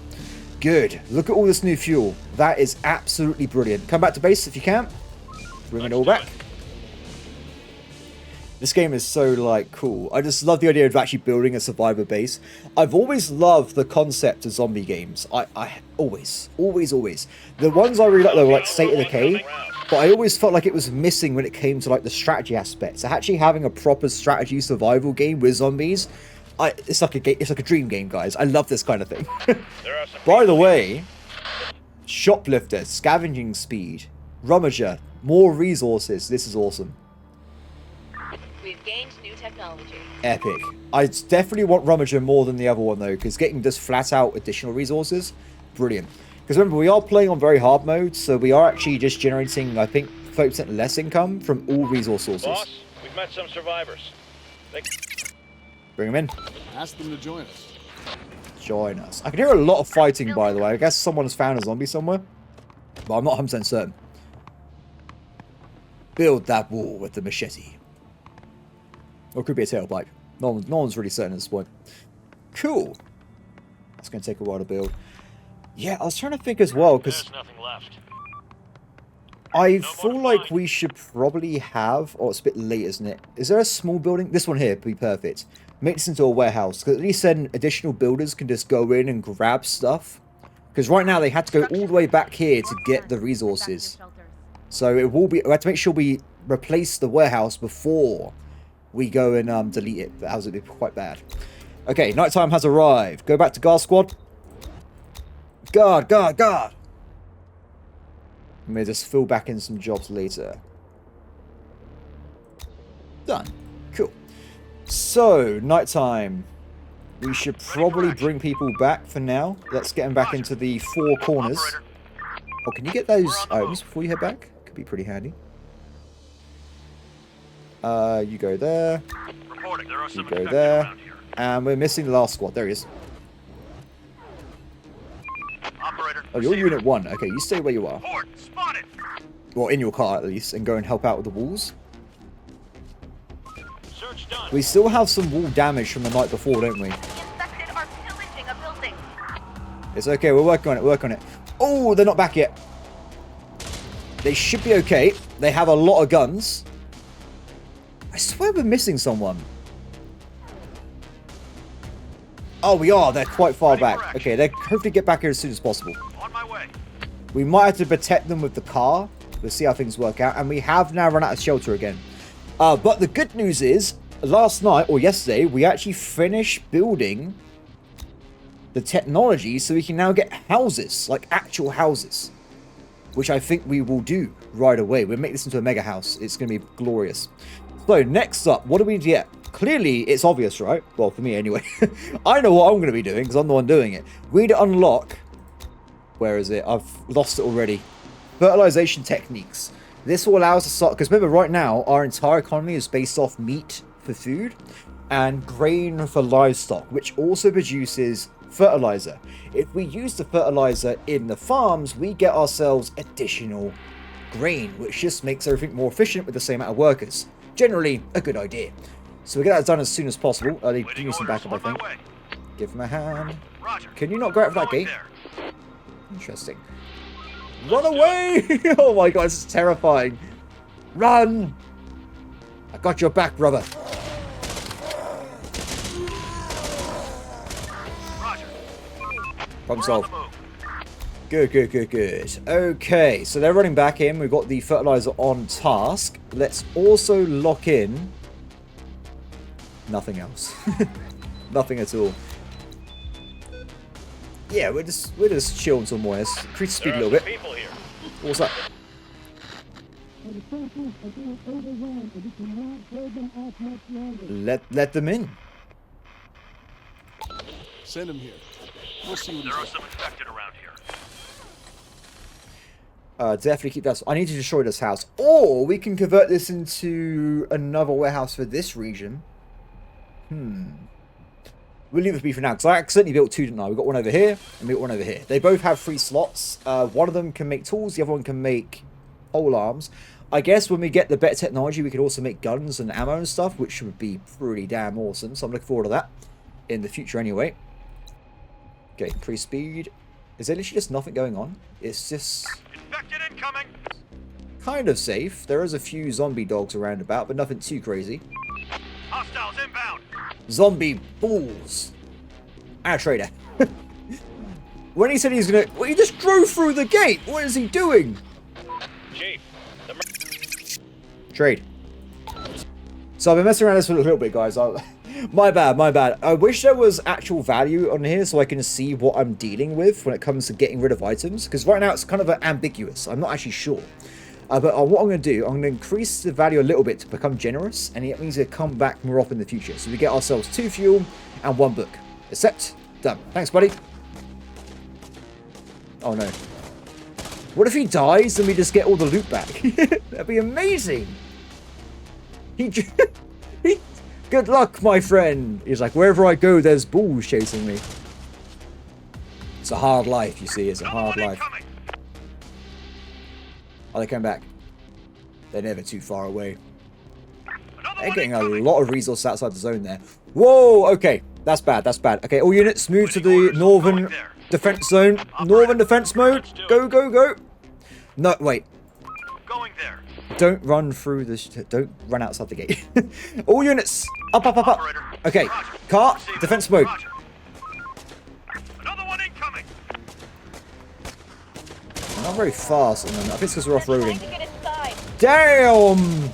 Good. Look at all this new fuel. That is absolutely brilliant. Come back to base if you can. Bring it all back. This game is so, like, cool. I just love the idea of actually building a survivor base. I've always loved the concept of zombie games. I always. The ones I really like, though, were like State of Decay. But I always felt like it was missing when it came to, like, the strategy aspects. Actually having a proper strategy survival game with zombies, it's like a dream game, guys. I love this kind of thing. By the way, shoplifter, scavenging speed, rummager, more resources. This is awesome. We've gained new technology. Epic. I definitely want rummager more than the other one though, because getting just flat out additional resources, brilliant. Because remember, we are playing on very hard mode, so we are actually just generating, I think, 30% less income from all resource sources. Boss, we've met some survivors. Bring them in. Ask them to join us. Join us. I can hear a lot of fighting, by the way. I guess someone's found a zombie somewhere, but I'm not 100% certain. Build that wall with the machete. Or it could be a tailpipe. No one's really certain at this point. Cool. That's going to take a while to build. Yeah, I was trying to think as well, because There's nothing left. I feel like we should probably have... Oh, it's a bit late, isn't it? Is there a small building? This one here would be perfect. Make this into a warehouse, because at least then additional builders can just go in and grab stuff. Because right now they had to go all the way back here to get the resources. So it will be... We have to make sure we replace the warehouse before we go and delete it. That would be quite bad. Okay, nighttime has arrived. Go back to guard squad. Guard. And we'll just fill back in some jobs later. Done. Cool. So, nighttime. We should probably bring people back for now. Let's get them back into the 4 corners. Oh, can you get those items before you head back? Could be pretty handy. You go there. You go there. And we're missing the last squad. There he is. Oh, you're Unit 1. Okay, you stay where you are. Well, in your car at least, and go and help out with the walls. We still have some wall damage from the night before, don't we? The infected are pillaging a building. It's okay, we're working on it, Oh, they're not back yet. They should be okay. They have a lot of guns. I swear we're missing someone. Oh, we are. They're quite far back. Okay, they hopefully get back here as soon as possible. On my way. We might have to protect them with the car. We'll see how things work out. And we have now run out of shelter again. But the good news is, last night, or yesterday, we actually finished building the technology so we can now get houses, like actual houses. Which I think we will do right away. We'll make this into a mega house. It's going to be glorious. So, next up, what do we get? Clearly, it's obvious, right? Well, for me anyway. I know what I'm going to be doing, because I'm the one doing it. We need to unlock... Where is it? I've lost it already. Fertilization techniques. This will allow us to start... Because remember, right now, our entire economy is based off meat for food. and grain for livestock, which also produces fertilizer. If we use the fertilizer in the farms, we get ourselves additional grain, which just makes everything more efficient with the same amount of workers. Generally, a good idea. So we get that done as soon as possible. They give me some backup, I think. Give him a hand. Roger. Can you not go out of that Going gate? there. Interesting. Run away! Oh my god, this is terrifying. Run! I got your back, brother. Roger. Problem We're on solved. the move. Good, good, good, good. Okay, so they're running back in. We've got the fertilizer on task. Let's also lock in. Nothing else. Nothing at all. Yeah, we're just chilling until morning. Let's increase the speed a little bit. People here. What's that? Let them in. Send him here. We'll see what There are he's some infected around here. Definitely keep that. I need to destroy this house, or we can convert this into another warehouse for this region. We'll leave it be for now, because I accidentally built two, didn't I? We've got one over here, and we got one over here. They both have 3 slots. One of them can make tools, the other one can make pole arms. I guess when we get the better technology, we could also make guns and ammo and stuff, which would be pretty damn awesome. So I'm looking forward to that in the future anyway. Okay, increase speed. Is there literally just nothing going on? It's just Infected incoming. kind of safe. There is a few zombie dogs around about, but nothing too crazy. Hostiles inbound. Zombie balls. Our trader. When he said he's gonna... Well, he just drove through the gate. What is he doing? Chief, the Trade. So I've been messing around this for a little bit, guys. My bad, my bad. I wish there was actual value on here so I can see what I'm dealing with when it comes to getting rid of items. Because right now it's kind of ambiguous. I'm not actually sure. But what I'm going to do, I'm going to increase the value a little bit to become generous. And it means it'll come back more often in the future. So we get ourselves 2 fuel and 1 book. Accept. Done. Thanks, buddy. Oh, no. What if he dies and we just get all the loot back? That'd be amazing. Good luck, my friend. He's like, wherever I go, there's bulls chasing me. It's a hard life, you see. It's a hard life. Incoming. Oh, they come back. They're never too far away. Another They're one getting a incoming. lot of resources outside the zone there. Whoa, okay. That's bad, that's bad. Okay, all units move to the northern defense zone. Northern defense mode. Go, go, go. No, wait. Going there. Don't run through this. Don't run outside the gate. All units. Up, up, up, up. Operator. Okay. Roger. Car. Receiving. Defense mode. Roger. Another one incoming. Not very fast at the moment. I think it's because we're off-roading. Trying to get inside. Damn!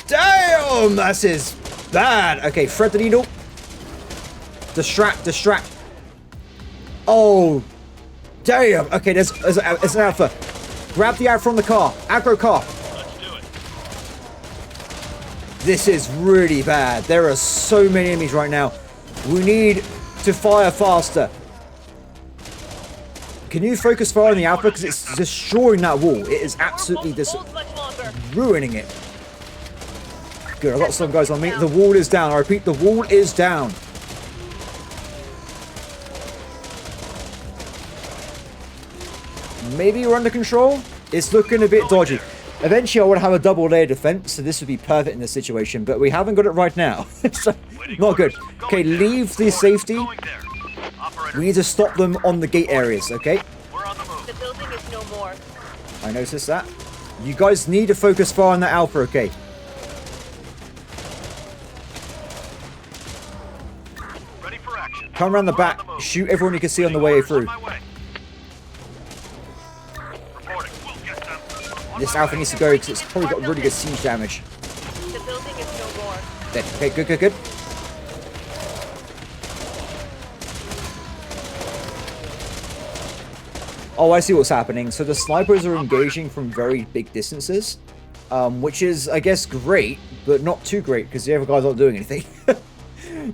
Damn! That is bad. Okay, thread the needle. Distract, distract. Oh, damn. Okay, there's an alpha. Grab the alpha from the car. Aggro car. Let's do it. This is really bad. There are so many enemies right now. We need to fire faster. Can you focus fire on the alpha? Because it's destroying that wall. It is absolutely Won't hold much longer. ruining it. Good, I've got some guys on me. The wall is down. I repeat, the wall is down. Maybe we're under control. It's looking a bit dodgy. Eventually, I want to have a double layer defense, so this would be perfect in this situation, but we haven't got it right now. So, not good. Okay, leave the safety. Going there. Operator. We need to stop them on the gate areas, okay? We're on the move. The building is no more. I noticed that. You guys need to focus fire on that alpha, okay? Ready for action. Come around the We're on back. move. Shoot everyone you can see on the way through. On my way. Reporting. We'll get them. On This my alpha way. needs to go because it's probably got really good siege damage. The building is no more. Dead. Okay, good, good, good. Oh, I see what's happening. So the snipers are engaging from very big distances, which is, I guess, great, but not too great because the other guys aren't doing anything.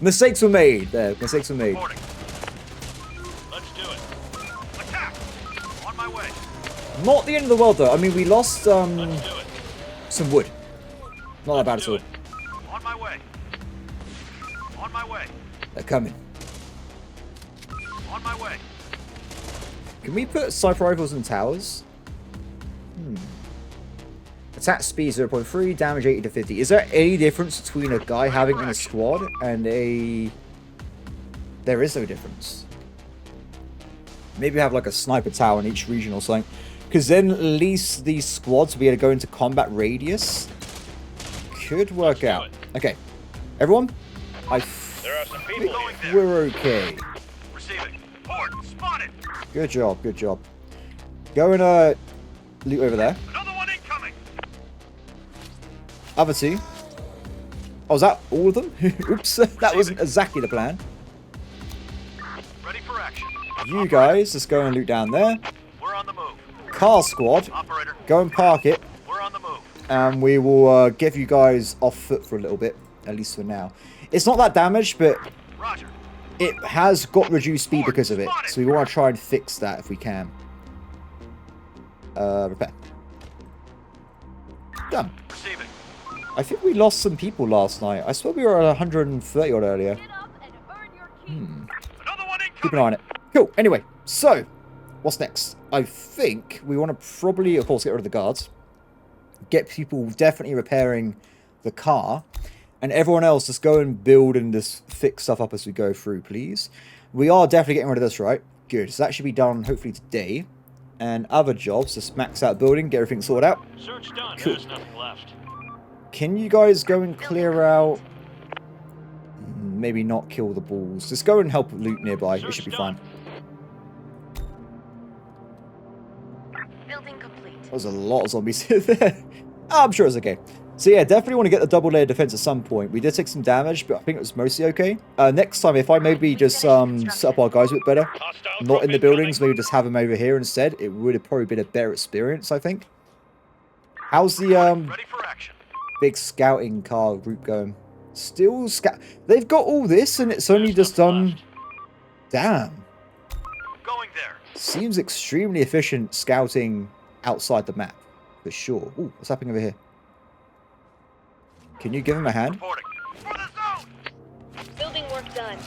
Mistakes were made. There, mistakes were made. Reporting. Let's do it. Attack. On my way. Not the end of the world, though. I mean, we lost Let's do it. some wood. Not that bad at Do all. it. On my way. On my way. They're coming. On my way. Can we put sniper rifles in towers? Attack speed 0.3, damage 80 to 50. Is there any difference between a guy having in a squad and a... There is no difference. Maybe have like a sniper tower in each region or something. Because then at least these squads will be able to go into combat radius. Could work out. Okay. Everyone? I think we're okay. Receiving. Port spotted. Good job, good job. Go and loot over there. Another one incoming. Other two. Oh, is that all of them? Oops, that wasn't exactly the plan. Ready for action. You guys, just go and loot down there. We're on the move. Car squad, Operator, go and park it. we're on the move. And we will give you guys off foot for a little bit, at least for now. It's not that damaged, but Roger. it has got reduced speed because of it. So we want to try and fix that if we can. Repair. Done. Receiving. I think we lost some people last night. I swear we were at 130 odd earlier. Get up and earn your keep. Another one incoming. Keep an eye on it. Cool. Anyway, so what's next? I think we want to probably, of course, get rid of the guards. Get people definitely repairing the car. And everyone else just go and build and just fix stuff up as we go through, please. We are definitely getting rid of this, right? Good. So that should be done hopefully today. And other jobs, just max out building, get everything sorted out. Search done. Cool. There's nothing left. Can you guys go and clear out... Maybe not kill the balls. Just go and help loot nearby. It should be fine. Building complete. There's a lot of zombies there. Oh, I'm sure it's okay. So yeah, definitely want to get the double layer defense at some point. We did take some damage, but I think it was mostly okay. Next time, if I maybe just set up our guys a bit better, not in the buildings, maybe just have them over here instead, it would have probably been a better experience, I think. How's the Ready for action. big scouting car group going? Still scout. They've got all this, and it's only just done. Damn. Going there. Seems extremely efficient scouting outside the map, for sure. Ooh, what's happening over here? Can you give him a hand? Reporting. For the zone. Building work done.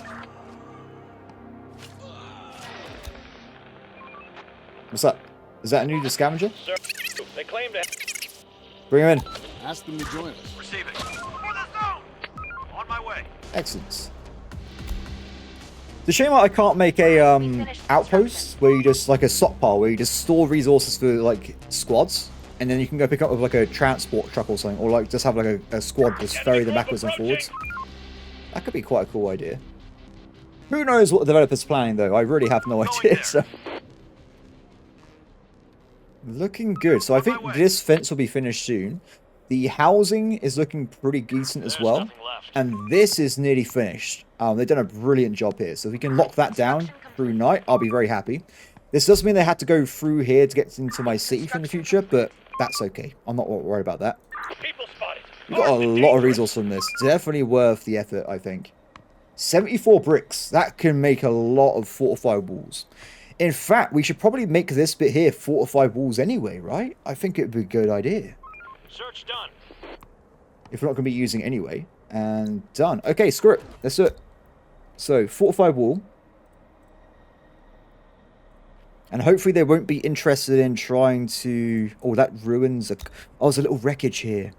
What's that? Is that a new scavenger? Sir, they claimed it. Bring him in. Ask them to join us. Receiving. For the zone. On my way. Excellent. It's a shame I can't make a outpost where you just like a stockpile where you just store resources for like squads, and then you can go pick up with like a transport truck or something, or like just have like a squad just ferry them backwards and forwards. That could be quite a cool idea. Who knows what the developer's planning though? I really have no idea. So. Looking good. So I think this fence will be finished soon. The housing is looking pretty decent as well. And this is nearly finished. They've done a brilliant job here. So if we can lock that down through night, I'll be very happy. This does mean they had to go through here to get into my city in the future, but that's okay. I'm not worried about that. People spotted. We've got a lot of resource from this. Definitely worth the effort, I think. 74 bricks. That can make a lot of fortified walls. In fact, we should probably make this bit here fortified walls anyway, right? I think it would be a good idea. Search done. If we're not going to be using it anyway. And done. Okay, screw it. Let's do it. So, fortified wall. And hopefully they won't be interested in trying to... Oh, that ruins a... Oh, there's a little wreckage here.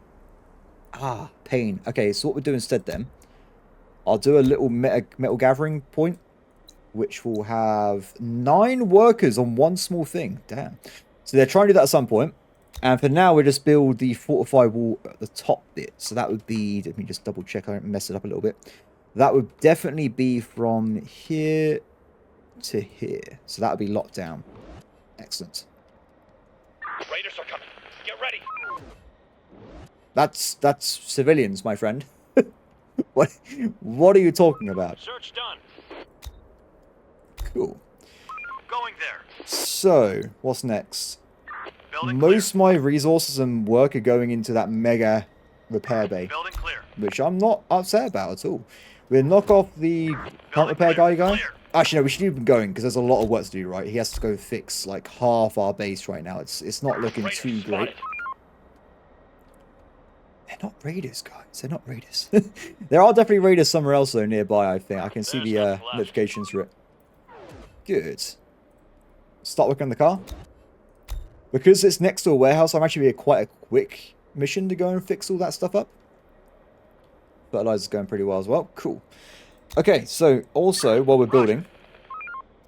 Ah, pain. Okay, so what we'll do instead then... I'll do a little metal gathering point, which will have 9 workers on one small thing. Damn. So they're trying to do that at some point. And for now, we'll just build the fortified wall at the top bit. So that would be... Let me just double check I don't mess it up a little bit. That would definitely be from here to here. So that would be locked down. Excellent. Raiders are coming. Get ready. That's civilians, my friend. What are you talking about? Search done. Cool. Going there. So, what's next? Building Most of my resources and work are going into that mega repair bay, clear. Building clear. which I'm not upset about at all. We'll knock off the current repair guy. Clear. Actually, no, we should keep him going because there's a lot of work to do, right? He has to go fix like half our base right now. It's not looking Raiders too spotted. great. They're Not raiders, guys. They're not raiders. There are definitely raiders somewhere else, though, nearby, I think. I can see the notifications for it. Good. Start working on the car. Because it's next to a warehouse, I'm actually quite a quick mission to go and fix all that stuff up. Fertilizer's going pretty well as well. Cool. Okay, so also, while we're building,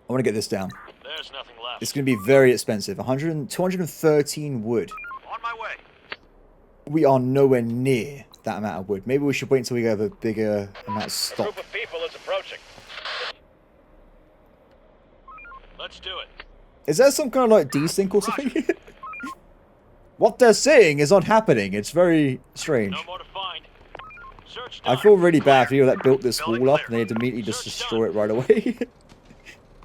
I want to get this down. There's nothing left. It's going to be very expensive. 213 wood. On my way. We are nowhere near that amount of wood. Maybe we should wait until we have a bigger amount of A stock. group of people is approaching. Let's do it. Is there some kind of like desync or something? What they're saying is not happening. It's very strange. No more to find. Search I done. feel really bad for Clear. people that built this Building wall up clear. and they had to immediately just Search destroy done. it right away.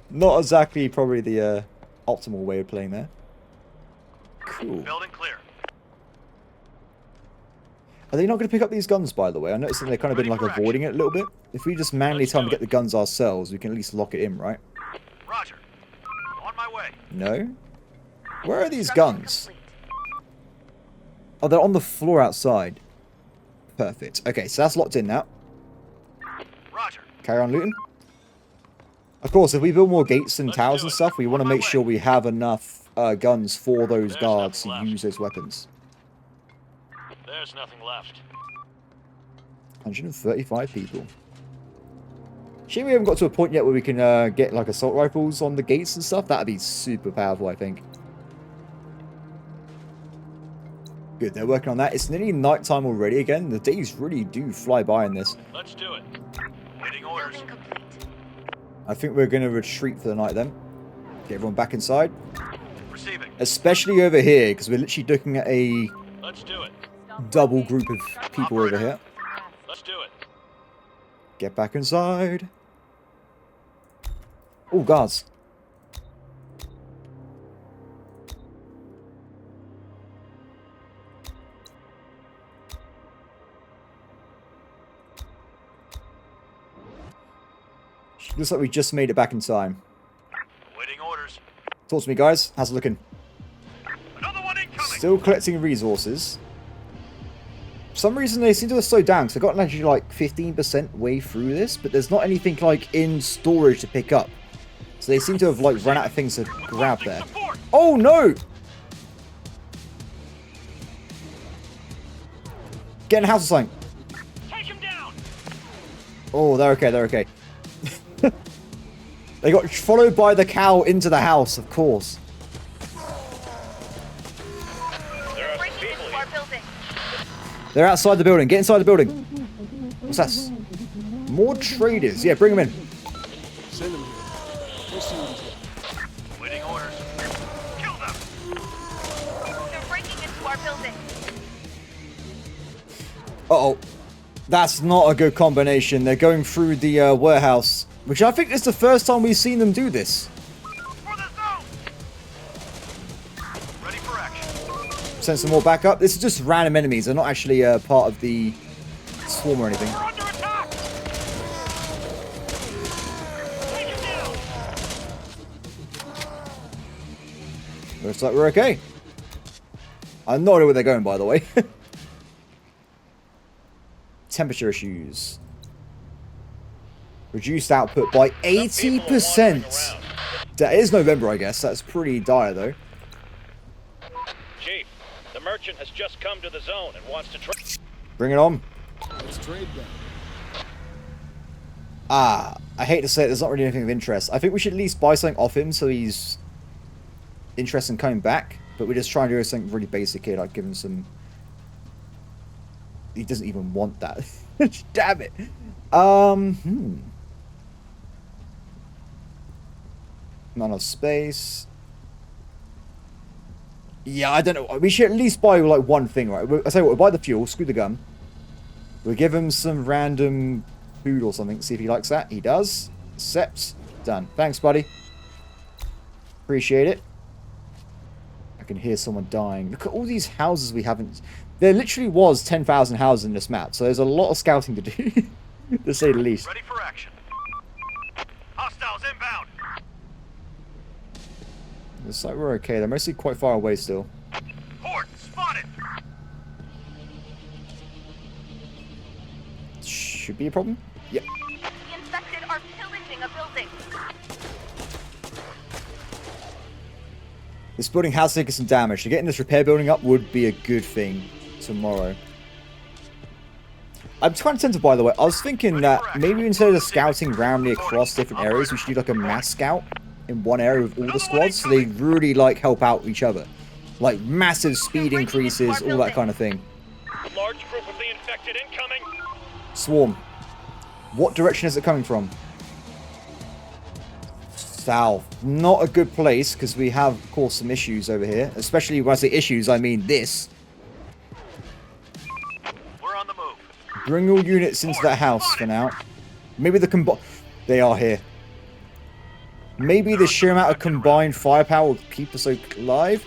Not exactly probably the optimal way of playing there. Cool. Building clear. Are they not going to pick up these guns, by the way? I noticed that they've kind of been like Ready for avoiding it a little bit. If we just manually Let's tell them do to get the guns ourselves, we can at least lock it in, right? Roger. On my way. No? Where are these Construction guns? complete. Oh, they're on the floor outside. Perfect. Okay, so that's locked in now. Roger. Carry on looting. Of course, if we build more gates and Let's towers do and it. stuff, we want to On my make way. sure we have enough guns for those There's guards nothing to left. use those weapons. There's nothing left. 135 people. Shame we haven't got to a point yet where we can get like assault rifles on the gates and stuff. That'd be super powerful, I think. Good, they're working on that. It's nearly nighttime already again. The days really do fly by in this. Let's do it. Waiting orders. Building complete. I think we're going to retreat for the night then. Get everyone back inside. Receiving. Especially over here, because we're literally looking at a Let's do it. double group of people over here. Let's do it. Get back inside. Oh, guards. Looks like we just made it back in time. Waiting orders. Talk to me, guys. How's it looking? Another one incoming. Still collecting resources. For some reason, they seem to have slowed down, because I've gotten actually like 15% way through this, but there's not anything like in storage to pick up. So they seem to have like run out of things to grab there. Support. Oh no! Get in the house or something. Take him down. Oh, they're okay, they're okay. They got followed by the cow into the house, of course. There are some Breaking people into our here. building. They're outside the building. Get inside the building. What's that? More traders. Yeah, bring them in. Send them here. We'll see what he's got. Waiting orders. Kill them. They're breaking into our building. Uh-oh. That's not a good combination. They're going through the warehouse, which I think is the first time we've seen them do this. For the zone. Ready for action. Send some more back up. This is just random enemies. They're not actually part of the swarm or anything. We're under attack. Take him down. Looks like we're okay. I have no idea where they're going, by the way. Temperature issues. Reduced output by 80%. That is November, I guess. That's pretty dire, though. Chief, the merchant has just come to the zone and wants to trade. Bring it on. Let's trade them. Ah, I hate to say it, there's not really anything of interest. I think we should at least buy something off him so he's interested in coming back. But we're just trying to do something really basic here, like give him some... He doesn't even want that. Damn it. Not enough space. Yeah, I don't know. We should at least buy like one thing, right? I tell you what, we'll buy the fuel, screw the gun. We'll give him some random food or something, see if he likes that. He does. Accept. Done. Thanks, buddy. Appreciate it. I can hear someone dying. Look at all these houses we haven't... There literally was 10,000 houses in this map, so there's a lot of scouting to do, to say the least. Ready for action. Hostiles inbound. Looks like we're okay. They're mostly quite far away still. Horde spotted. should be a problem. Yep. The infected are pillaging a building. This building has taken some damage. So getting this repair building up would be a good thing tomorrow. I'm quite tempted, by the way. I was thinking that maybe instead of scouting randomly across different areas, we should do like a mass scout in one area with all the squads, so they really like help out each other. Like massive speed increases, all that kind of thing. Large group of the infected incoming. Swarm. What direction is it coming from? South. Not a good place, because we have, of course, some issues over here. Especially when I say issues, I mean this. We're on the move. Bring all units into that house for now. Maybe the they are here. Maybe the sheer amount of combined firepower will keep us alive.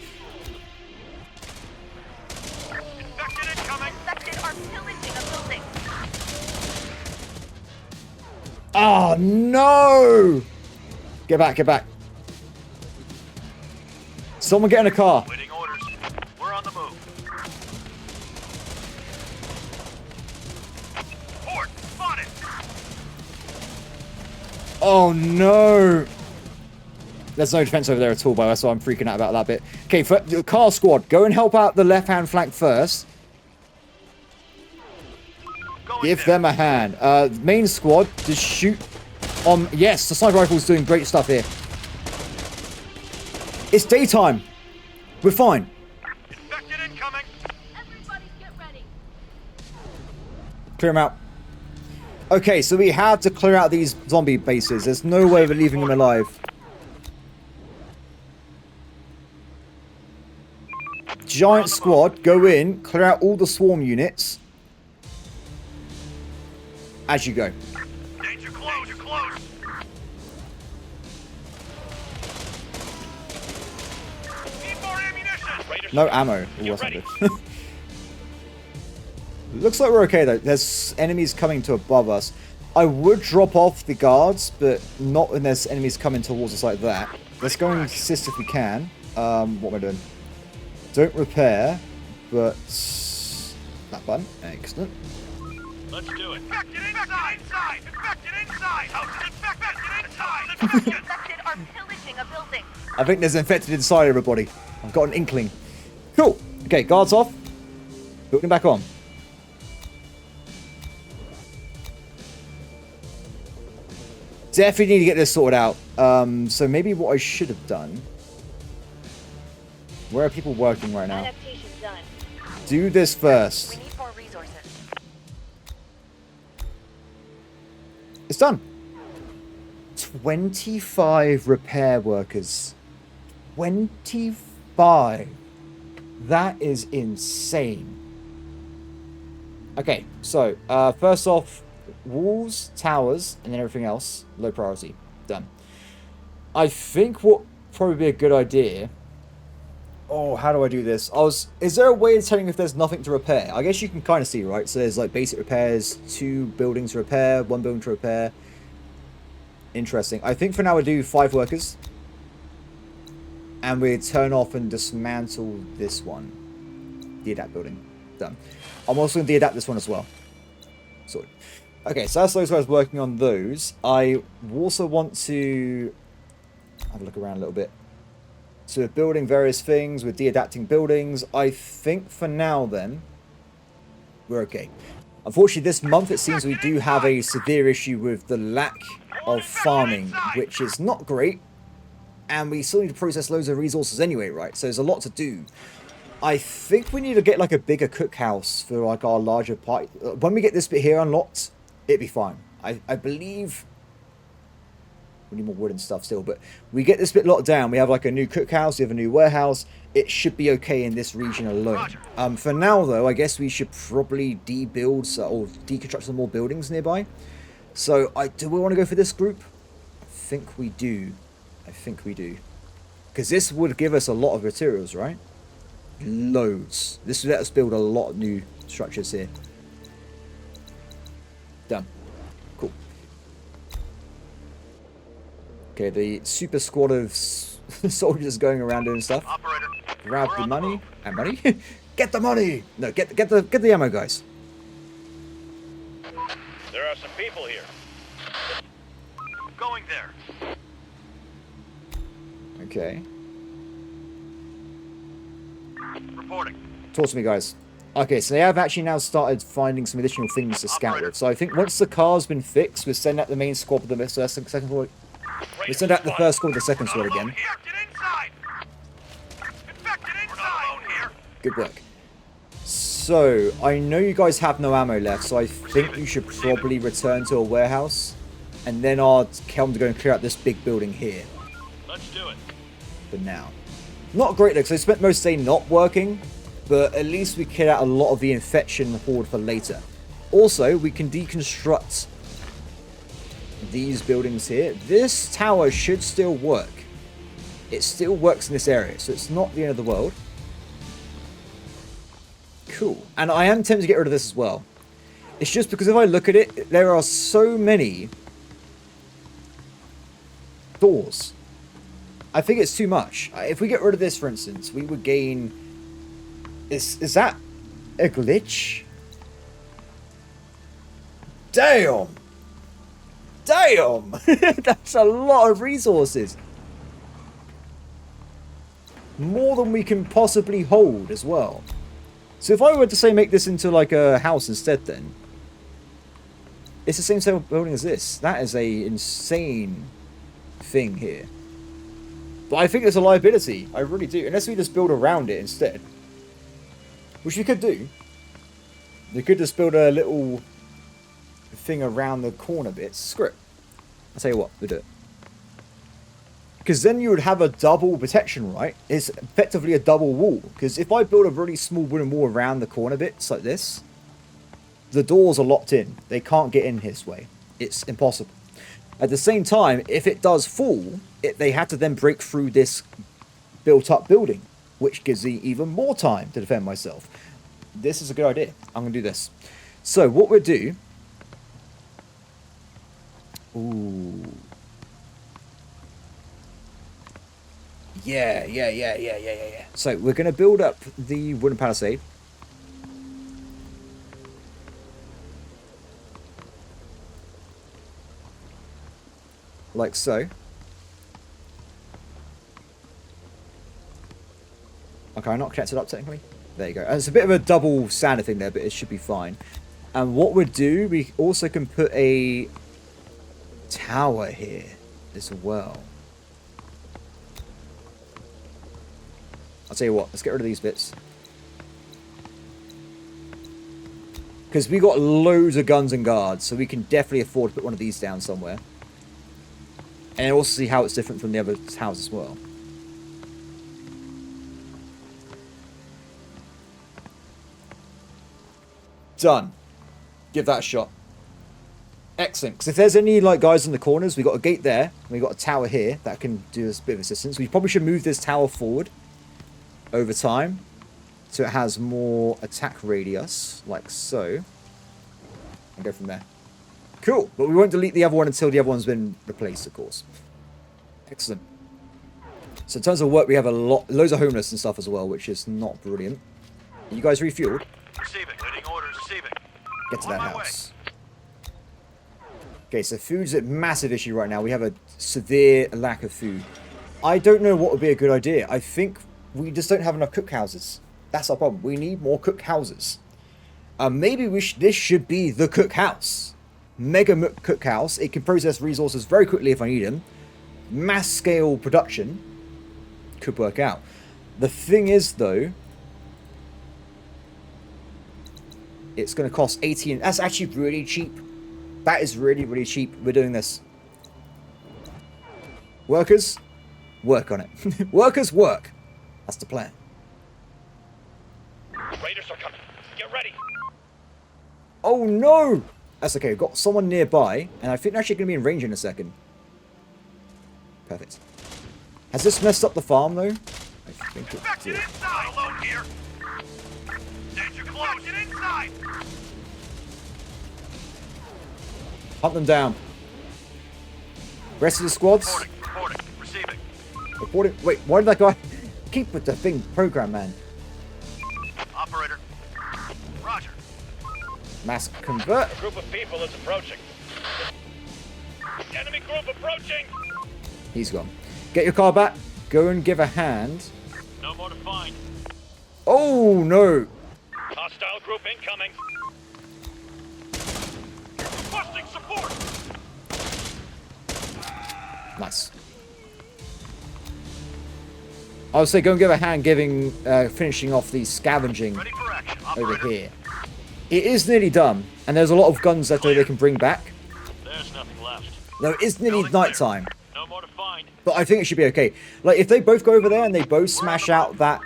Infected incoming. Infected are pillaging a building. Oh, no! Get back, get back. Someone get in a car. Waiting orders. We're on the move. Port, spotted. Oh, no! There's no defense over there at all, by the way, so I'm freaking out about that bit. Okay, for the car squad, go and help out the left-hand flank first. Give them a hand. Main squad, just shoot on... Yes, the sniper rifle's doing great stuff here. It's daytime. We're fine. Infected incoming. Everybody get ready. Clear them out. Okay, so we have to clear out these zombie bases. There's no way of leaving them alive. Giant squad, go in, clear out all the swarm units. As you go. Danger close, you're close. Need more ammunition. No ammo. It wasn't good. Looks like we're okay though. There's enemies coming to above us. I would drop off the guards, but not when there's enemies coming towards us like that. Let's go and assist if we can. What am I doing? Don't repair, but that button. Excellent. Let's do it. Infected inside, inside. Infected inside. House is infected inside. Infected are pillaging a building. I think there's infected inside everybody. I've got an inkling. Cool. Okay, guards off. Building back on. Definitely need to get this sorted out. So maybe what I should have done. Where are people working right now? Adaptation done. Do this first. We need more resources. It's done. 25 repair workers. 25. That is insane. Okay, so first off, walls, towers, and then everything else, low priority. Done. I think what probably be a good idea. Oh, how do I do this? Is there a way of telling if there's nothing to repair? I guess you can kind of see, right? So there's like basic repairs, 2 buildings to repair, 1 building to repair. Interesting. I think for now we'll do 5 workers. And we turn off and dismantle this one. The adapt building. Done. I'm also going to de-adapt this one as well. Sorted. Okay, so that's those guys working on those. I also want to have a look around a little bit. So we're building various things, we're de-adapting buildings. I think for now then, we're okay. Unfortunately this month it seems we do have a severe issue with the lack of farming, which is not great. And we still need to process loads of resources anyway, right? So there's a lot to do. I think we need to get like a bigger cookhouse for like our larger party. When we get this bit here unlocked, it'd be fine. I believe... We need more wood and stuff still, but we get this bit locked down. We have like a new cookhouse, we have a new warehouse. It should be okay in this region alone. For now though, I guess we should probably debuild or deconstruct some more buildings nearby. So do we want to go for this group? I think we do. I think we do. Because this would give us a lot of materials, right? Loads. This would let us build a lot of new structures here. Done. Cool. Okay, the super squad of soldiers going around doing stuff. Operator, Grab we're the on money. move. And money? Get the money! No, get the ammo, guys. There are some people here. Going there. Okay. Reporting. Talk to me, guys. Okay, so they have actually now started finding some additional things to scout with. So I think once the car's been fixed, we'll send out the main squad with the second squad. We send out the first squad with the second squad again. Here, get inside. Infected inside. Here. Good work. So, I know you guys have no ammo left, so I think you should probably return to a warehouse. And then I'll tell them to go and clear out this big building here. Let's do it. For now. Not great though, because I spent most of the day not working. But at least we cleared out a lot of the infection horde for later. Also, we can deconstruct these buildings here. This tower should still work. It still works in this area, so it's not the end of the world. Cool. And I am tempted to get rid of this as well. It's just because if I look at it, there are so many doors. I think it's too much. If we get rid of this, for instance, we would gain... Is that a glitch? Damn! Damn! That's a lot of resources. More than we can possibly hold as well. So if I were to say make this into like a house instead then. It's the same type of building as this. That is a insane thing here. But I think there's a liability. I really do. Unless we just build around it instead. Which we could do. We could just build a little thing around the corner bits. Screw it. I'll tell you what, we'll do it. Because then you would have a double protection, right? It's effectively a double wall. Because if I build a really small wooden wall around the corner bits like this, the doors are locked in. They can't get in this way. It's impossible. At the same time, if it does fall, they have to then break through this built-up building, which gives me even more time to defend myself. This is a good idea. I'm going to do this. So, what we'll do... Ooh. Yeah. So, we're going to build up the wooden palisade. Like so. Okay, I'm not connected up technically. There you go. And it's a bit of a double standard thing there, but it should be fine. And what we'll do, we also can put a tower here as well. I'll tell you what, let's get rid of these bits. Because we got loads of guns and guards, so we can definitely afford to put one of these down somewhere. And also see how it's different from the other towers as well. Done. Give that a shot. Excellent. Because if there's any like guys in the corners, we got a gate there. And we got a tower here that can do us a bit of assistance. We probably should move this tower forward over time, so it has more attack radius, like so. And go from there. Cool. But we won't delete the other one until the other one's been replaced, of course. Excellent. So in terms of work, we have loads of homeless and stuff as well, which is not brilliant. Are you guys refueled? Receiving. Waiting orders. Receiving. Get to that house. Okay, so food's a massive issue right now. We have a severe lack of food. I don't know what would be a good idea. I think we just don't have enough cookhouses. That's our problem. We need more cookhouses. Maybe this should be the cookhouse. Mega cookhouse. It can process resources very quickly if I need them. Mass scale production. Could work out. The thing is, though, it's going to cost 18. That's actually really cheap. That is really, really cheap. We're doing this. Workers, work on it. Workers, work. That's the plan. Raiders are coming. Get ready. Oh no! That's okay. We've got someone nearby, and I think they're actually going to be in range in a second. Perfect. Has this messed up the farm, though? I think it did. Inside. Alone here. Danger close. Get inside. Hunt them down. Rest of the squads. Reporting. Receiving. Reporting. Wait, why did that guy keep with the thing program, man? Operator. Roger. Mass convert. A group of people is approaching. Enemy group approaching. He's gone. Get your car back. Go and give a hand. No more to find. Oh, no. Hostile group incoming. Requesting support. Nice. I would say go and give a hand finishing off the scavenging Ready for action, over operator. here. It is nearly done, and there's a lot of guns that they can bring back. There's nothing left. Though it is nearly night time, No more to find. but I think it should be okay. Like, if they both go over there and they both smash out that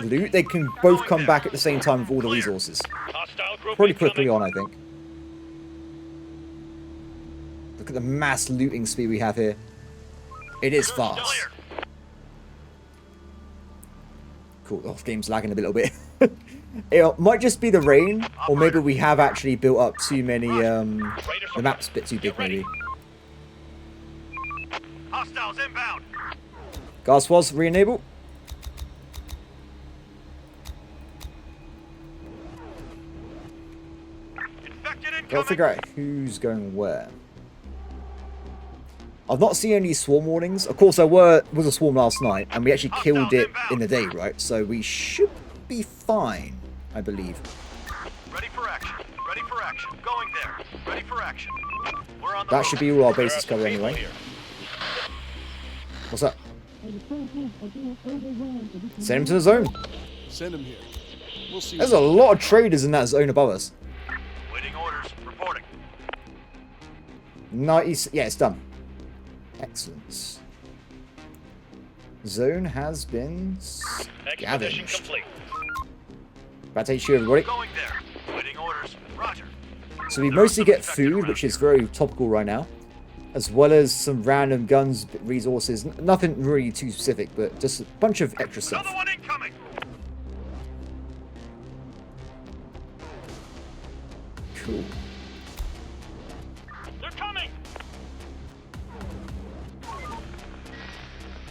loot, they can both come back at the same time with all the resources. Hostile group Pretty incoming. quickly on, I think. Look at the mass looting speed we have here. It is Still fast. here. Cool, the game's lagging a little bit. It might just be the rain, or maybe we have actually built up too many, the map's a bit too big maybe. Hostiles inbound. Gas was re-enable. Infected incoming. Gotta figure out who's going where. I've not seen any swarm warnings. Of course, there was a swarm last night, and we actually killed it in the day, right? So we should be fine, I believe. Ready for action. Ready for action. Going there. Ready for action. We're on the That move. should be all our There are bases some covered people anyway. here. What's that? Send him to the zone. Send him here. We'll see. There's a lot of traders in that zone above us. Waiting orders. Reporting. 90. Yeah, it's done. Excellent. Zone has been Expedition scavenged. complete. Back to HQ, everybody. Going there. Waiting orders. Roger. So we mostly get food, which is very topical right now, as well as some random guns, resources. Nothing really too specific, but just a bunch of extra stuff. Another one incoming. Cool. They're coming.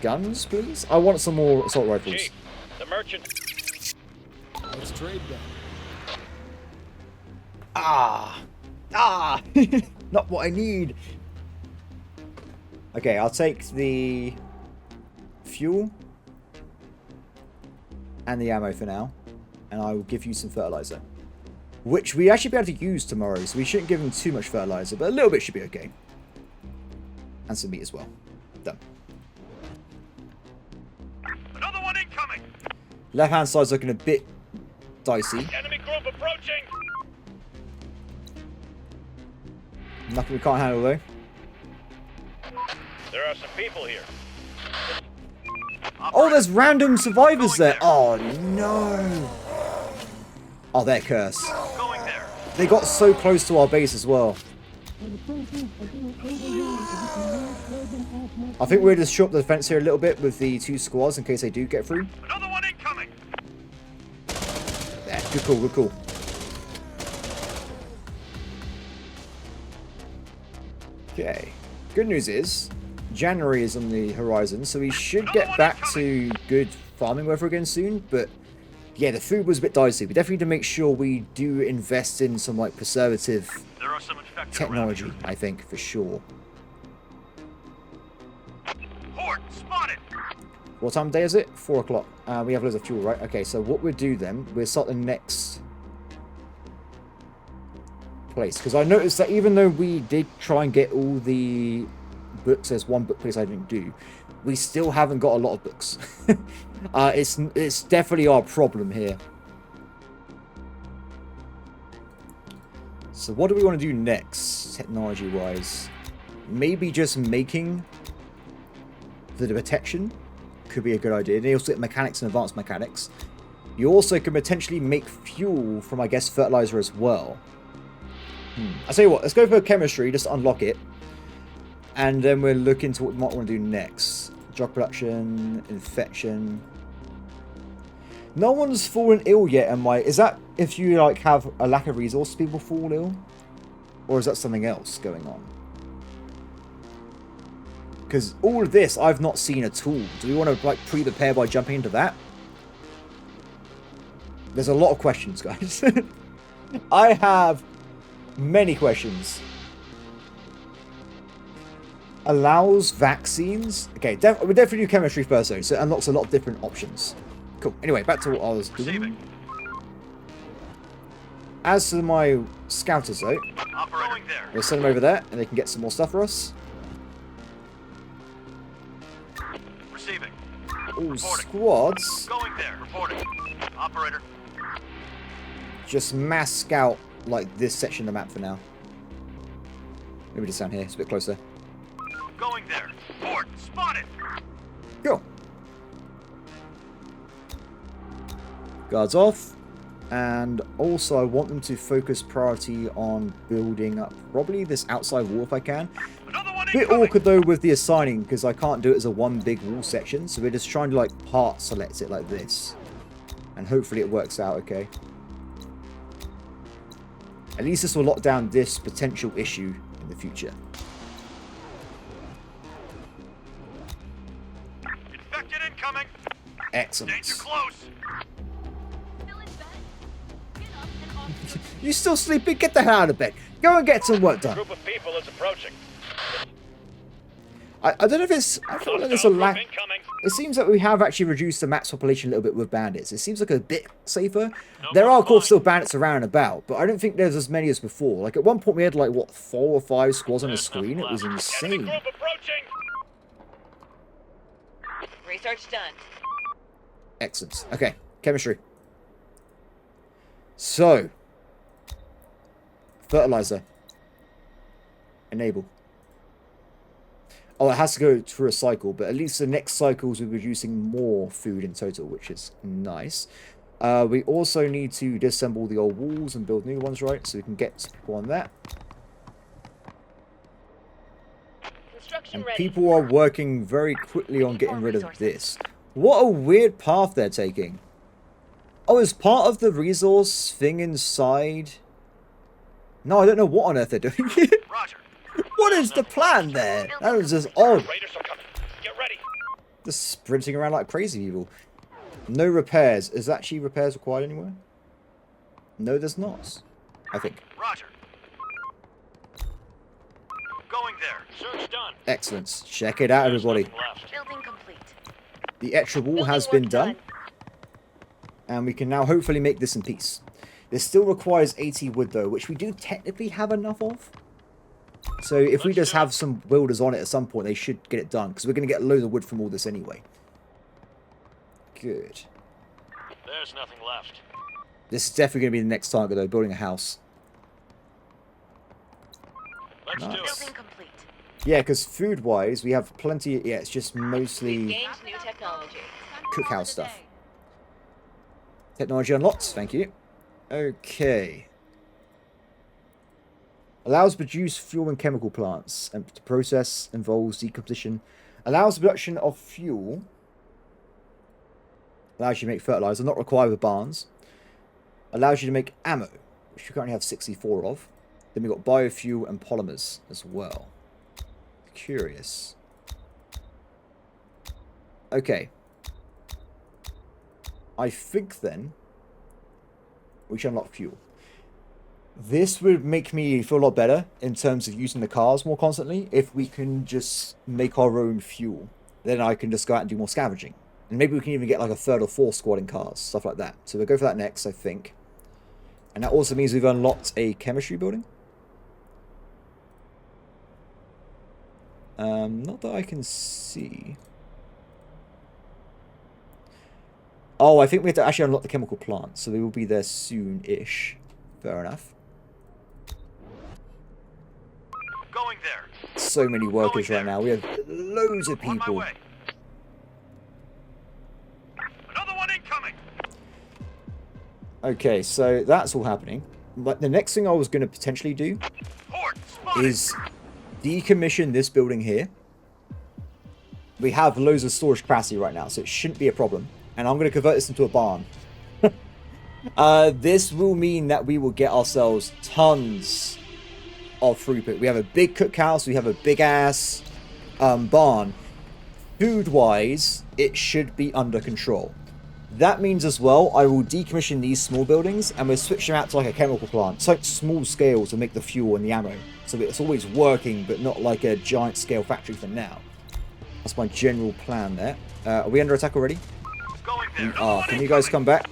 Guns, please? I want some more assault rifles. Chief, the merchant. Let's trade them. Ah! Not what I need. Okay, I'll take the fuel and the ammo for now, and I will give you some fertilizer, which we actually be able to use tomorrow, so we shouldn't give them too much fertilizer, but a little bit should be okay. And some meat as well. Done. Another one incoming. Left hand side's looking a bit dicey. Enemy group approaching. Nothing we can't handle though. There are some people here. Oh, there's random survivors there. Oh no. Oh, they're cursed. Going there. They got so close to our base as well. I think we'll just short the defense here a little bit with the two squads in case they do get through. Another one incoming. There, good call, good call. Okay. Good news is, January is on the horizon, so we should get back to good farming weather again soon, but yeah, the food was a bit dicey. We definitely need to make sure we do invest in some like preservative There are some infected technology, around I think, for sure. here. Horde spotted. What time of day is it? 4 o'clock. We have loads of fuel, right? Okay, so what we'll do then, we'll start the next place. Because I noticed that even though we did try and get all the books, there's one book place I didn't do, we still haven't got a lot of books. It's definitely our problem here. So what do we want to do next, technology-wise? Maybe just making the protection could be a good idea. And you also get mechanics and advanced mechanics. You also can potentially make fuel from, I guess, fertilizer as well. I'll tell you what, let's go for chemistry, just to unlock it. And then we'll look into what we might want to do next. Drug production, infection. No one's fallen ill yet, am I? Is that if you like have a lack of resource, people fall ill? Or is that something else going on? Because all of this I've not seen at all. Do we want to like pre-prepare by jumping into that? There's a lot of questions, guys. I have many questions. Allows vaccines. Okay, we definitely do chemistry first though, so it unlocks a lot of different options. Cool. Anyway, back to what I was doing. Receiving. As to my scouters though, Operating there. we'll send them over there and they can get some more stuff for us. Receiving. All Reporting. squads Going there. Reporting. Operator. just mass scout like this section of the map for now. Maybe just down here, it's a bit closer. Going there. Port. Spotted. Cool. Guards off. And also I want them to focus priority on building up probably this outside wall if I can. Another one Bit incoming. awkward though with the assigning because I can't do it as a one big wall section. So we're just trying to like part select it like this. And hopefully it works out okay. At least this will lock down this potential issue in the future. Infected incoming. Excellent. Danger close. Still in bed? Get up and off to You still sleeping? Get the hell out of bed. Go and get some work done. Group of people is approaching. I don't know if it's... I feel like there's a lack... Incoming. It seems that we have actually reduced the max population a little bit with bandits. It seems like a bit safer. There are, of course, still bandits around and about, but I don't think there's as many as before. Like, at one point we had, like, what, 4 or 5 squads on the screen? It was Enemy insane. group approaching. research done. Excellent. Okay, chemistry. So, fertilizer. Enable. Oh, it has to go through a cycle, but at least the next cycles we're producing more food in total, which is nice. We also need to disassemble the old walls and build new ones, right? So we can get people on that. Construction And ready. people are working very quickly on getting rid of this. What a weird path they're taking. Oh, is part of the resource thing inside? No, I don't know what on earth they're doing. Roger. What is the plan there? That was just odd. Raiders are coming. Get ready. Just sprinting around like crazy people. No repairs. Is actually repairs required anywhere? No, there's not. I think. Roger. Going there. Search done. Excellent. Check it out, everybody. Nothing left. Building complete. The extra wall Building has work been done. And we can now hopefully make this in peace. This still requires 80 wood though, which we do technically have enough of. So if we just have some builders on it at some point, they should get it done. Because we're going to get loads of wood from all this anyway. Good. There's nothing left. This is definitely going to be the next target though, building a house. Let's do Nice. it. Building complete. Yeah, because food-wise, we have plenty... Yeah, it's just We've mostly gained new technology. cookhouse stuff. Technology unlocked, thank you. Okay. Allows produce fuel and chemical plants. And the process involves decomposition. Allows the production of fuel. Allows you to make fertilizer, not required with barns. Allows you to make ammo, which we currently have 64 of. Then we've got biofuel and polymers as well. Curious. Okay. I think then we should unlock fuel. This would make me feel a lot better in terms of using the cars more constantly. If we can just make our own fuel, then I can just go out and do more scavenging. And maybe we can even get like a 3rd or 4th squad in cars, stuff like that. So we'll go for that next, I think. And that also means we've unlocked a chemistry building. Not that I can see. Oh, I think we have to actually unlock the chemical plant, so they will be there soon-ish. Fair enough. Going there. So many workers right now. We have loads of On my people. way. Another one incoming. Okay, so that's all happening. But the next thing I was going to potentially do Port. Spotted. is decommission this building here. We have loads of storage capacity right now, so it shouldn't be a problem. And I'm going to convert this into a barn. This will mean that we will get ourselves tons of throughput. We have a big cookhouse, we have a big ass barn. Food-wise, it should be under control. That means as well, I will decommission these small buildings and we'll switch them out to like a chemical plant. It's like small scale to make the fuel and the ammo. So it's always working, but not like a giant scale factory for now. That's my general plan there. Are we under attack already? Going there. We are. Can you guys come back?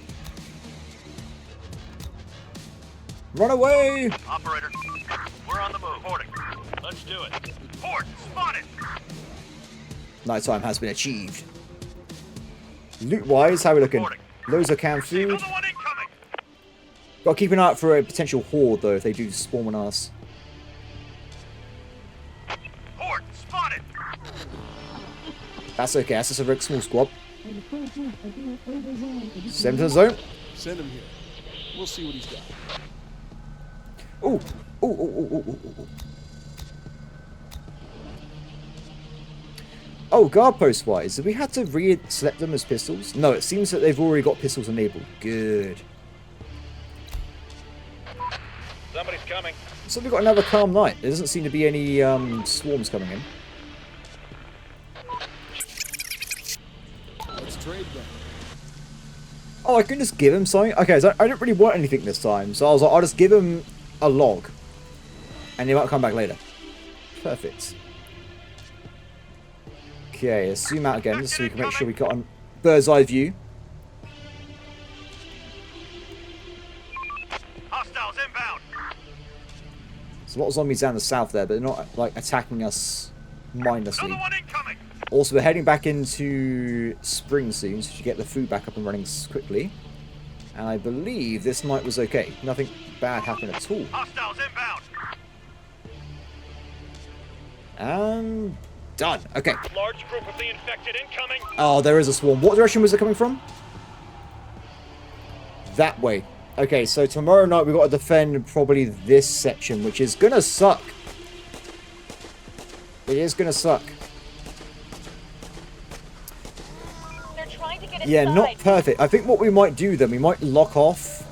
Run away! Operator, we're on the move. Reporting. Let's do it. Port, spotted. Nighttime has been achieved. Loot-wise, how are we looking? Loads of canned food. Another one incoming. Gotta keep an eye out for a potential horde, though, if they do spawn on us. Port, spotted. That's okay, that's just a very small squad. Send him to the zone. Send him here. We'll see what he's got. Ooh. Ooh, ooh, ooh, ooh, ooh, ooh. Oh, guard post wise, did we have to re-select them as pistols? No, it seems that they've already got pistols enabled. Good. Somebody's coming. So we've got another calm night. There doesn't seem to be any swarms coming in. Let's trade them. Oh, I can just give him something? Okay, so I didn't really want anything this time. So I was like, I'll just give him a log. And he might come back later. Perfect. Okay, let's zoom out again so we can make sure we got a bird's eye view. Hostiles inbound. There's a lot of zombies down the south there, but they're not like attacking us mindlessly. Another one incoming. Also, we're heading back into spring soon, so we should get the food back up and running quickly. And I believe this night was okay. Nothing bad happened at all. Hostiles inbound. And done. Okay. Large group of the infected incoming. Oh, there is a swarm. What direction was it coming from? That way. Okay, so tomorrow night we've got to defend probably this section, which is gonna suck. It is gonna suck. They're trying to get Yeah, inside. not perfect. I think what we might do then, we might lock off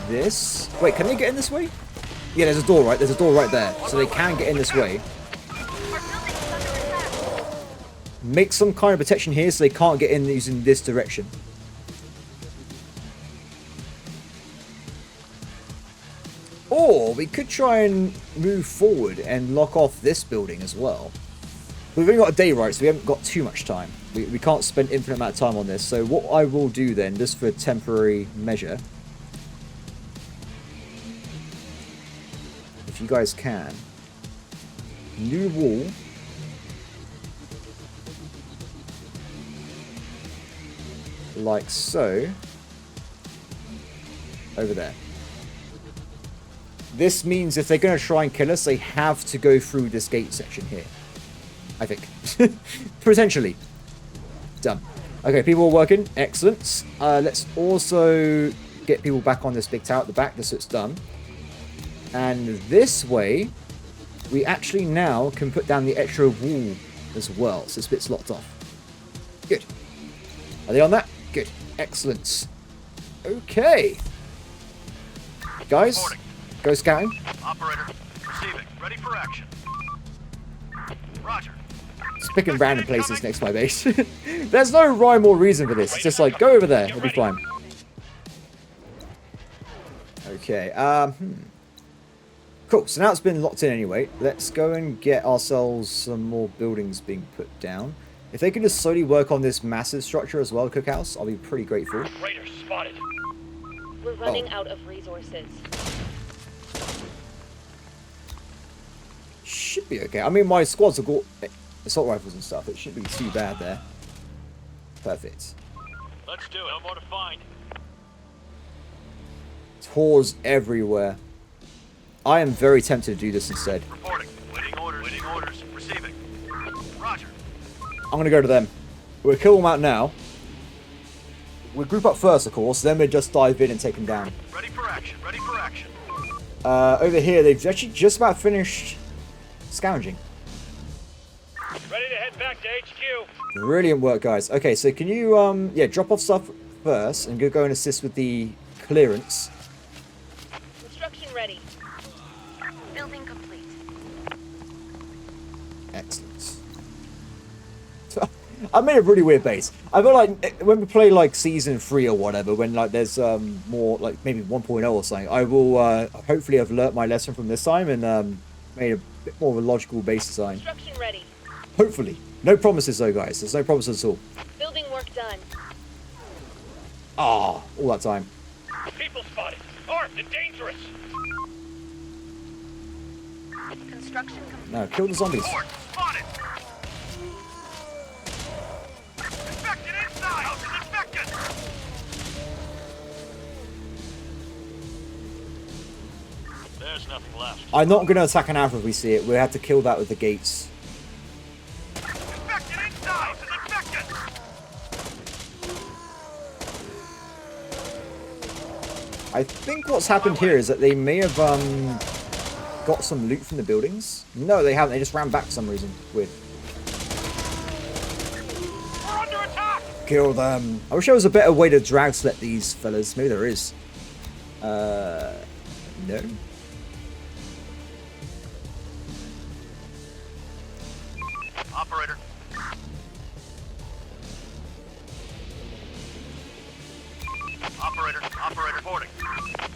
this. Wait, can they get in this way? Yeah, there's a door, right? There's a door right there. So they can get in this way. Our building is under attack. Make some kind of protection here so they can't get in using this direction. Or we could try and move forward and lock off this building as well. But we've only got a day, right? So we haven't got too much time. We can't spend infinite amount of time on this. So what I will do then, just for a temporary measure, if you guys can, new wall. Like so. Over there. This means if they're going to try and kill us, they have to go through this gate section here. I think. Potentially. Done. Okay, people are working. Excellent. Let's also get people back on this big tower at the back, just so it's done. And this way, we actually now can put down the extra wall as well. So this bit's locked off. Good. Are they on that? Good. Excellent. Okay. Guys, go scouting. Operator, receiving. Ready for action. Roger. Just picking random places next to my base. There's no rhyme or reason for this. It's just like, go over there. It'll be fine. Okay. Cool. So now it's been locked in anyway. Let's go and get ourselves some more buildings being put down. If they can just slowly work on this massive structure as well, cookhouse, I'll be pretty grateful. Raiders spotted. We're running out of resources. Should be okay. I mean, my squads have got assault rifles and stuff. It shouldn't be too bad there. Perfect. Let's do it. No more to find. Tours everywhere. I am very tempted to do this instead. Reporting. Waiting orders. Waiting orders. Receiving. Roger. I'm going to go to them. We'll kill them out now. We'll group up first, of course. Then we'll just dive in and take them down. Ready for action. Ready for action. Over here, they've actually just about finished scavenging. Ready to head back to HQ. Brilliant work, guys. Okay, so can you, yeah, drop off stuff first and go and assist with the clearance. Construction ready. Building complete. Excellent. I made a really weird base. I feel like when we play like season 3 or whatever, when like there's more like maybe 1.0 or something, I will hopefully have learnt my lesson from this time and made a bit more of a logical base design. Construction ready. Hopefully. No promises though, guys. There's no promises at all. Building work done. Ah, all that time. People spotted. Armed and dangerous. Construction complete. No, kill the zombies. Spotted! Infected inside! House is infected! There's nothing left. I'm not going to attack an alpha if we see it. We have to kill that with the gates. Infected inside! House is infected! I think what's happened here is that they may have got some loot from the buildings. No, they haven't. They just ran back for some reason. Weird. We're under attack! Kill them. I wish there was a better way to drag select these fellas. Maybe there is. No. Operator. Operator reporting.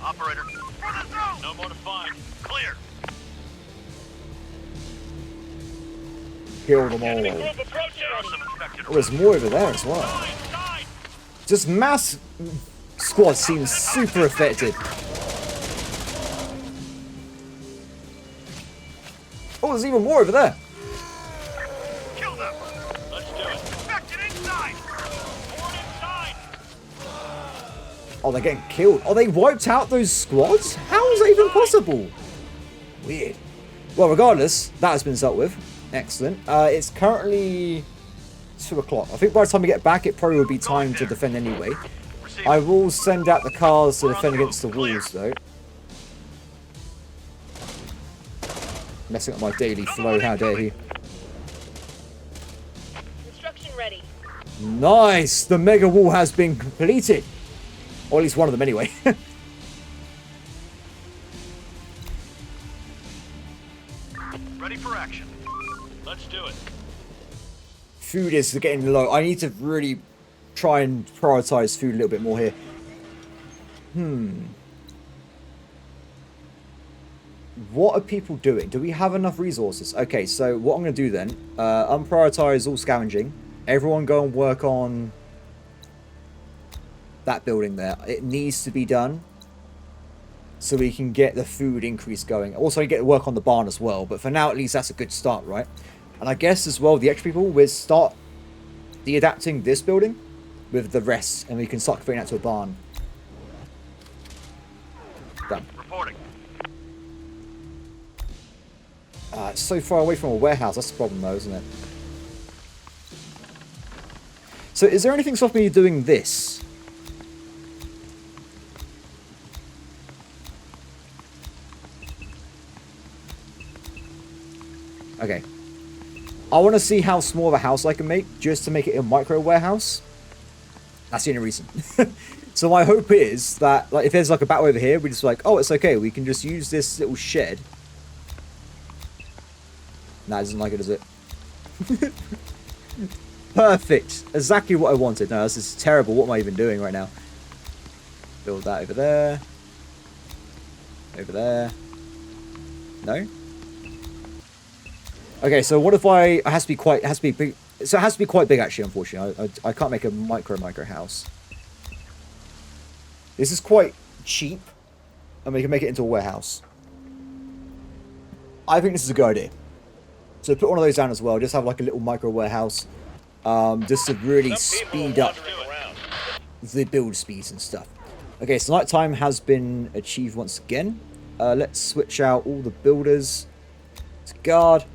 Operator. For the zone! No more to find. Clear. Kill them Enemy all. group approaching. There are some infected. Oh, there's more over there as well. Inside. Just mass squad seems super affected. Oh, there's even more over there. Kill them! Let's do it. Infected inside! Board inside. Oh, they're getting killed. Oh, they wiped out those squads? How is that even possible? Weird. Well, regardless, that has been dealt with. Excellent. It's currently 2 o'clock. I think by the time we get back, it probably will be time to defend anyway. Receive. I will send out the cars to defend against the walls, though. Messing up my daily flow, how dare he. Construction ready. Nice! The mega wall has been completed. Or at least one of them anyway. Ready for action. Let's do it. Food is getting low. I need to really try and prioritize food a little bit more here. What are people doing? Do we have enough resources? Okay, so what I'm going to do then, unprioritize all scavenging. Everyone go and work on that building there. It needs to be done so we can get the food increase going. Also, get to work on the barn as well, but for now, at least that's a good start, right? And I guess as well, the extra people, we'll start de-adapting this building with the rest, and we can start converting that to a barn. Done. Reporting. It's so far away from a warehouse. That's the problem, though, isn't it? So, is there anything stopping me doing this? Okay. I want to see how small of a house I can make, just to make it a micro warehouse. That's the only reason. So my hope is that, like, if there's like a battle over here, we're just like, oh, it's okay. We can just use this little shed. Nah, it doesn't like it, does it? Perfect. Exactly what I wanted. No, this is terrible. What am I even doing right now? Build that over there. Over there. No? Okay, so what if it has to be quite, it has to be big. So it has to be quite big, actually, unfortunately. I can't make a micro house. This is quite cheap, and we can make it into a warehouse. I think this is a good idea. So put one of those down as well. Just have like a little micro warehouse, just to really speed up the build speeds and stuff. Okay, so nighttime has been achieved once again. Let's switch out all the builders to guard,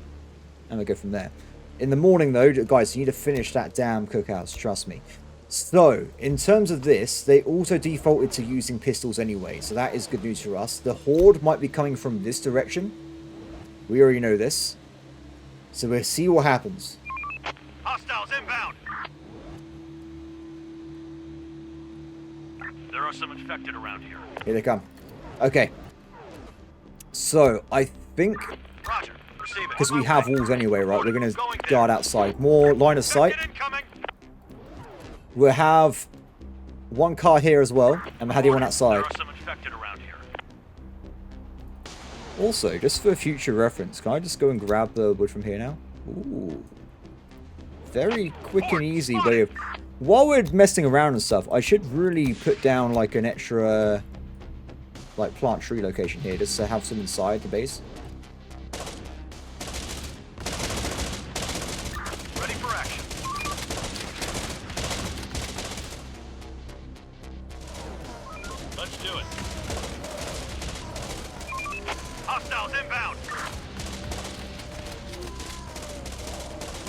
and we'll go from there. In the morning, though, guys, you need to finish that damn cookhouse. Trust me. So, in terms of this, they also defaulted to using pistols anyway, so that is good news for us. The horde might be coming from this direction. We already know this. So we'll see what happens. Hostiles inbound. There are some infected around here. Here they come. Okay. So, I think, Roger. Receive it. because we have walls anyway, right, we're going to guard outside. More line of sight. Infected incoming. We'll have one car here as well, and we'll have the one outside. There are some infected around here. Also, just for future reference, can I just go and grab the wood from here now? Ooh. Very quick and easy way of... While we're messing around and stuff, I should really put down like an extra like plant tree location here just to have some inside the base. Ready for action. Let's do it. Hostiles inbound.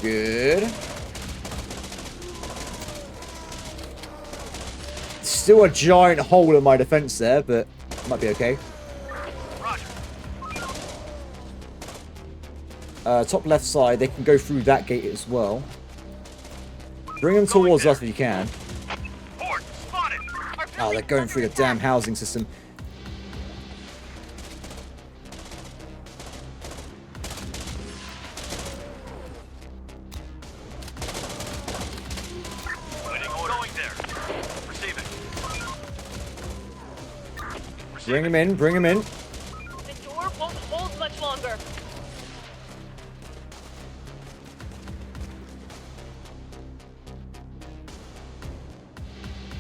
Good. Still a giant hole in my defense there, but might be okay. Roger. Top left side, they can go through that gate as well. Bring them towards us if you can. Horde, spotted. Oh, they're going through the damn housing system. Waiting order. Going there. Receiving. Bring them in, bring them in. The door won't hold much longer.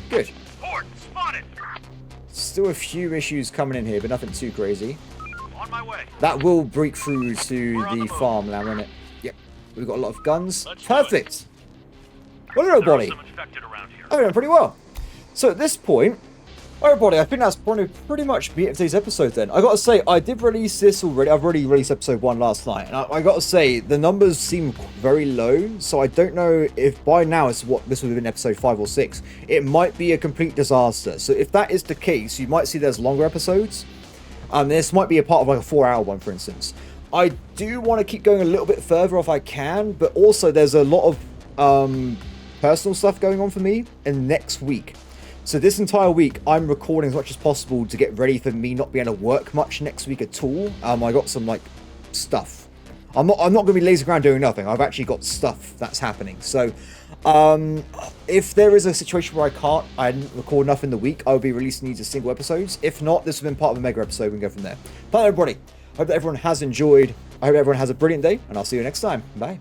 Good. Horde, spotted. Still a few issues coming in here, but nothing too crazy. On my way. That will break through to We're on the the move. farmland, won't it? Yep. We've got a lot of guns. Let's do Perfect. Well, There are everybody. some infected around here. I'm doing pretty well. So at this point, everybody, I think that's pretty much be it for today's episode then. I gotta say, I did release this already. I've already released episode 1 last night. And I gotta say, the numbers seem very low. So I don't know if by now it's what this would have been episode 5 or 6. It might be a complete disaster. So if that is the case, you might see there's longer episodes. This might be a part of like a 4-hour one, for instance. I do want to keep going a little bit further if I can. But also there's a lot of personal stuff going on for me in next week. So this entire week, I'm recording as much as possible to get ready for me not being able to work much next week at all. I got some like stuff. I'm not going to be lazy around doing nothing. I've actually got stuff that's happening. So if there is a situation where I didn't record enough in the week, I'll be releasing these as single episodes. If not, this has been part of a mega episode. We can go from there. But everybody, I hope that everyone has enjoyed. I hope everyone has a brilliant day, and I'll see you next time. Bye.